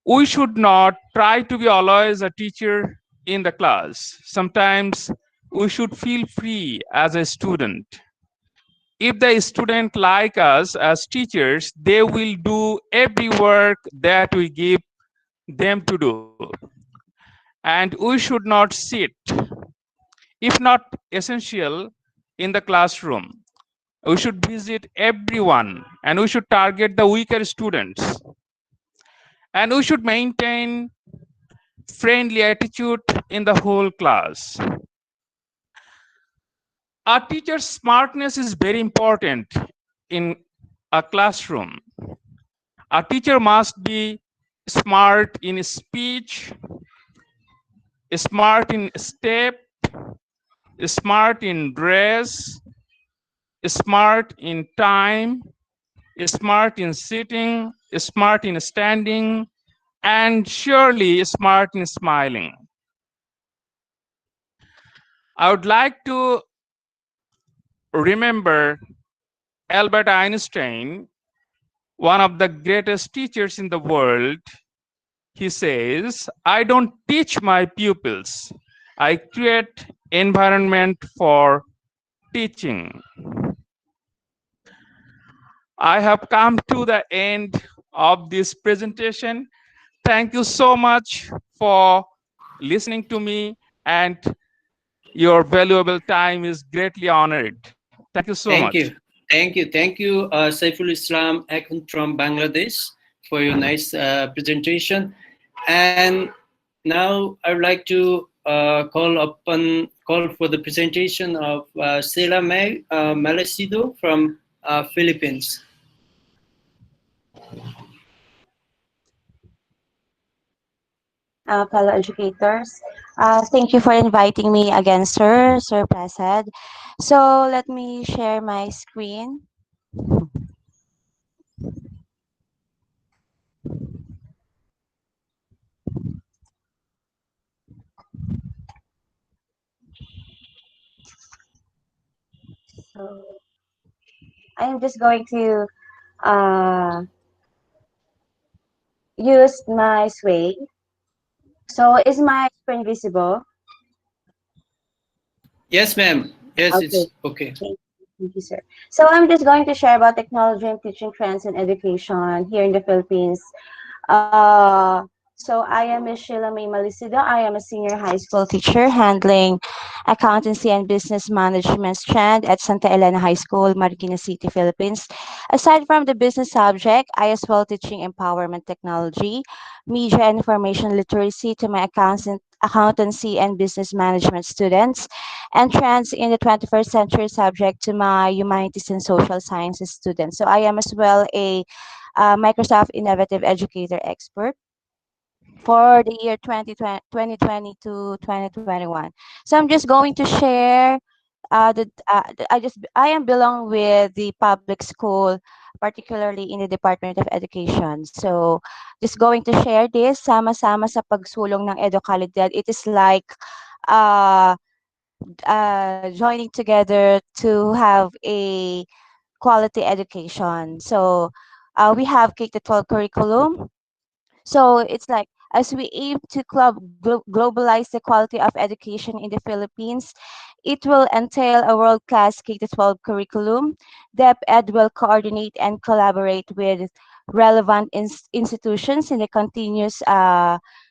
We should not try to be always a teacher in the class. Sometimes we should feel free as a student. If the student like us as teachers, they will do every work that we give them to do. And we should not sit, if not essential, in the classroom. We should visit everyone, and we should target the weaker students. And we should maintain friendly attitude in the whole class. A teacher's smartness is very important in a classroom. A teacher must be smart in speech, smart in step, smart in dress, smart in time, smart in sitting, smart in standing, and surely smart in smiling. I would like to remember Albert Einstein, one of the greatest teachers in the world. He says, I don't teach my pupils, I create environment for teaching. I have come to the end of this presentation. Thank you so much for listening to me, and your valuable time is greatly honored. Thank you so Thank much. you. Thank you, Saiful Islam Akun from Bangladesh, for your nice presentation. And now I would like to call for the presentation of Sela Malasido from Philippines. Fellow educators. Thank you for inviting me again, Sir Prasad. So let me share my screen. So I'm just going to use my sway. So is my screen visible? Yes, ma'am. Yes, Okay. it's okay. Thank you, sir. So I'm just going to share about technology and teaching trends in education here in the Philippines. So I am Ms. Sheila May Malisido. I am a senior high school teacher handling accountancy and business management strand at Santa Elena High School, Marikina City, Philippines. Aside from the business subject, I as well teaching empowerment technology, media and information literacy to my accountancy and business management students, and trends in the 21st century subject to my humanities and social sciences students. So I am as well a Microsoft Innovative Educator Expert for the year 2020 to 2021. So I'm just going to share I am belong with the public school, particularly in the Department of Education. So just going to share this sama-sama sa pagsulong ng edukalidad. It is like uh, joining together to have a quality education. So we have K to 12 curriculum. So it's like as we aim to globalize the quality of education in the Philippines, it will entail a world-class K to 12 curriculum. DepEd will coordinate and collaborate with relevant institutions in the continuous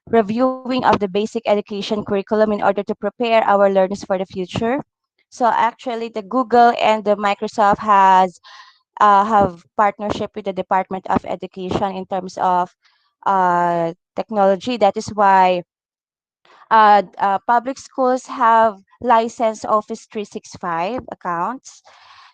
reviewing of the basic education curriculum in order to prepare our learners for the future. So actually, the Google and the Microsoft have partnership with the Department of Education in terms of technology. That is why public schools have licensed Office 365 accounts.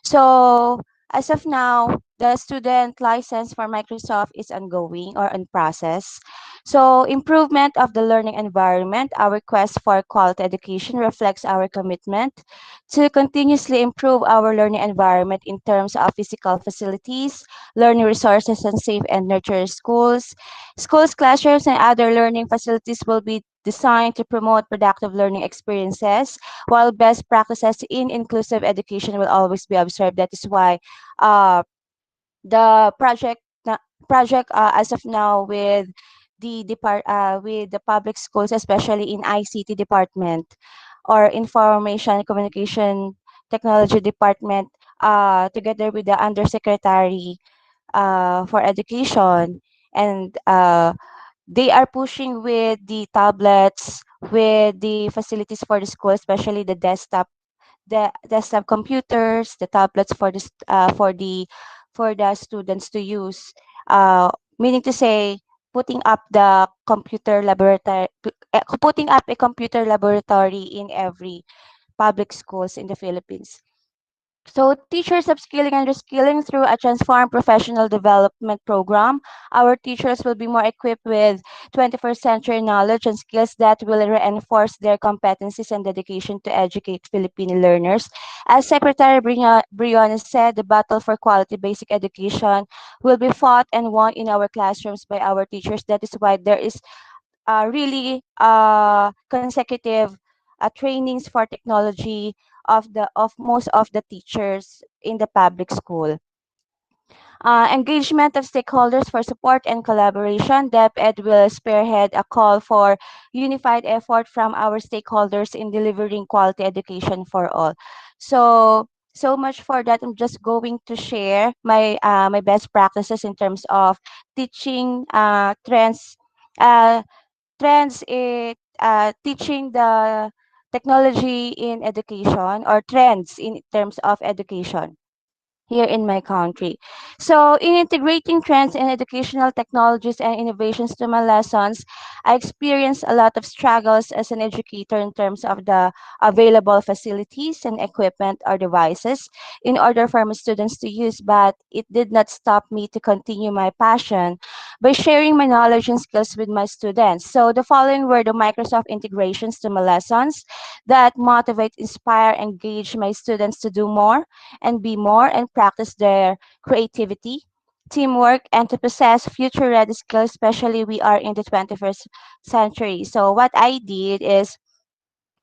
So as of now, the student license for Microsoft is ongoing or in process. So improvement of the learning environment, our request for quality education reflects our commitment to continuously improve our learning environment in terms of physical facilities, learning resources, and safe and nurture schools. Schools, classrooms, and other learning facilities will be designed to promote productive learning experiences, while best practices in inclusive education will always be observed. That is why the project as of now with with the public schools, especially in ICT department or information communication technology department, together with the undersecretary for education, and they are pushing with the tablets, with the facilities for the school, especially the the desktop computers, the tablets for the students to use. Meaning to say, putting up the computer laboratory, putting up a computer laboratory in every public schools in the Philippines. So teachers upskilling and reskilling through a transformed professional development program. Our teachers will be more equipped with 21st century knowledge and skills that will reinforce their competencies and dedication to educate Filipino learners. As Secretary Briones said, the battle for quality basic education will be fought and won in our classrooms by our teachers. That is why there is really consecutive trainings for technology of most of the teachers in the public school. Engagement of stakeholders for support and collaboration. DepEd will spearhead a call for unified effort from our stakeholders in delivering quality education for all. So much for that. I'm just going to share my best practices in terms of teaching trends. Trends in teaching the technology in education, or trends in terms of education here in my country. So in integrating trends in educational technologies and innovations to my lessons, I experienced a lot of struggles as an educator in terms of the available facilities and equipment or devices in order for my students to use, but it did not stop me to continue my passion by sharing my knowledge and skills with my students. So the following were the Microsoft integrations to my lessons that motivate, inspire, engage my students to do more and be more and practice their creativity, teamwork, and to possess future ready skills, especially we are in the 21st century. So what I did is,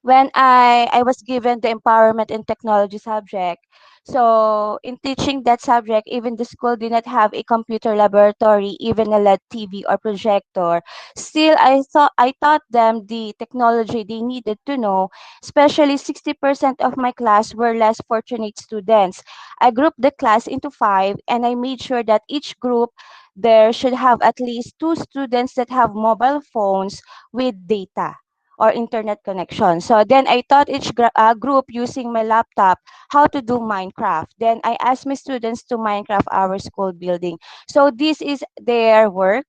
when I was given the empowerment and technology subject. So in teaching that subject, even the school did not have a computer laboratory, even a LED TV or projector. Still, I taught them the technology they needed to know. Especially 60% of my class were less fortunate students. I grouped the class into 5, and I made sure that each group there should have at least 2 students that have mobile phones with data or internet connection. So then I taught each group using my laptop how to do Minecraft. Then I asked my students to Minecraft our school building. So this is their work.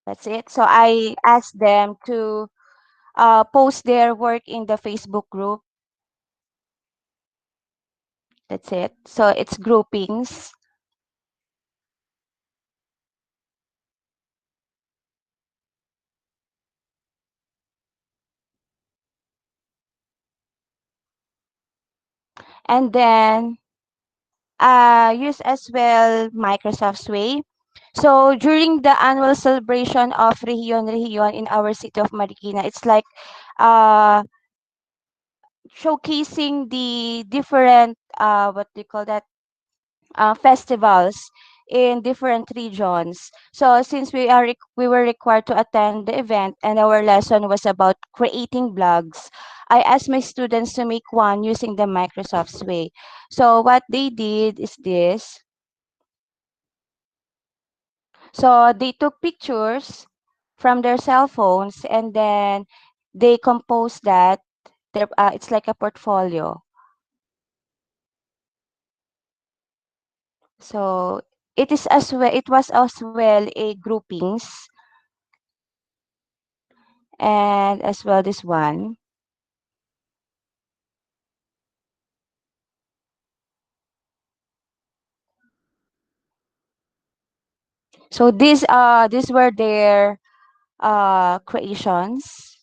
That's it. So I asked them to post their work in the Facebook group. That's it. So it's groupings. And then use as well Microsoft's Way. So during the annual celebration of Rehiyon in our city of Marikina, it's like showcasing the different what do you call that, festivals in different regions. So since we were required to attend the event and our lesson was about creating blogs, I asked my students to make one using the Microsoft's Way. So what they did is this. So they took pictures from their cell phones, and then they composed that. It's like a portfolio. So it is as well. It was as well a groupings, and as well this one. So these were their creations.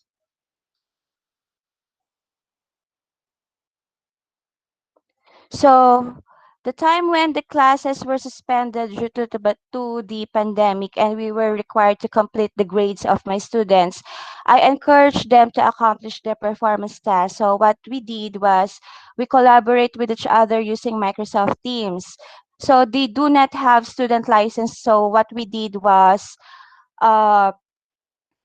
So the time when the classes were suspended due to the pandemic and we were required to complete the grades of my students, I encouraged them to accomplish their performance tasks. So what we did was we collaborate with each other using Microsoft Teams. So they do not have student license. So what we did was uh,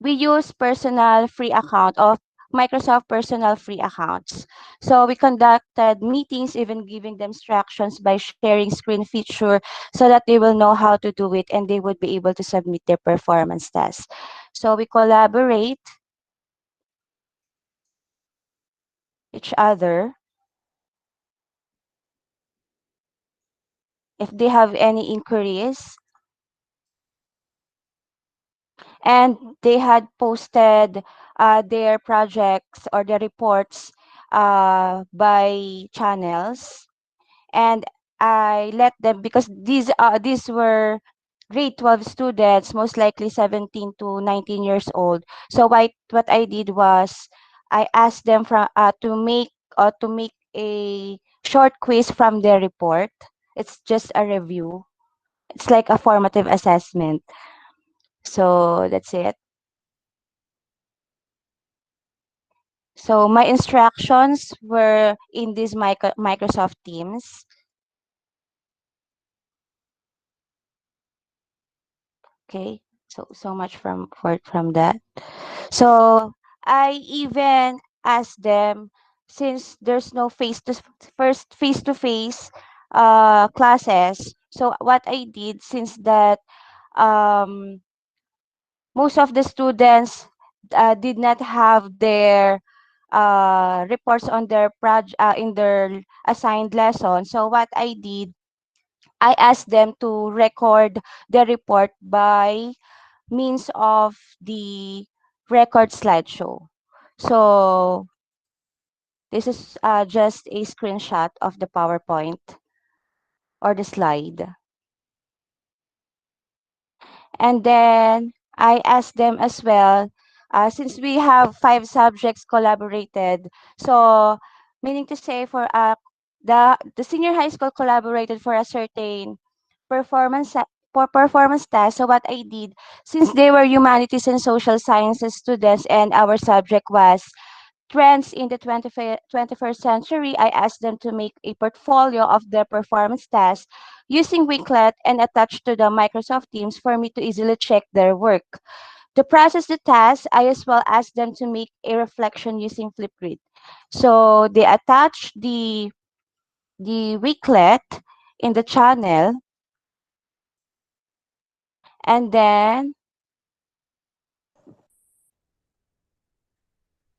we use personal free account of Microsoft personal free accounts. So we conducted meetings, even giving them instructions by sharing screen feature so that they will know how to do it and they would be able to submit their performance tests. So we collaborate. each other if they have any inquiries. And they had posted their projects or their reports by channels, and I let them, because these were grade 12 students, most likely 17 to 19 years old. So what I did was I asked them to make a short quiz from their report. It's just a review. It's like a formative assessment. So that's it. So my instructions were in this Microsoft Teams. Okay, so much from that. So I even asked them, since there's no face to face classes. So what I did, since that um most of the students did not have their reports on their in their assigned lesson. So what I did, I asked them to record the report by means of the record slideshow. So this is just a screenshot of the PowerPoint or the slide. And then I asked them as well, since we have 5 subjects collaborated, so meaning to say for the senior high school collaborated for a certain performance test. So what I did, since they were humanities and social sciences students and our subject was trends in the 21st century, I asked them to make a portfolio of their performance tasks using Wiklet and attached to the Microsoft Teams for me to easily check their work. To process the task, I as well asked them to make a reflection using Flipgrid. So they attached the Wiklet in the channel, and then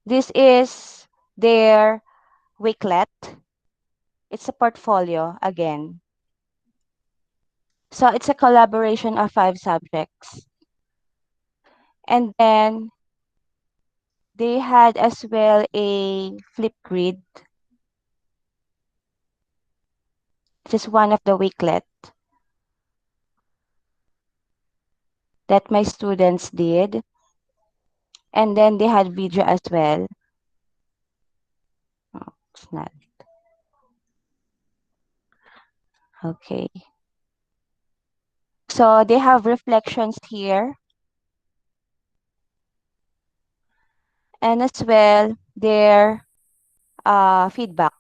this is their Wiklet. It's a portfolio again. So it's a collaboration of 5 subjects. And then they had as well a Flipgrid, which is one of the Wiklet that my students did. And then they had video as well. Oh, it's not. Okay. So they have reflections here. And as well, their feedback.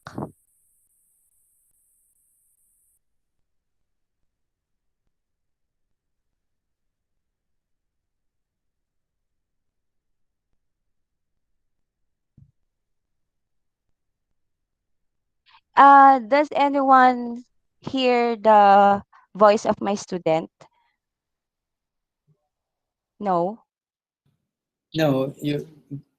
Does anyone hear the voice of my student? No? No,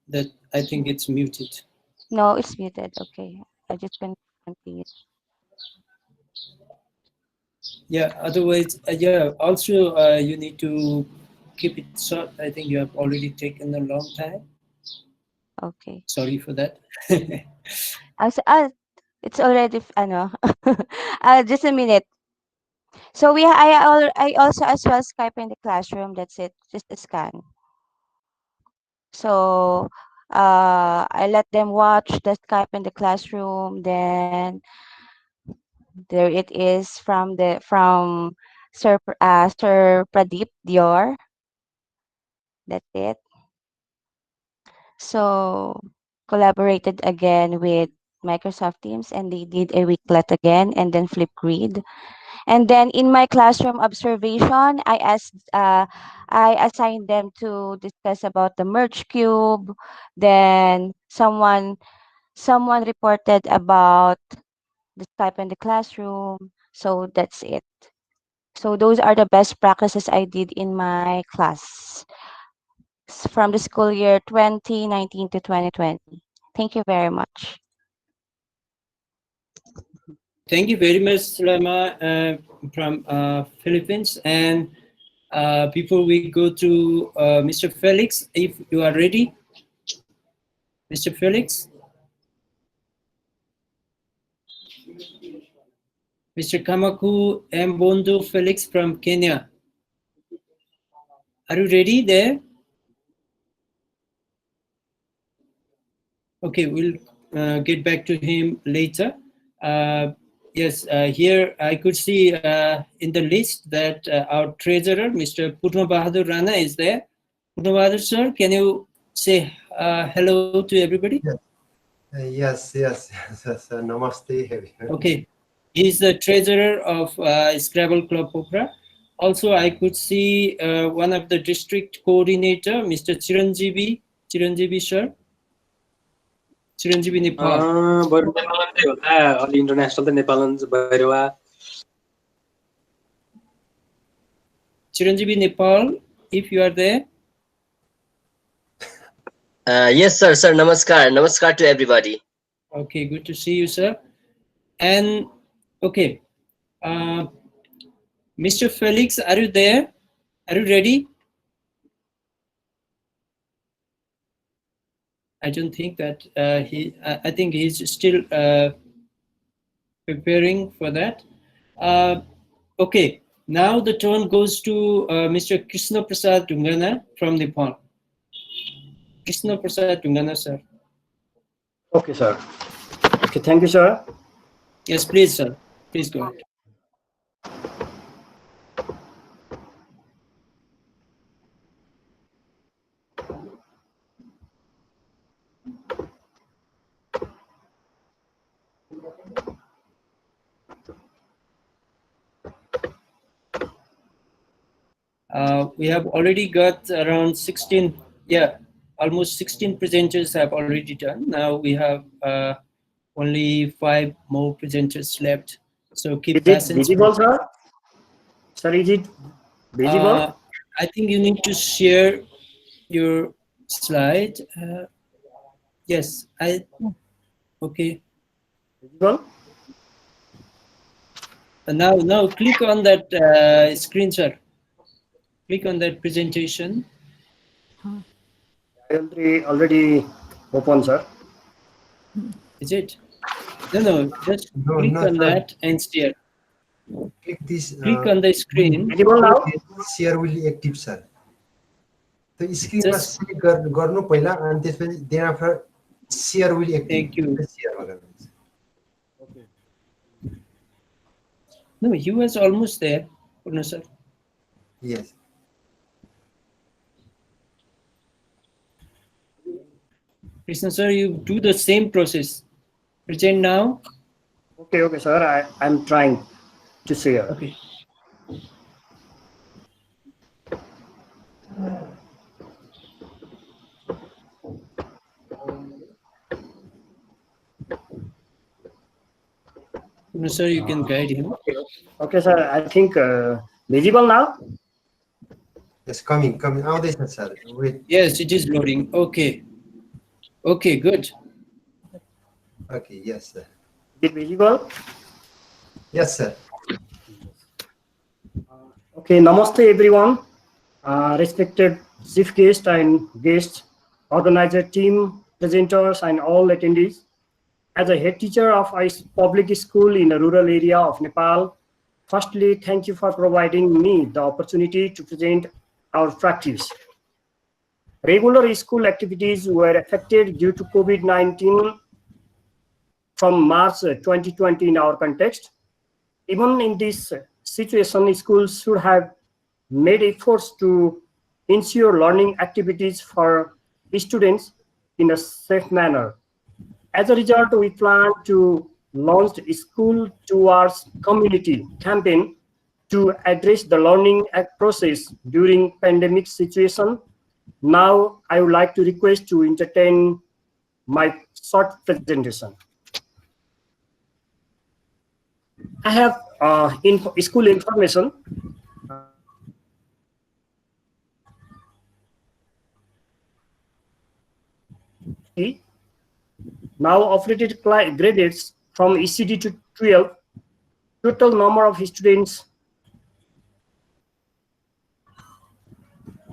that I think it's muted. No, it's muted. Okay. I just can continue. Yeah, otherwise, yeah, also you need to keep it short. I think you have already taken a long time. Okay. Sorry for that. It's already, just a minute. So I also as well Skype in the classroom. That's it. Just a scan. So I let them watch the Skype in the classroom. Then there it is from Sir Pradeep Dior. That's it. So collaborated again with Microsoft Teams, and they did a Wiklet again, and then Flipgrid. And then in my classroom observation, I assigned them to discuss about the merge cube. Then someone reported about the Skype in the classroom. So that's it. So those are the best practices I did in my class from the school year 2019 to 2020. Thank you very much. Thank you very much, Sharma, from Philippines. And before we go to Mr. Felix, if you are ready, Mr. Felix. Mr. Kamaku Mbondo Felix from Kenya. Are you ready there? Okay, we'll get back to him later. Yes, here I could see in the list that our treasurer, Mr. Purna Bahadur Rana, is there. Purna Bahadur, sir, can you say hello to everybody? Yes. Namaste, everyone. Okay, he's the treasurer of Scrabble Club Pokhara. Also, I could see one of the district coordinator, Mr. Chiranjeevi, sir. Chiranjeevi Nepal. International Nepal Chiranjeevi Nepal, if you are there. Yes, sir. Namaskar. Namaskar to everybody. Okay, good to see you, sir. And okay, Mr. Felix, are you there? Are you ready? I don't think that I think he's still preparing for that. Okay, now the turn goes to Mr. Krishna Prasad Dungana from Nepal. Krishna Prasad Dungana, sir. Okay, sir. Okay, thank you, sir. Yes, please, sir. Please go ahead. We have already got around 16, almost 16 presenters have already done. Now we have only 5 more presenters left. So keep Is it visible, sir? Sir, is it visible? I think you need to share your slide. Yes, okay. Visible? Now click on that screen, sir. Click on that presentation. Already open, sir. Is it? No, just click on that and share. Click this. Click on the screen. Visible now? Share will be active, sir. So screen must click garnu पहिला and त्यसपछि then after share will active. Thank you. Share Okay. No, he was almost there, Purna sir. Yes. Krishna sir, you do the same process. Present now. Okay, sir. I'm trying to share. Okay. No, sir, you can guide him. Okay, sir. I think visible now. Yes, coming. Now this is, sir. Wait. Yes, it is loading. Okay. Okay, good. Okay, yes, sir. Is it visible? Yes, sir. Okay, namaste everyone. Respected chief guest and guests, organizer team, presenters, and all attendees. As a head teacher of a public school in a rural area of Nepal, firstly, thank you for providing me the opportunity to present our practice. Regular school activities were affected due to COVID-19 from March 2020 in our context. Even in this situation, schools should have made efforts to ensure learning activities for students in a safe manner. As a result, we plan to launch a School Towards Community campaign to address the learning process during pandemic situation. Now, I would like to request to entertain my short presentation. I have school information. Now operated grades from ECD to 12 Total number of students,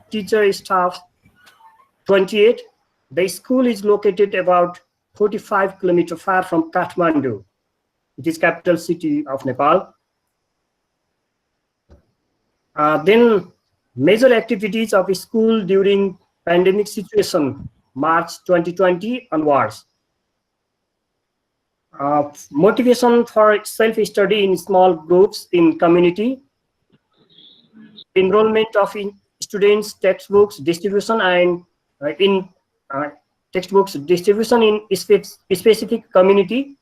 teacher, staff, 28. The school is located about 45 kilometers far from Kathmandu. It is capital city of Nepal. Then major activities of school during pandemic situation, March 2020 onwards. Motivation for self-study in small groups in community, enrollment of students, textbooks distribution, and textbooks distribution in specific community,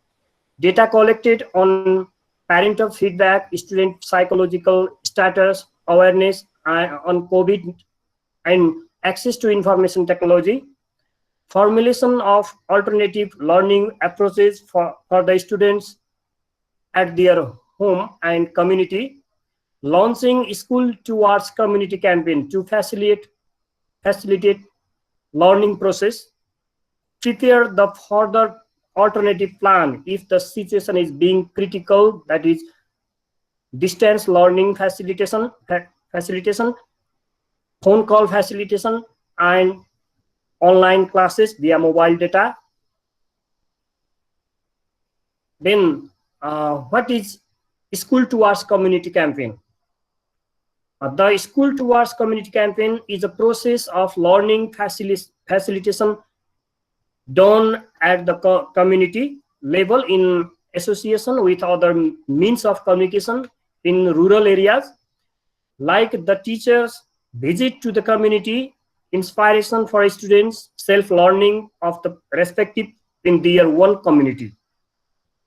data collected on parental feedback, student psychological status, awareness on COVID, and access to information technology, formulation of alternative learning approaches for the students at their home and community, launching school towards community campaign to facilitate learning process, prepare the further alternative plan if the situation is being critical, that is distance learning facilitation, phone call facilitation, and online classes via mobile data. Then what is School Towards Community campaign? The School Towards Community campaign is a process of learning facilitation done at the community level in association with other means of communication in rural areas, like the teachers visit to the community, inspiration for students, self-learning of the respective in their own community.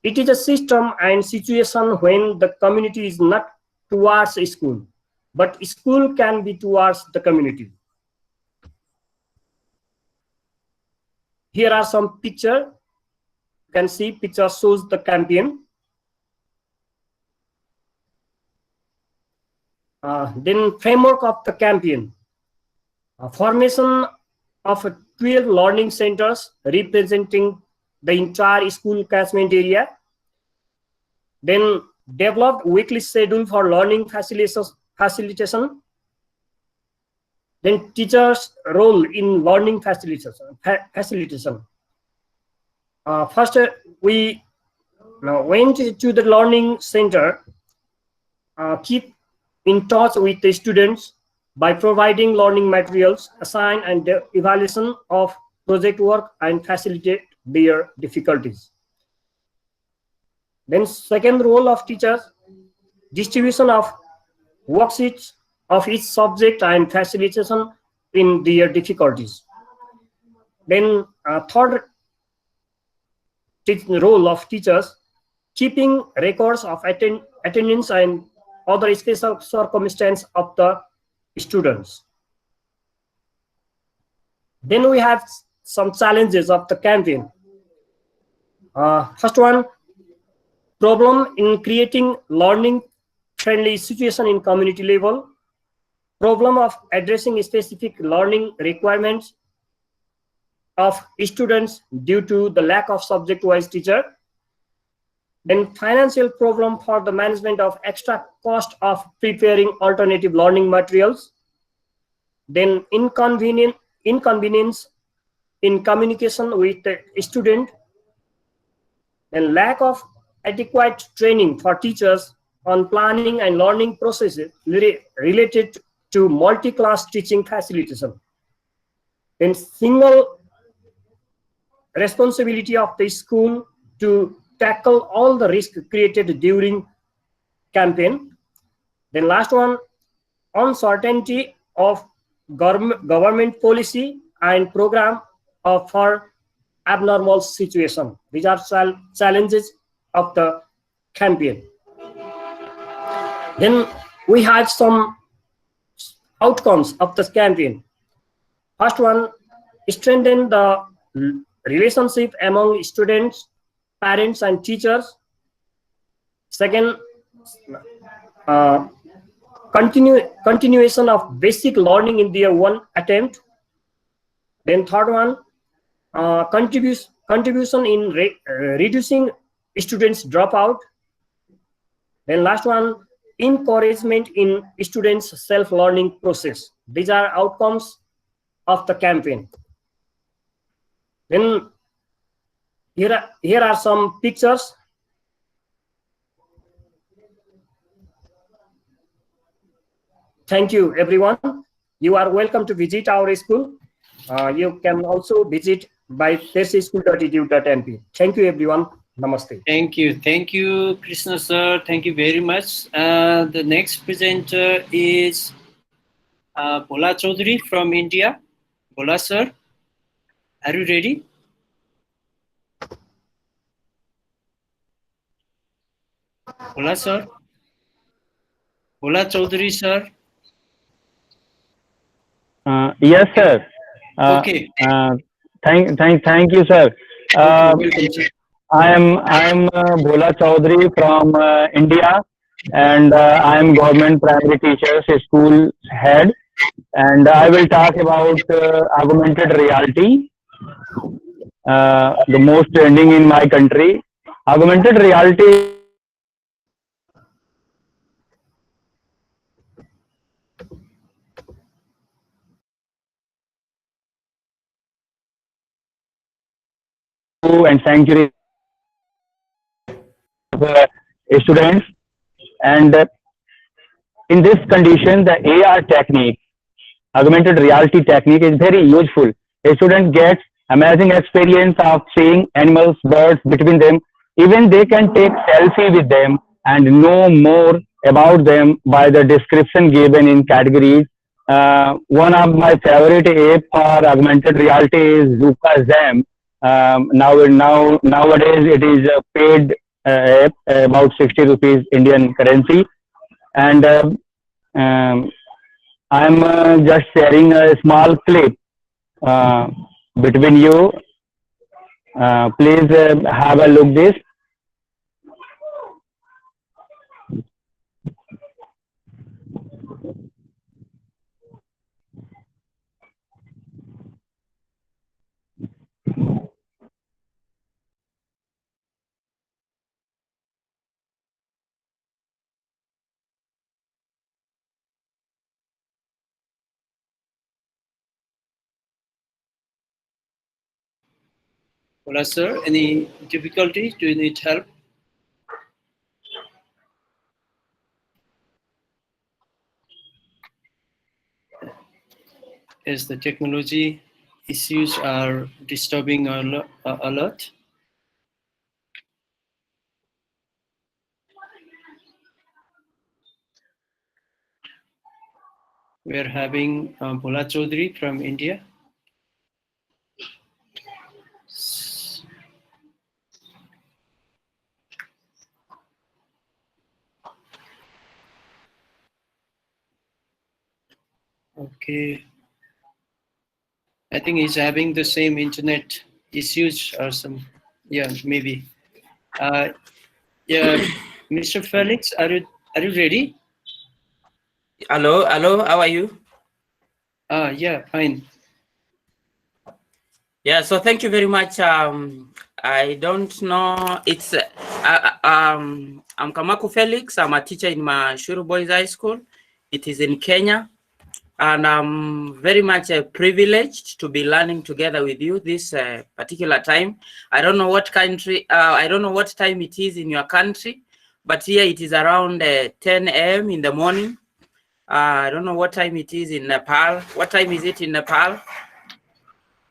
It is a system and situation when the community is not towards a school, but school can be towards the community. Here are some pictures. You can see picture shows the campaign. Then framework of the campaign. Formation of 12 learning centers representing the entire school catchment area. Then developed weekly schedule for learning facilitation. Then teachers' role in learning facilitation. First, we went to the learning center, keep in touch with the students by providing learning materials, assign and evaluation of project work, and facilitate their difficulties. Then second role of teachers, distribution of worksheets of each subject and facilitation in their difficulties. Then third role of teachers, keeping records of attendance and other special circumstances of the students. Then we have some challenges of the campaign. First one, problem in creating learning friendly situation in community level, problem of addressing specific learning requirements of students due to the lack of subject-wise teacher, then financial problem for the management of extra cost of preparing alternative learning materials, then inconvenience in communication with the student, and lack of adequate training for teachers on planning and learning processes related to multi-class teaching facilitation, then single responsibility of the school to tackle all the risk created during campaign. Then last one, uncertainty of government policy and program for abnormal situation. These are challenges of the campaign. Then we have some outcomes of the campaign. First one, strengthen the relationship among students, parents, and teachers. Second, continuation of basic learning in their one attempt. Then third one, contribution in reducing students dropout. Then last one, encouragement in students' self-learning process. These are outcomes of the campaign. Then here are some pictures. Thank you, everyone. You are welcome to visit our school. You can also visit by persischool.edu.np. Thank you, everyone. Namaste. Thank you, Krishna sir. Thank you very much. The next presenter is Bhola Chaudhary from India. Bhola sir, are you ready? Bhola sir. Bhola Chaudhary sir. Yes, sir. Okay. Thank you, sir. Welcome, sir. I am Bhola Chaudhary from India, and I am government primary teachers school head, and I will talk about augmented reality, the most trending in my country. Augmented reality and sanctuary of students, and in this condition, the AR technique, augmented reality technique, is very useful. A student gets amazing experience of seeing animals, birds between them. Even they can take selfie with them and know more about them by the description given in categories. One of my favorite app for augmented reality is Zuka Zam. Nowadays it is a paid app, about 60 rupees Indian currency, and I'm just sharing a small clip between you. Please have a look this. Bhola sir, any difficulties? Do you need help? As the technology issues are disturbing a lot. We are having Bhola Chaudhary from India. Okay. I think he's having the same internet issues or some, yeah, maybe. Yeah, Mr. Felix, are you ready? Hello, how are you? Yeah, fine. Yeah, so thank you very much. I don't know, it's, I'm Kamaku Felix. I'm a teacher in Mashuru Boys High School. It is in Kenya. And I'm very much privileged to be learning together with you this particular time. I don't know what country, I don't know what time it is in your country, but here it is around 10 a.m. in the morning. I don't know what time it is in Nepal. What time is it in Nepal?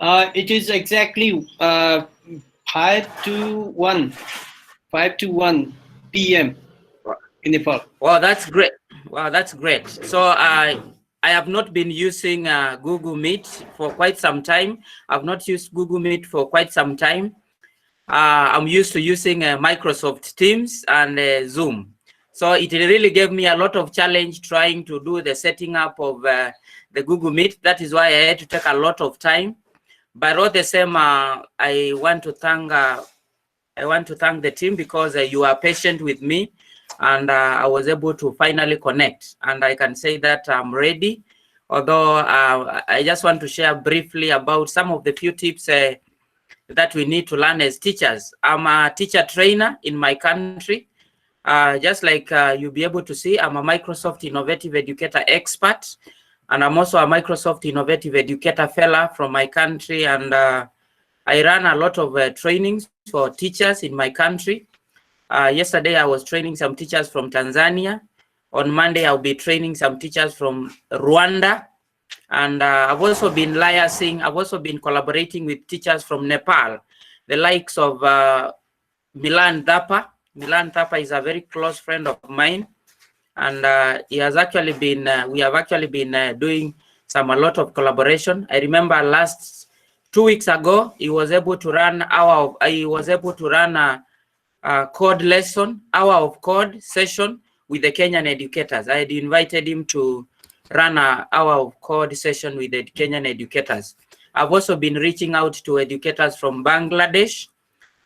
It is exactly 5 to 1 p.m. in Nepal. Wow, that's great. Wow, that's great. So I have not been using Google Meet for quite some time. I've not used Google Meet for quite some time. I'm used to using Microsoft Teams and Zoom. So it really gave me a lot of challenge trying to do the setting up of the Google Meet. That is why I had to take a lot of time. But all the same, I want to thank the team because you are patient with me, and I was able to finally connect. And I can say that I'm ready. Although I just want to share briefly about some of the few tips that we need to learn as teachers. I'm a teacher trainer in my country. Just like you'll be able to see, I'm a Microsoft Innovative Educator expert, and I'm also a Microsoft Innovative Educator fellow from my country, and I run a lot of trainings for teachers in my country. Yesterday, I was training some teachers from Tanzania. On Monday, I'll be training some teachers from Rwanda. And I've also been liaising, I've also been collaborating with teachers from Nepal, the likes of Milan Thapa. Milan Thapa is a very close friend of mine. And he has actually been, we have actually been doing a lot of collaboration. I remember 2 weeks ago, he was able to run a code lesson, hour of code session with the Kenyan educators. I had invited him to run an hour of code session with the Kenyan educators. I've also been reaching out to educators from Bangladesh,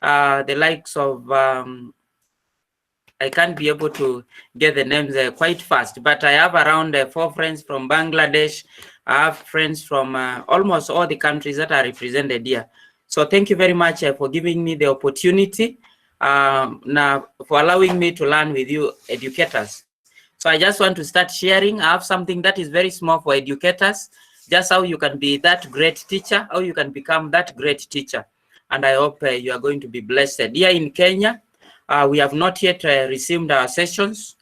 the likes of, I can't be able to get the names quite fast, but I have around 4 friends from Bangladesh. I have friends from almost all the countries that are represented here. So thank you very much for giving me the opportunity, now for allowing me to learn with you educators. So I just want to start sharing. I have something that is very small for educators, just how you can be that great teacher, how you can become that great teacher. And I hope you are going to be blessed. Here in Kenya, we have not yet resumed our sessions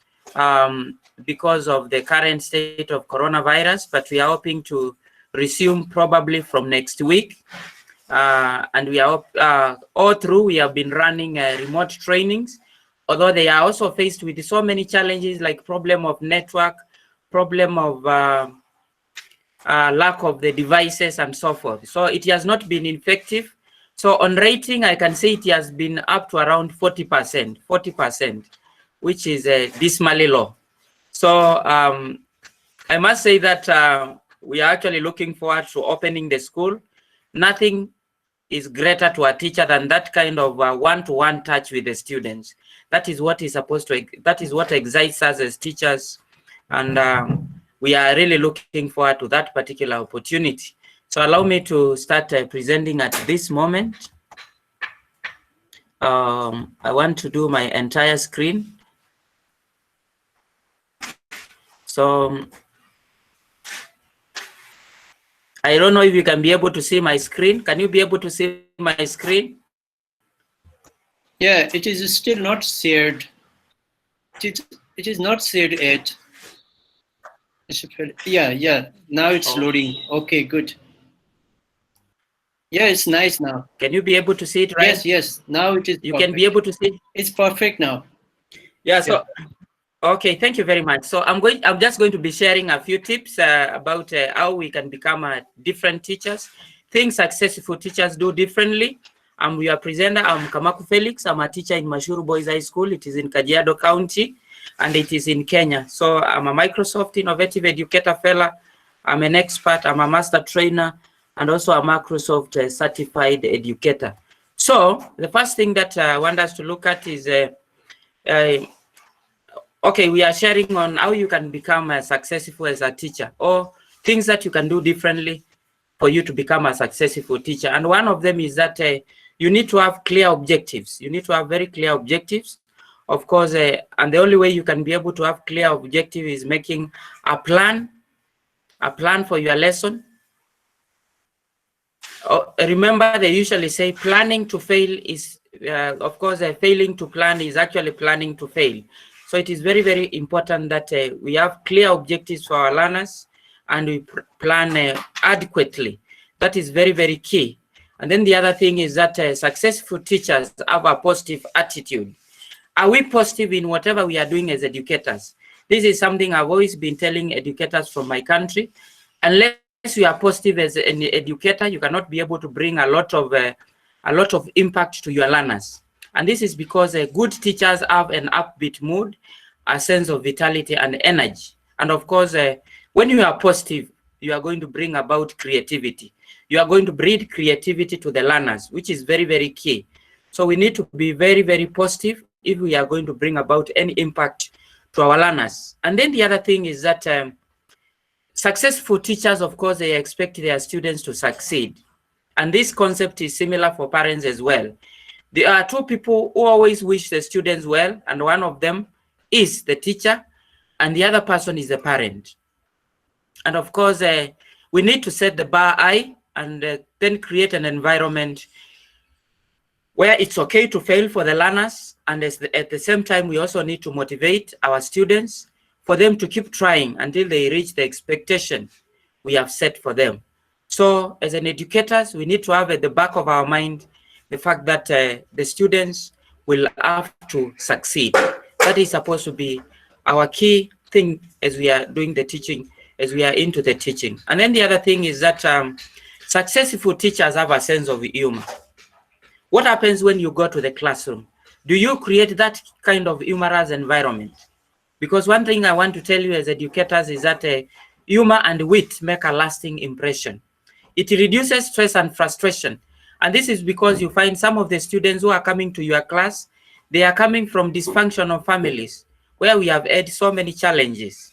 because of the current state of coronavirus, but we are hoping to resume probably from next week. And we are all through, we have been running remote trainings, although they are also faced with so many challenges like problem of network, problem of lack of the devices and so forth. So it has not been effective. So on rating, I can say it has been up to around 40%, which is dismally low. So I must say that we are actually looking forward to opening the school. Nothing is greater to a teacher than that kind of one-to-one touch with the students. That is what is supposed to, that is what excites us as teachers. And we are really looking forward to that particular opportunity. So allow me to start presenting at this moment. I want to do my entire screen. So I don't know if you can be able to see my screen. Can you be able to see my screen? Yeah, it is still not shared. It is not shared yet. Yeah. Now it's loading. Okay, good. Yeah, it's nice now. Can you be able to see it right? Yes. Now it is. You can be able to see. It's perfect now. Yeah. So, okay. Thank you very much. So I'm just going to be sharing a few tips about how we can become different teachers, things successful teachers do differently. I'm your presenter. I'm Kamaku Felix. I'm a teacher in Mashuru Boys High School. It is in Kajiado County, and it is in Kenya. So I'm a Microsoft Innovative Educator fellow. I'm an expert. I'm a master trainer, and also a Microsoft certified educator. So the first thing that I want us to look at is, okay, we are sharing on how you can become successful as a teacher, or things that you can do differently for you to become a successful teacher. And one of them is that you need to have clear objectives. You need to have very clear objectives. Of course, and the only way you can be able to have clear objective is making a plan for your lesson. Remember, they usually say planning to fail is, of course, failing to plan is actually planning to fail. So it is very, very important that we have clear objectives for our learners and we plan adequately. That is very, very key. And then the other thing is that successful teachers have a positive attitude. Are we positive in whatever we are doing as educators? This is something I've always been telling educators from my country. Unless you are positive as an educator, you cannot be able to bring a lot of impact to your learners. And this is because good teachers have an upbeat mood, a sense of vitality and energy. And of course, when you are positive, you are going to bring about creativity. You are going to breed creativity to the learners, which is very, very key. So we need to be very, very positive if we are going to bring about any impact to our learners. And then the other thing is that successful teachers, of course, they expect their students to succeed. And this concept is similar for parents as well. There are two people who always wish the students well, and one of them is the teacher, and the other person is the parent. And of course, we need to set the bar high and then create an environment where it's okay to fail for the learners. And at the same time, we also need to motivate our students for them to keep trying until they reach the expectation we have set for them. So as an educators, we need to have at the back of our mind the fact that the students will have to succeed. That is supposed to be our key thing as we are doing the teaching, as we are into the teaching. And then the other thing is that successful teachers have a sense of humor. What happens when you go to the classroom? Do you create that kind of humorous environment? Because one thing I want to tell you as educators is that humor and wit make a lasting impression. It reduces stress and frustration. And this is because you find some of the students who are coming to your class, they are coming from dysfunctional families where we have had so many challenges.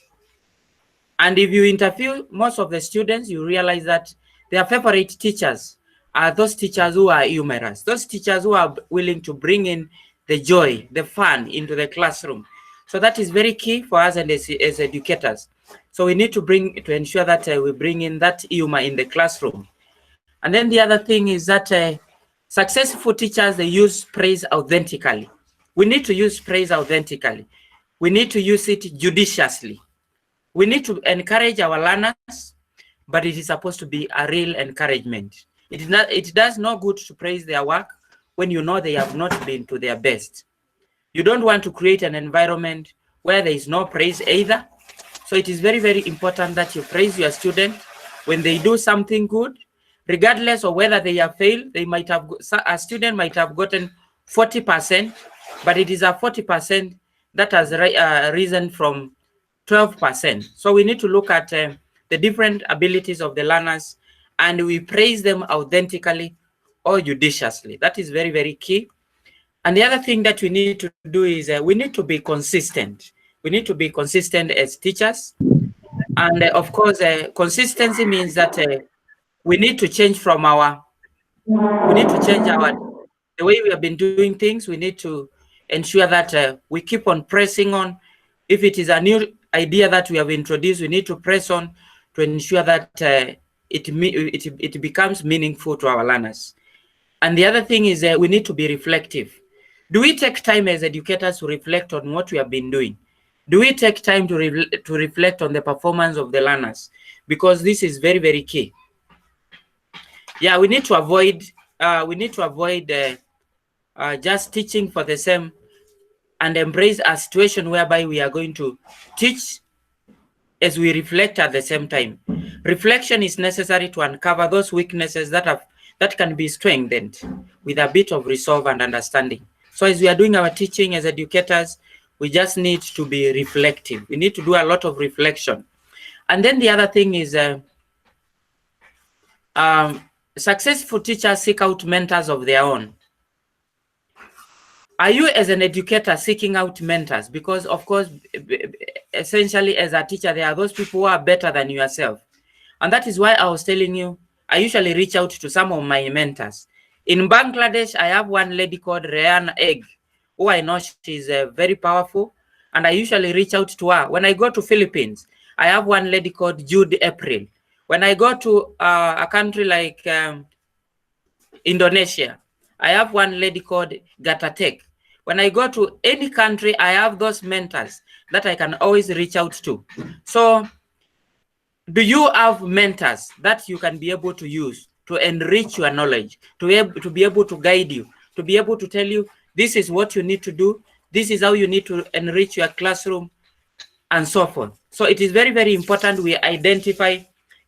And if you interview most of the students, you realize that their favorite teachers are those teachers who are humorous, those teachers who are willing to bring in the joy, the fun into the classroom. So that is very key for us and as educators. So we need to ensure that we bring in that humor in the classroom. And then the other thing is that successful teachers, they use praise authentically. We need to use praise authentically. We need to use it judiciously. We need to encourage our learners, but it is supposed to be a real encouragement. It does no good to praise their work when you know they have not been to their best. You don't want to create an environment where there is no praise either. So it is very, very important that you praise your student when they do something good, regardless of whether they have failed. They might have, a student might have gotten 40%, but it is a 40% that has risen from 12%. So we need to look at the different abilities of the learners and we praise them authentically or judiciously. That is very, very key. And the other thing that we need to do is we need to be consistent. We need to be consistent as teachers. And of course, consistency means that we need to change from the way we have been doing things. We need to ensure that we keep on pressing on. If it is a new idea that we have introduced, we need to press on to ensure that it becomes meaningful to our learners. And the other thing is we need to be reflective. Do we take time as educators to reflect on what we have been doing? Do we take time to reflect on the performance of the learners? Because this is very, very key. Yeah, we need to avoid just teaching for the same and embrace a situation whereby we are going to teach as we reflect at the same time. Reflection is necessary to uncover those weaknesses that can be strengthened with a bit of resolve and understanding. So as we are doing our teaching as educators, we just need to be reflective. We need to do a lot of reflection. And then the other thing is successful teachers seek out mentors of their own. Are you as an educator seeking out mentors? Because of course, essentially as a teacher, there are those people who are better than yourself. And that is why I was telling you, I usually reach out to some of my mentors. In Bangladesh, I have one lady called Rehan Egg, who I know she's very powerful, and I usually reach out to her. When I go to Philippines, I have one lady called Jude April. When I go to a country like Indonesia, I have one lady called Gatatek. When I go to any country, I have those mentors that I can always reach out to. So do you have mentors that you can be able to use to enrich your knowledge, to be able to guide you, to be able to tell you, this is what you need to do, this is how you need to enrich your classroom, and so forth. So it is very, very important we identify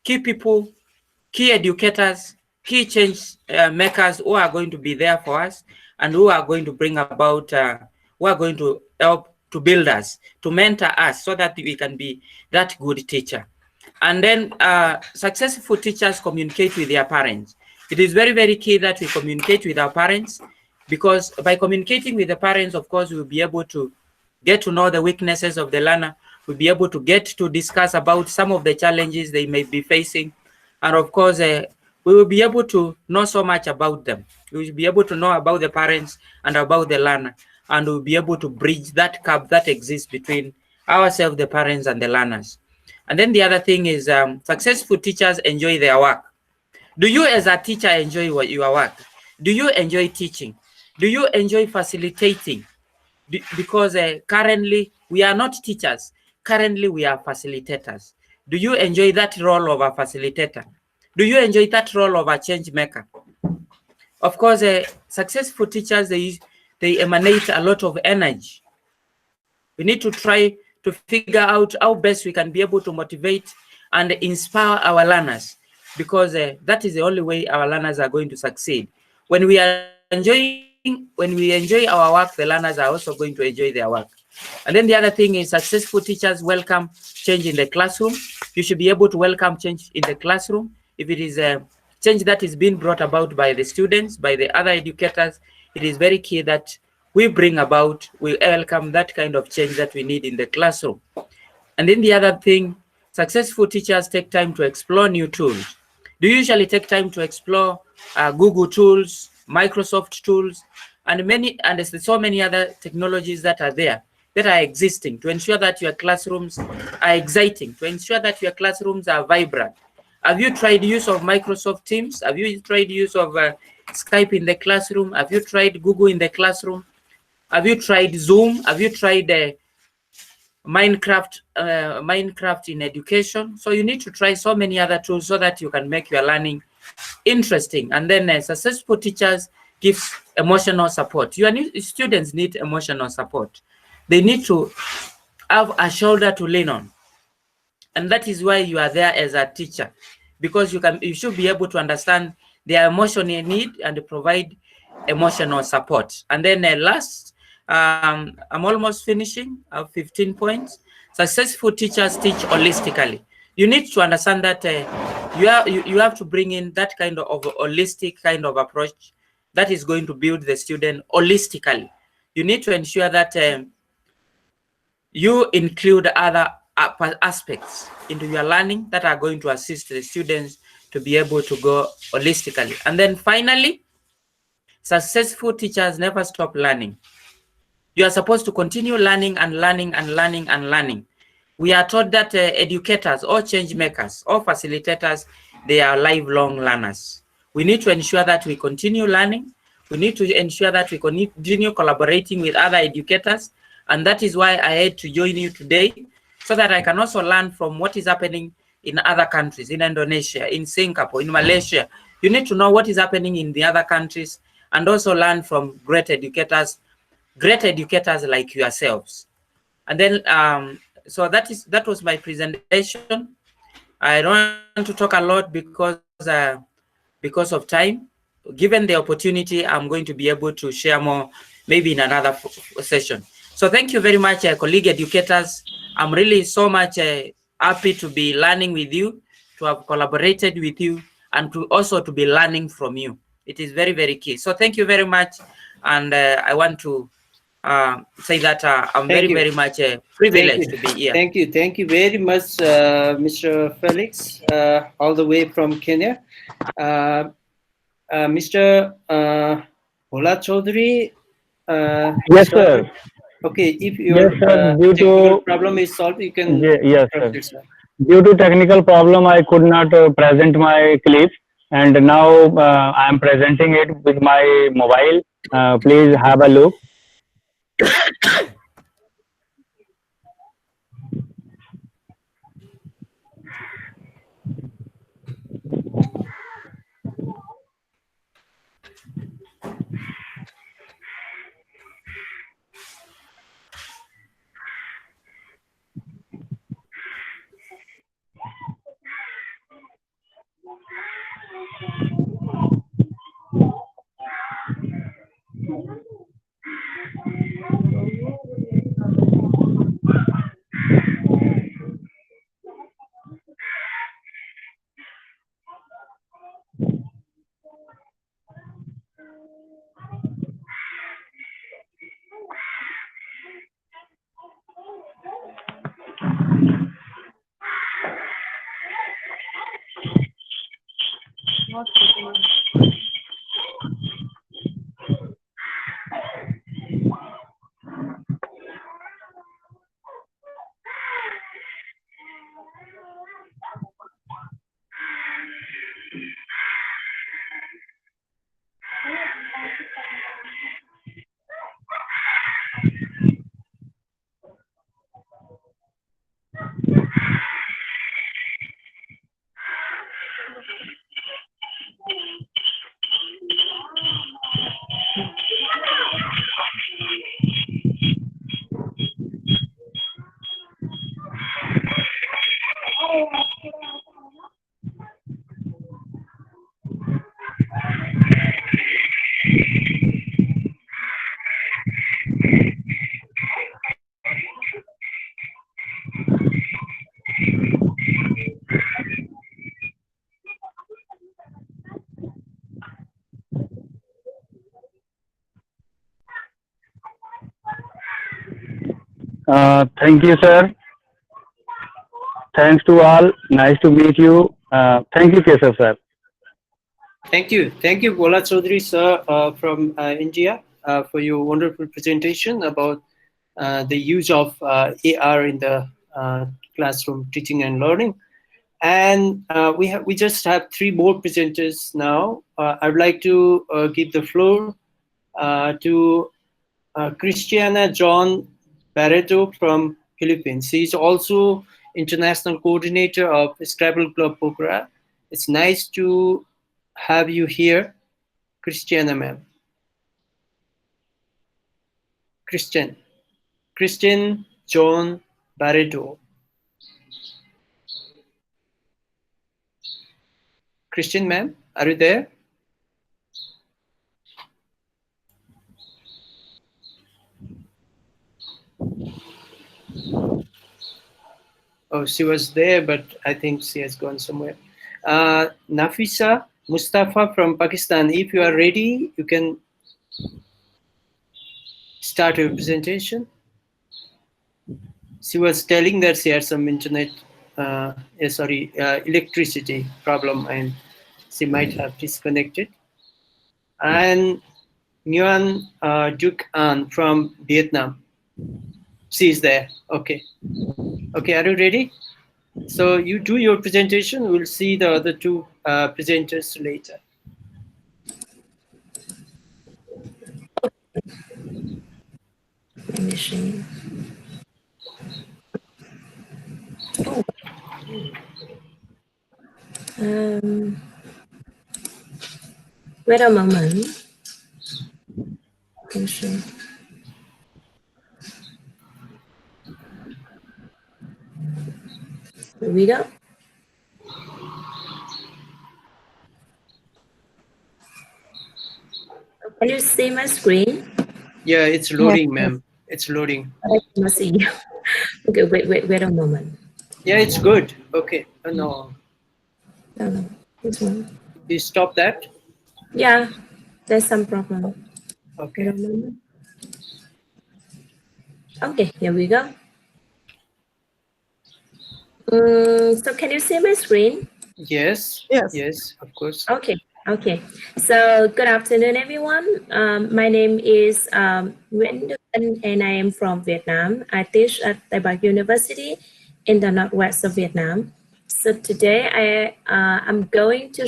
key people, key educators, key change makers who are going to be there for us and who are going to bring about, who are going to help to build us, to mentor us so that we can be that good teacher. And then successful teachers communicate with their parents. It is very, very key that we communicate with our parents, because by communicating with the parents, of course, we'll be able to get to know the weaknesses of the learner. We'll be able to get to discuss about some of the challenges they may be facing. And of course, we will be able to know so much about them. We will be able to know about the parents and about the learner, and we'll be able to bridge that gap that exists between ourselves, the parents, and the learners. And then the other thing is successful teachers enjoy their work. Do you as a teacher enjoy your work? Do you enjoy teaching? Do you enjoy facilitating? Because currently we are not teachers. Currently we are facilitators. Do you enjoy that role of a facilitator? Do you enjoy that role of a change maker? Of course, successful teachers, they emanate a lot of energy. We need to try to figure out how best we can be able to motivate and inspire our learners, because that is the only way our learners are going to succeed. When we enjoy our work, the learners are also going to enjoy their work. And then the other thing is successful teachers welcome change in the classroom. You should be able to welcome change in the classroom. If it is a change that is being brought about by the students, by the other educators, it is very key that we welcome that kind of change that we need in the classroom. And then the other thing, successful teachers take time to explore new tools. Do you usually take time to explore Google tools, Microsoft tools, and there's so many other technologies that are there, that are existing, to ensure that your classrooms are exciting, to ensure that your classrooms are vibrant? Have you tried use of Microsoft Teams? Have you tried use of Skype in the classroom? Have you tried Google in the classroom? Have you tried Zoom? Have you tried Minecraft in education? So you need to try so many other tools so that you can make your learning interesting. And then successful teachers gives emotional support. Your students need emotional support. They need to have a shoulder to lean on. And that is why you are there as a teacher, because you should be able to understand their emotional need and provide emotional support. And then last, I'm almost finishing. I have 15 points. Successful teachers teach holistically. You need to understand that you have to bring in that kind of holistic kind of approach that is going to build the student holistically. You need to ensure that you include other aspects into your learning that are going to assist the students to be able to go holistically. And then finally, successful teachers never stop learning. You are supposed to continue learning and learning and learning and learning. We are taught that educators or change makers or facilitators, they are lifelong learners. We need to ensure that we continue learning. We need to ensure that we continue collaborating with other educators. And that is why I had to join you today, so that I can also learn from what is happening in other countries, in Indonesia, in Singapore, in Malaysia. You need to know what is happening in the other countries and also learn from great educators like yourselves. And then, so that was my presentation. I don't want to talk a lot because of time. Given the opportunity, I'm going to be able to share more, maybe in another session. So thank you very much, colleague educators. I'm really so much happy to be learning with you, to have collaborated with you, and to also to be learning from you. It is very, very key. So thank you very much. And I want to say that I'm very much privileged to be here. Thank you very much, Mr. Felix, all the way from Kenya. Mr. Bhola Chaudhary. Yes, sir. Okay, if your technical problem is solved, you can. Yes, sir. Due to technical problem, I could not present my clip, and now I am presenting it with my mobile. Please have a look. Thank you, sir. Thanks to all. Nice to meet you. Thank you, Keshav, sir. Thank you, Bola Chaudhary, sir, from India, for your wonderful presentation about the use of AR in the classroom teaching and learning. And we just have 3 more presenters now. I'd like to give the floor to Christiana John Barreto from Philippines. She's also international coordinator of Scrabble Club Pokhara. It's nice to have you here, Christiana, ma'am. Christian John Barreto. Christian, ma'am, are you there? Oh, she was there, but I think she has gone somewhere. Nafisa Mustafa from Pakistan, if you are ready, you can start your presentation. She was telling that she had some internet, electricity problem, and she might have disconnected. And Nguyen Duc An from Vietnam. She is there. Okay. Okay, are you ready? So you do your presentation. We'll see the other 2 presenters later. Finishing. Oh. Wait a moment. Here we go. Can you see my screen? Yeah, it's loading, ma'am. It's loading. I can see you. Okay, wait a moment. Yeah, it's good. Okay. No. No, this one. You stop that? Yeah, there's some problem. Okay. Okay, here we go. So can you see my screen? Yes. Yes. Yes, of course. Okay. Okay. So good afternoon, everyone. My name is Nguyễn Đức Ân, and I am from Vietnam. I teach at Đài Bắc University in the northwest of Vietnam. So today I'm going to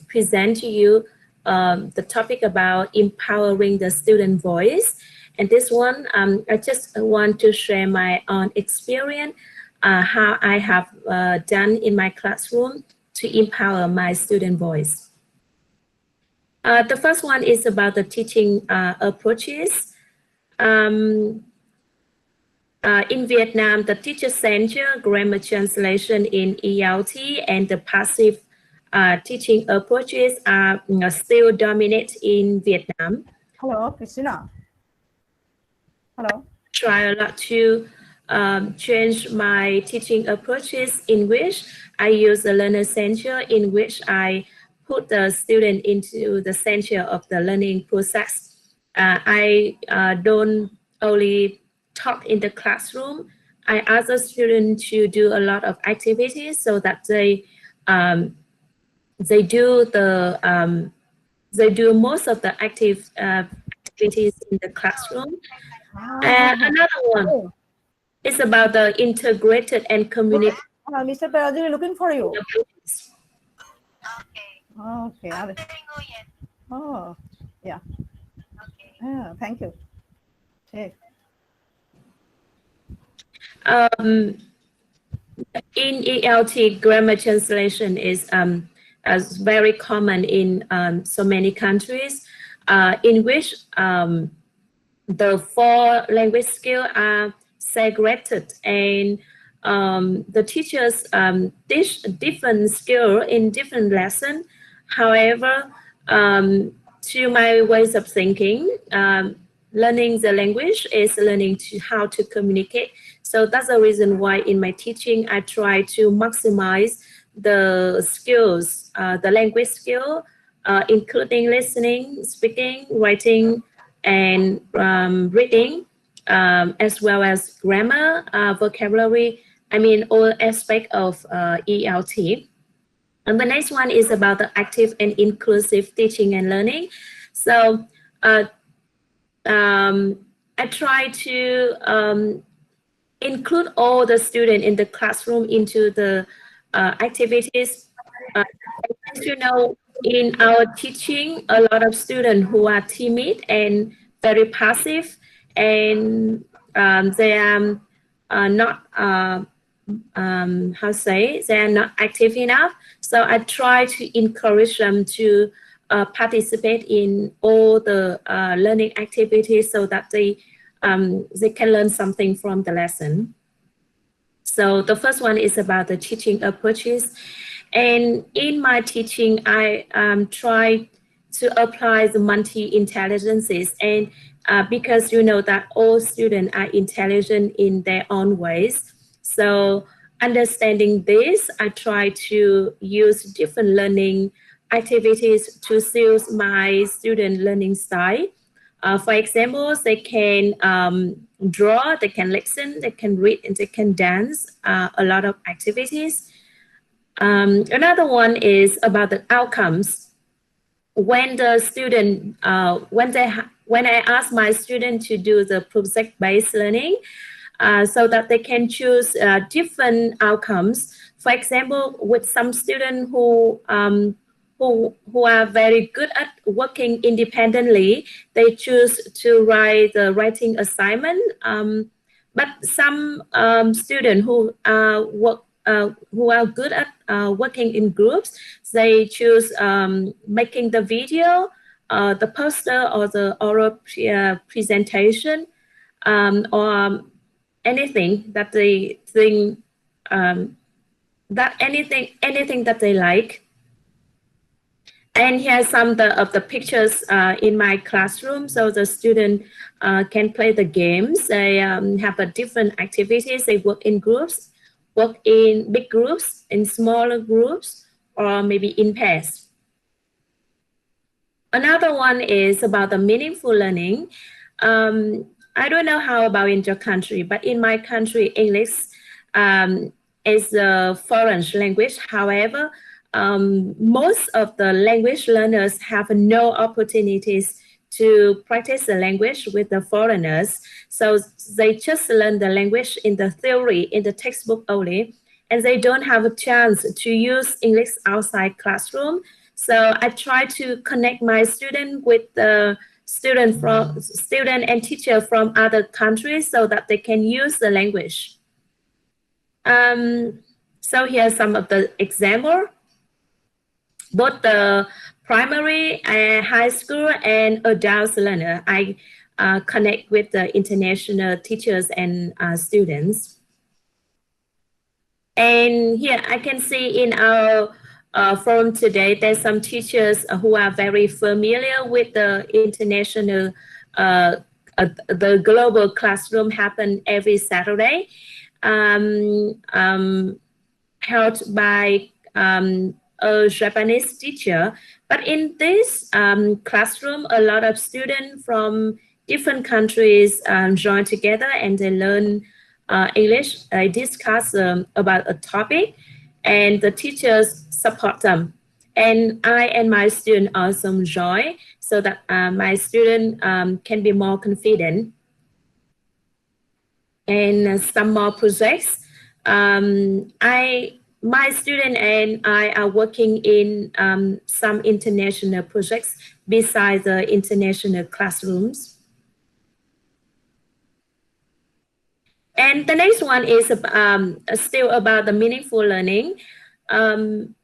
present to you the topic about empowering the student voice. And this one, I just want to share my own experience, how I have done in my classroom to empower my student voice. The first one is about the teaching approaches. In Vietnam, the teacher center, grammar translation in ELT, and the passive teaching approaches are still dominant in Vietnam. Hello, Christina. Hello. Try a lot to change my teaching approaches, in which I use the learner center, in which I put the student into the center of the learning process. I don't only talk in the classroom. I ask the student to do a lot of activities so that they do most of the active activities in the classroom. Another one is about the integrated and community. Mr. Peradi, looking for you. Okay. Oh, yeah. Yeah, thank you. Okay. In ELT, grammar translation is very common in so many countries, in which the 4 language skills are segregated, and the teachers teach different skills in different lessons. However, to my ways of thinking, learning the language is learning how to communicate. So that's the reason why in my teaching, I try to maximize the skills, the language skill, including listening, speaking, writing, and reading, as well as grammar, vocabulary, I mean, all aspects of ELT. And the next one is about the active and inclusive teaching and learning. So I try to include all the students in the classroom into the activities. As you know, in our teaching, a lot of students who are timid and very passive, and they are not how say, they are not active enough. So I try to encourage them to participate in all the learning activities so that they can learn something from the lesson. So the first one is about the teaching approaches. And in my teaching, I try to apply the multi-intelligences. And because you know that all students are intelligent in their own ways. So understanding this, I try to use different learning activities to suit my student learning style. For example, they can draw, they can listen, they can read, and they can dance, a lot of activities. Another one is about the outcomes. When the student, when I ask my student to do the project-based learning, so that they can choose different outcomes. For example, with some students who are very good at working independently, they choose to write the writing assignment. But some students who are good at working in groups, they choose making the video, the poster, or the oral presentation, or anything that they think, anything that they like. And here's some of the pictures in my classroom. So the student can play the games. They have a different activities. They work in groups, work in big groups, in smaller groups, or maybe in pairs. Another one is about the meaningful learning. I don't know how about in your country, but in my country, English is a foreign language. However, most of the language learners have no opportunities to practice the language with the foreigners. So they just learn the language in the theory, in the textbook only, and they don't have a chance to use English outside classroom. So I try to connect my student with the student and teacher from other countries so that they can use the language. So here's some of the example. Both the primary and high school and adult learner, I connect with the international teachers and students. And here I can see in our forum today, there's some teachers who are very familiar with the international, the global classroom happen every Saturday, held by a Japanese teacher. But in this classroom, a lot of students from different countries join together and they learn English. They discuss about a topic and the teachers support them. And I and my student also join so that my student can be more confident. And some more projects. My student and I are working in some international projects besides the international classrooms. And the next one is still about the meaningful learning. In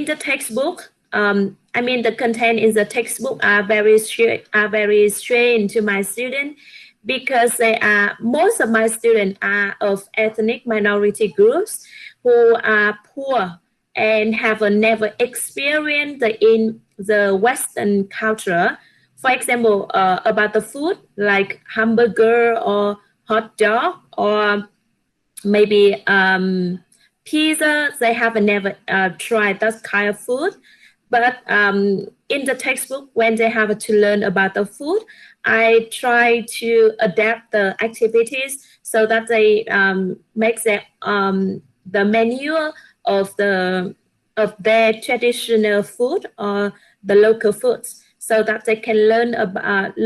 the textbook, I mean the content in the textbook are very strange to my student because they are, most of my students are of ethnic minority groups who are poor and have never experienced in the Western culture. For example, about the food like hamburger or hot dog or maybe pizza, they have never tried that kind of food. But in the textbook, when they have to learn about the food, I try to adapt the activities so that they make the menu of their traditional food or the local foods, so that they can learn about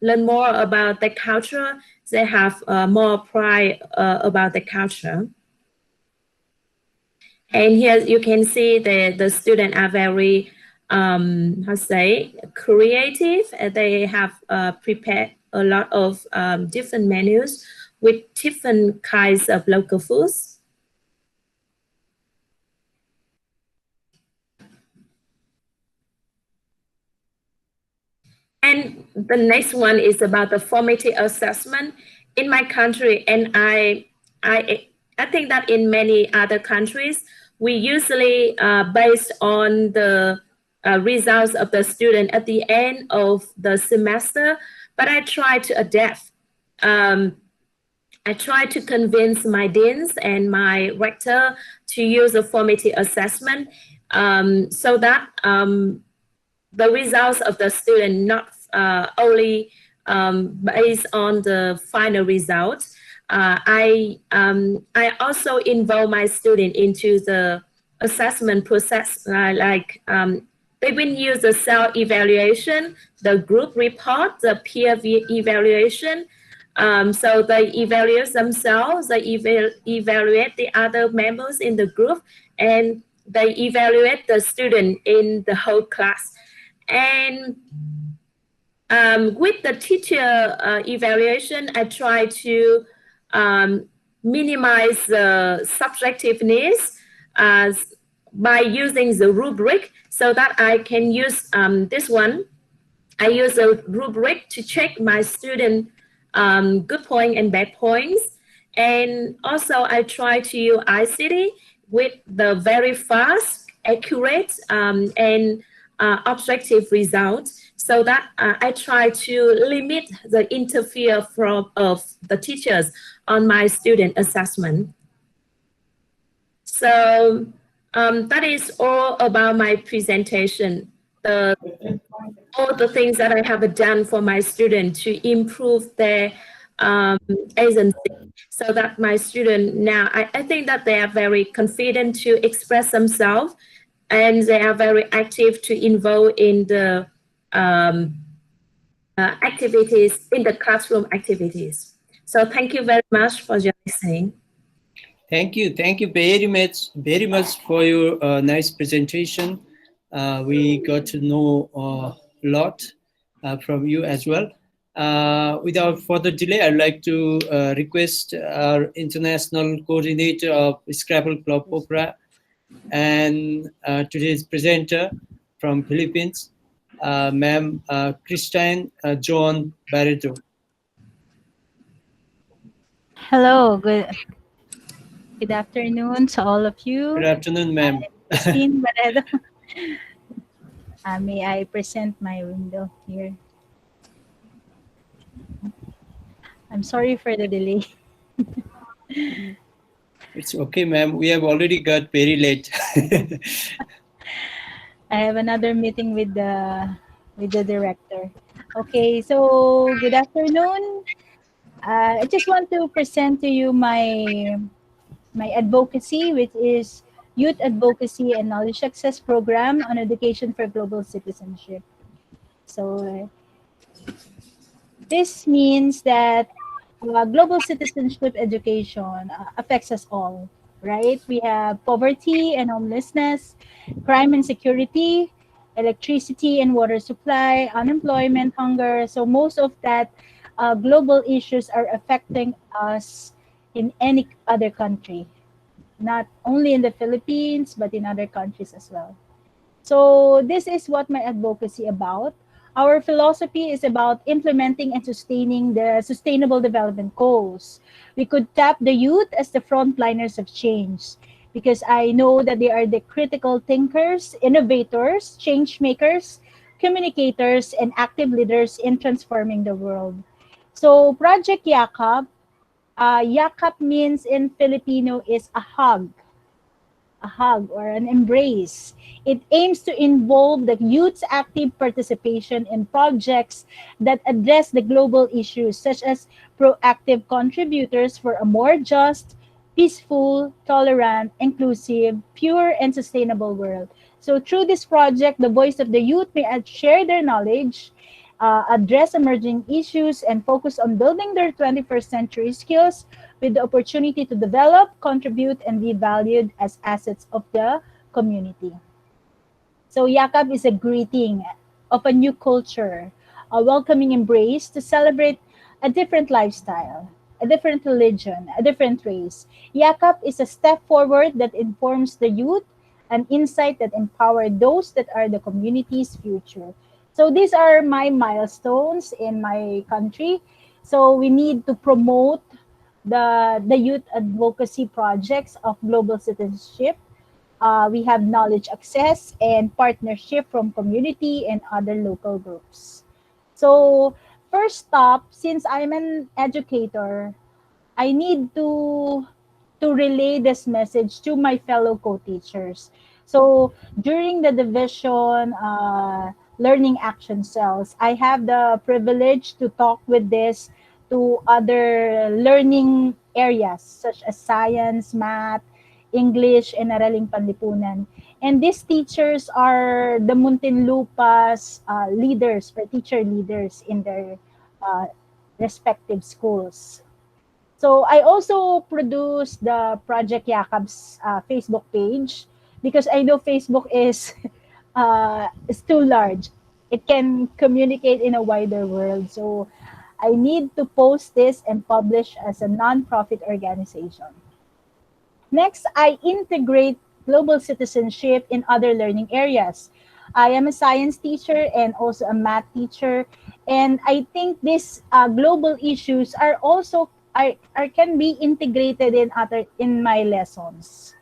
learn more about the culture. They have more pride about the culture. And here you can see the students are very, creative. They have prepared a lot of different menus with different kinds of local foods. And the next one is about the formative assessment in my country. And I think that in many other countries, we usually based on the results of the student at the end of the semester, but I try to adapt. I try to convince my deans and my rector to use a formative assessment so that the results of the student not only based on the final result. I also involve my student into the assessment process, they will use the self-evaluation, the group report, the peer evaluation. So they evaluate themselves, they evaluate the other members in the group, and they evaluate the student in the whole class. And with the teacher evaluation, I try to minimize the subjectiveness by using the rubric so that I can use this one. I use a rubric to check my student good point and bad points. And also I try to use ICT with the very fast, accurate, and objective results, so that I try to limit the interfere of the teachers on my student assessment. So that is all about my presentation. All the things that I have done for my students to improve their agency, so that my students now, I think that they are very confident to express themselves, and they are very active to involve in the activities, in the classroom activities. So thank you very much for your listening. Thank you very much for your nice presentation. We got to know a lot from you as well. Without further delay, I'd like to request our international coordinator of Scrabble Club Pokhara and today's presenter from Philippines, Ma'am Christine Joan Barreto. Hello, good afternoon to all of you. Good afternoon, ma'am. Christine Barreto. May I present my window here? I'm sorry for the delay. It's okay, ma'am. We have already got very late. I have another meeting with the director. Okay, so good afternoon. I just want to present to you my advocacy, which is Youth Advocacy and Knowledge Access Program on Education for Global Citizenship. So this means that global citizenship education affects us all, right? We have poverty and homelessness, crime and security, electricity and water supply, unemployment, hunger. So most of that global issues are affecting us in any other country, not only in the Philippines, but in other countries as well. So this is what my advocacy about. Our philosophy is about implementing and sustaining the Sustainable Development Goals. We could tap the youth as the frontliners of change, because I know that they are the critical thinkers, innovators, change makers, communicators, and active leaders in transforming the world. So Project Yakap, Yakap means in Filipino is a hug. a hug or an embrace. It aims to involve the youth's active participation in projects that address the global issues, such as proactive contributors for a more just, peaceful, tolerant, inclusive, pure, and sustainable world. So through this project, the voice of the youth may share their knowledge, address emerging issues, and focus on building their 21st century skills with the opportunity to develop, contribute, and be valued as assets of the community. So Yakab is a greeting of a new culture, a welcoming embrace to celebrate a different lifestyle, a different religion, a different race. Yakab is a step forward that informs the youth, an insight that empowers those that are the community's future. So these are my milestones in my country. So we need to promote the youth advocacy projects of global citizenship. We have knowledge access and partnership from community and other local groups. So first stop, since I'm an educator, I need to relay this message to my fellow co-teachers. So during the division learning action cells, I have the privilege to talk with this to other learning areas such as science, math, English, and Araling Panlipunan. And these teachers are the Muntinlupa's leaders or teacher leaders in their respective schools. So I also produced the Project Yakab's Facebook page because I know Facebook is too large. It can communicate in a wider world. So I need to post this and publish as a non-profit organization. Next, I integrate global citizenship in other learning areas. I am a science teacher and also a math teacher, and I think these global issues are also can be integrated in my lessons,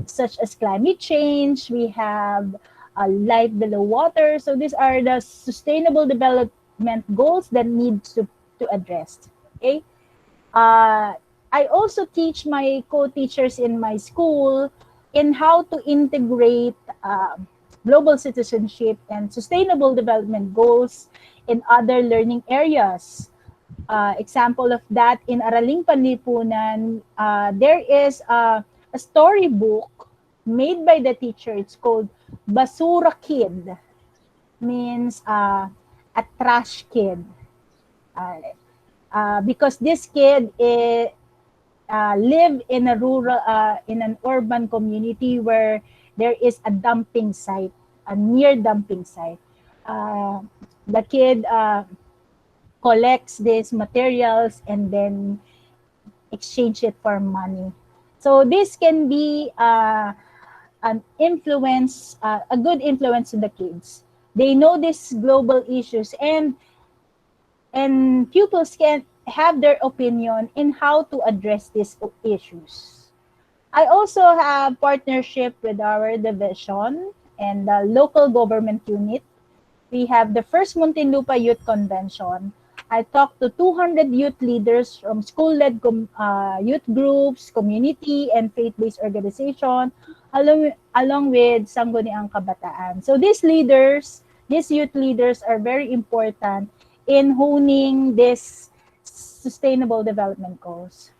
such as climate change. We have life below water. So these are the sustainable development goals that needs to address. Okay. I also teach my co-teachers in my school in how to integrate global citizenship and sustainable development goals in other learning areas. Example of that, in Araling Panlipunan, there is a storybook made by the teacher. It's called Basura Kid, means a trash kid. Because this kid live in a rural, in an urban community where there is a dumping site, a near dumping site. The kid collects these materials and then exchange it for money. So this can be an influence, a good influence to the kids. They know these global issues, and pupils can have their opinion in how to address these issues. I also have partnership with our division and the local government unit. We have the first Muntinlupa Youth Convention. I talked to 200 youth leaders from school-led youth groups, community, and faith-based organization, along with Sangguniang Kabataan. So these leaders, these youth leaders are very important in honing this sustainable development goals.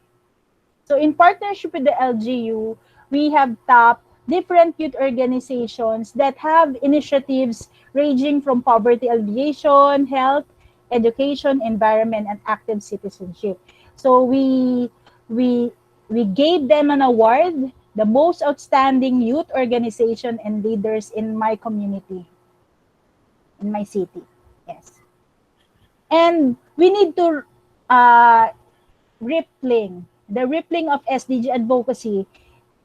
So in partnership with the LGU, we have tapped different youth organizations that have initiatives ranging from poverty alleviation, health, education, environment, and active citizenship. So we gave them an award, the most outstanding youth organization and leaders in my community, in my city. Yes. And we need to rippling. The rippling of SDG advocacy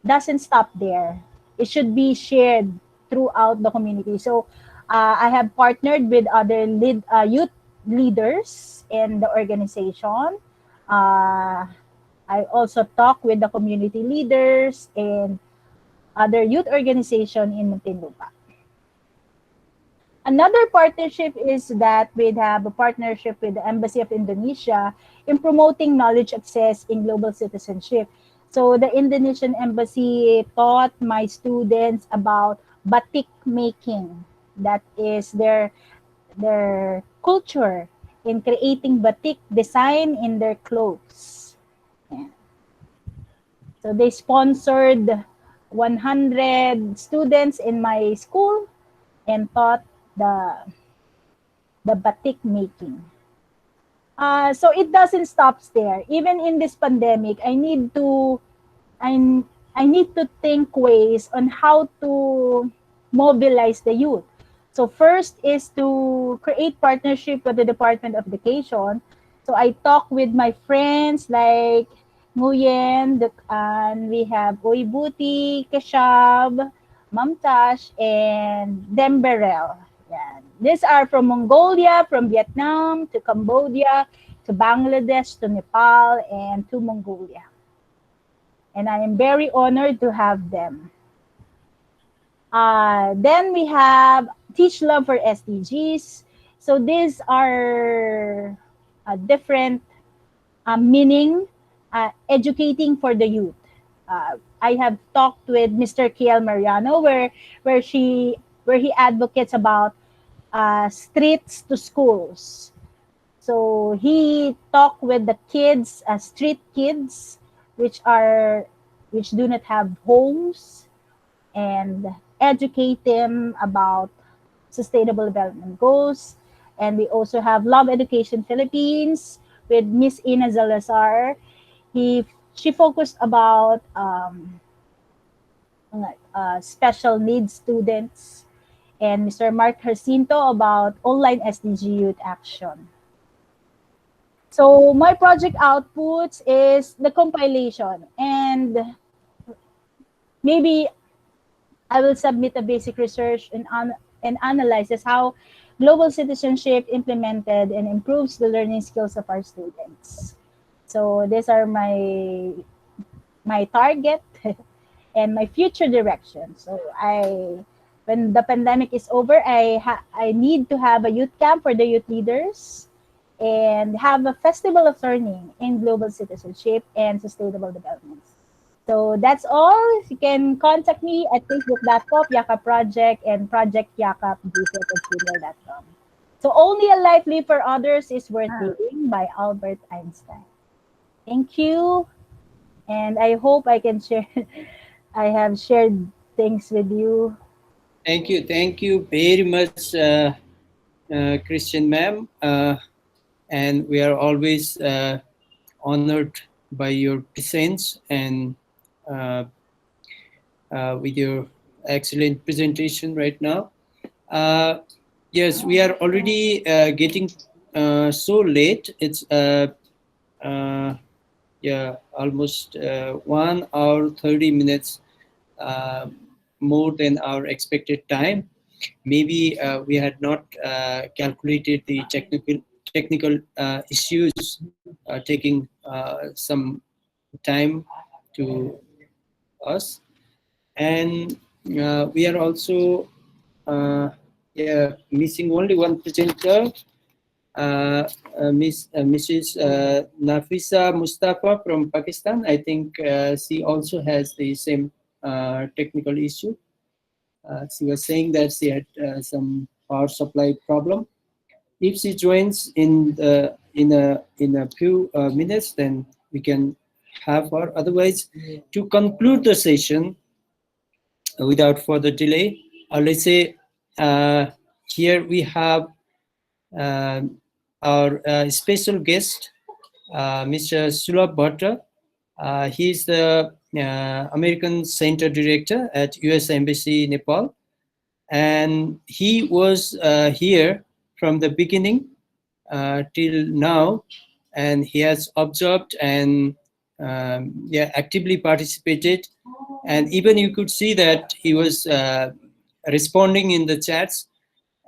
doesn't stop there. It should be shared throughout the community. So I have partnered with other youth leaders in the organization. I also talk with the community leaders and other youth organization in Muntinlupa. Another partnership is that we have a partnership with the Embassy of Indonesia in promoting knowledge access in global citizenship. So the Indonesian embassy taught my students about batik making. That is their culture in creating batik design in their clothes. Yeah. So they sponsored 100 students in my school and taught the batik making. So it doesn't stop there. Even in this pandemic, I need to think ways on how to mobilize the youth. So first is to create partnership with the Department of Education. So I talk with my friends like Nguyen, and we have Oibuti, Keshab, Mamtash, and Demberel. Yeah. These are from Mongolia, from Vietnam to Cambodia, to Bangladesh, to Nepal, and to Mongolia. And I am very honored to have them. Then we have Teach Love for SDGs. So these are different meaning, educating for the youth. I have talked with Mr. Kiel Mariano where he advocates about streets to schools. So he talked with the kids, street kids, which do not have homes, and educate them about sustainable development goals. And we also have Love Education Philippines with Miss Ina Zalazar. She focused about special needs students, and Mr. Mark Hercinto about online SDG youth action. So my project outputs is the compilation, and maybe I will submit a basic research and analyzes how global citizenship implemented and improves the learning skills of our students. So these are my target and my future direction. So when the pandemic is over, I need to have a youth camp for the youth leaders and have a festival of learning in global citizenship and sustainable development. So that's all. You can contact me at facebook.com, Yakap Project, and projectyakap@gmail.com. So Only a Life Lived for Others is Worth Living by Albert Einstein. Thank you. And I hope I can share, I have shared things with you. Thank you very much, Christian ma'am. And we are always honored by your presence and with your excellent presentation right now. Yes, we are already getting so late. It's almost 1 hour 30 minutes more than our expected time. Maybe we had not calculated the technical issues taking some time to us, and we are also missing only one presenter, Mrs. Nafisa Mustafa from Pakistan. I think she also has the same technical issue. She was saying that she had some power supply problem. If she joins in a few minutes, then we can have her. Otherwise, to conclude the session without further delay, let's say here we have our special guest, Mr. Sulav Bhatta. He is the American Center Director at U.S. Embassy, Nepal. And he was here from the beginning till now, and he has observed and actively participated. And even you could see that he was responding in the chats.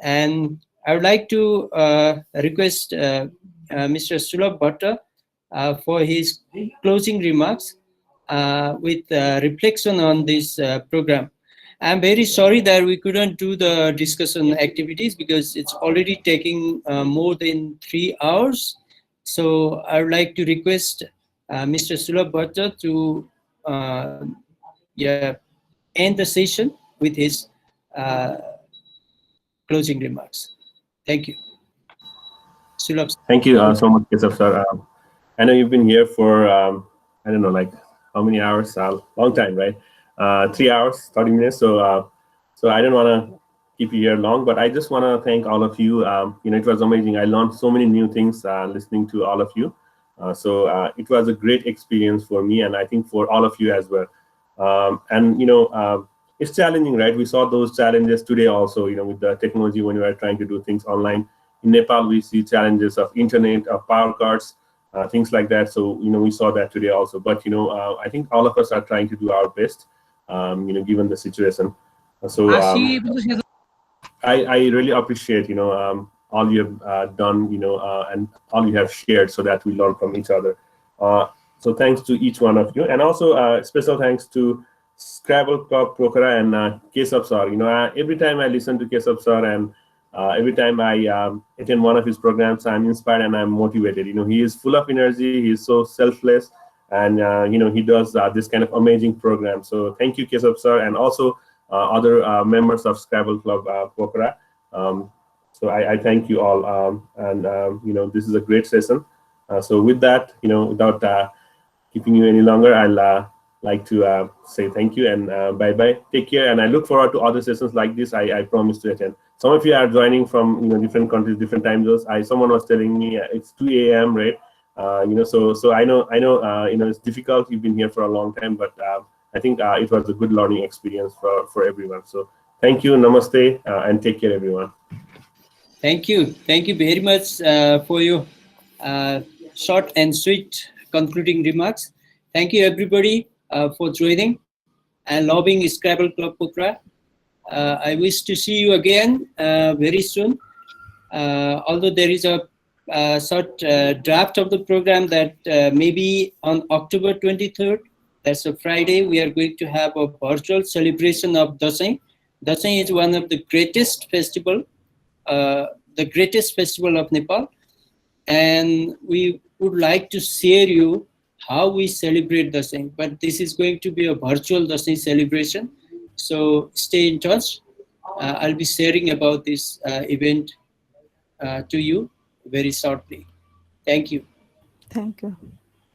And I would like to request Mr. Sulav Bhatta for his closing remarks with reflection on this program. I'm very sorry that we couldn't do the discussion activities because it's already taking more than 3 hours. So I would like to request Mr. Sulav Bhatta to yeah, end the session with his closing remarks. Thank you. Sulav. Thank you so much, Keshav sir. I know you've been here for, I don't know, like how many hours? Long time, right? 3 hours, 30 minutes. So, so I don't want to keep you here long, but I just want to thank all of you. You know, it was amazing. I learned so many new things listening to all of you. So it was a great experience for me, and I think for all of you as well. And you know, it's challenging, right? We saw those challenges today also. You know, with the technology when we are trying to do things online. In Nepal, we see challenges of internet, of power cards, things like that. So you know, we saw that today also. But you know, I think all of us are trying to do our best. You know, given the situation. So I really appreciate, you know, all you have done, you know, and all you have shared so that we learn from each other. So thanks to each one of you. And also special thanks to Scrabble Club Pokhara and Keshav sir. You know, every time I listen to Keshav sir and every time I attend one of his programs, I'm inspired and I'm motivated. You know, he is full of energy. He's so selfless. And, you know, he does this kind of amazing program. So thank you, Keshav sir, and also other members of Scrabble Club Pokhara. So I thank you all. And, you know, this is a great session. So with that, you know, without keeping you any longer, I'll like to say thank you and bye-bye. Take care. And I look forward to other sessions like this. I promise to attend. Some of you are joining from, you know, different countries, different time zones. Someone was telling me it's 2 a.m., right? You know, so I know, you know, it's difficult. You've been here for a long time, but I think it was a good learning experience for everyone. So thank you, namaste, and take care, everyone. Thank you very much for your short and sweet concluding remarks. Thank you, everybody, for joining and loving Scrabble Club Pokhara. I wish to see you again very soon. Although there is a short draft of the program that maybe on October 23rd, that's a Friday, we are going to have a virtual celebration of Dasai. Dasai is one of the greatest festival of Nepal. And we would like to share you how we celebrate Dasai. But this is going to be a virtual Dasai celebration. So stay in touch. I'll be sharing about this event to you very shortly. Thank you. Thank you.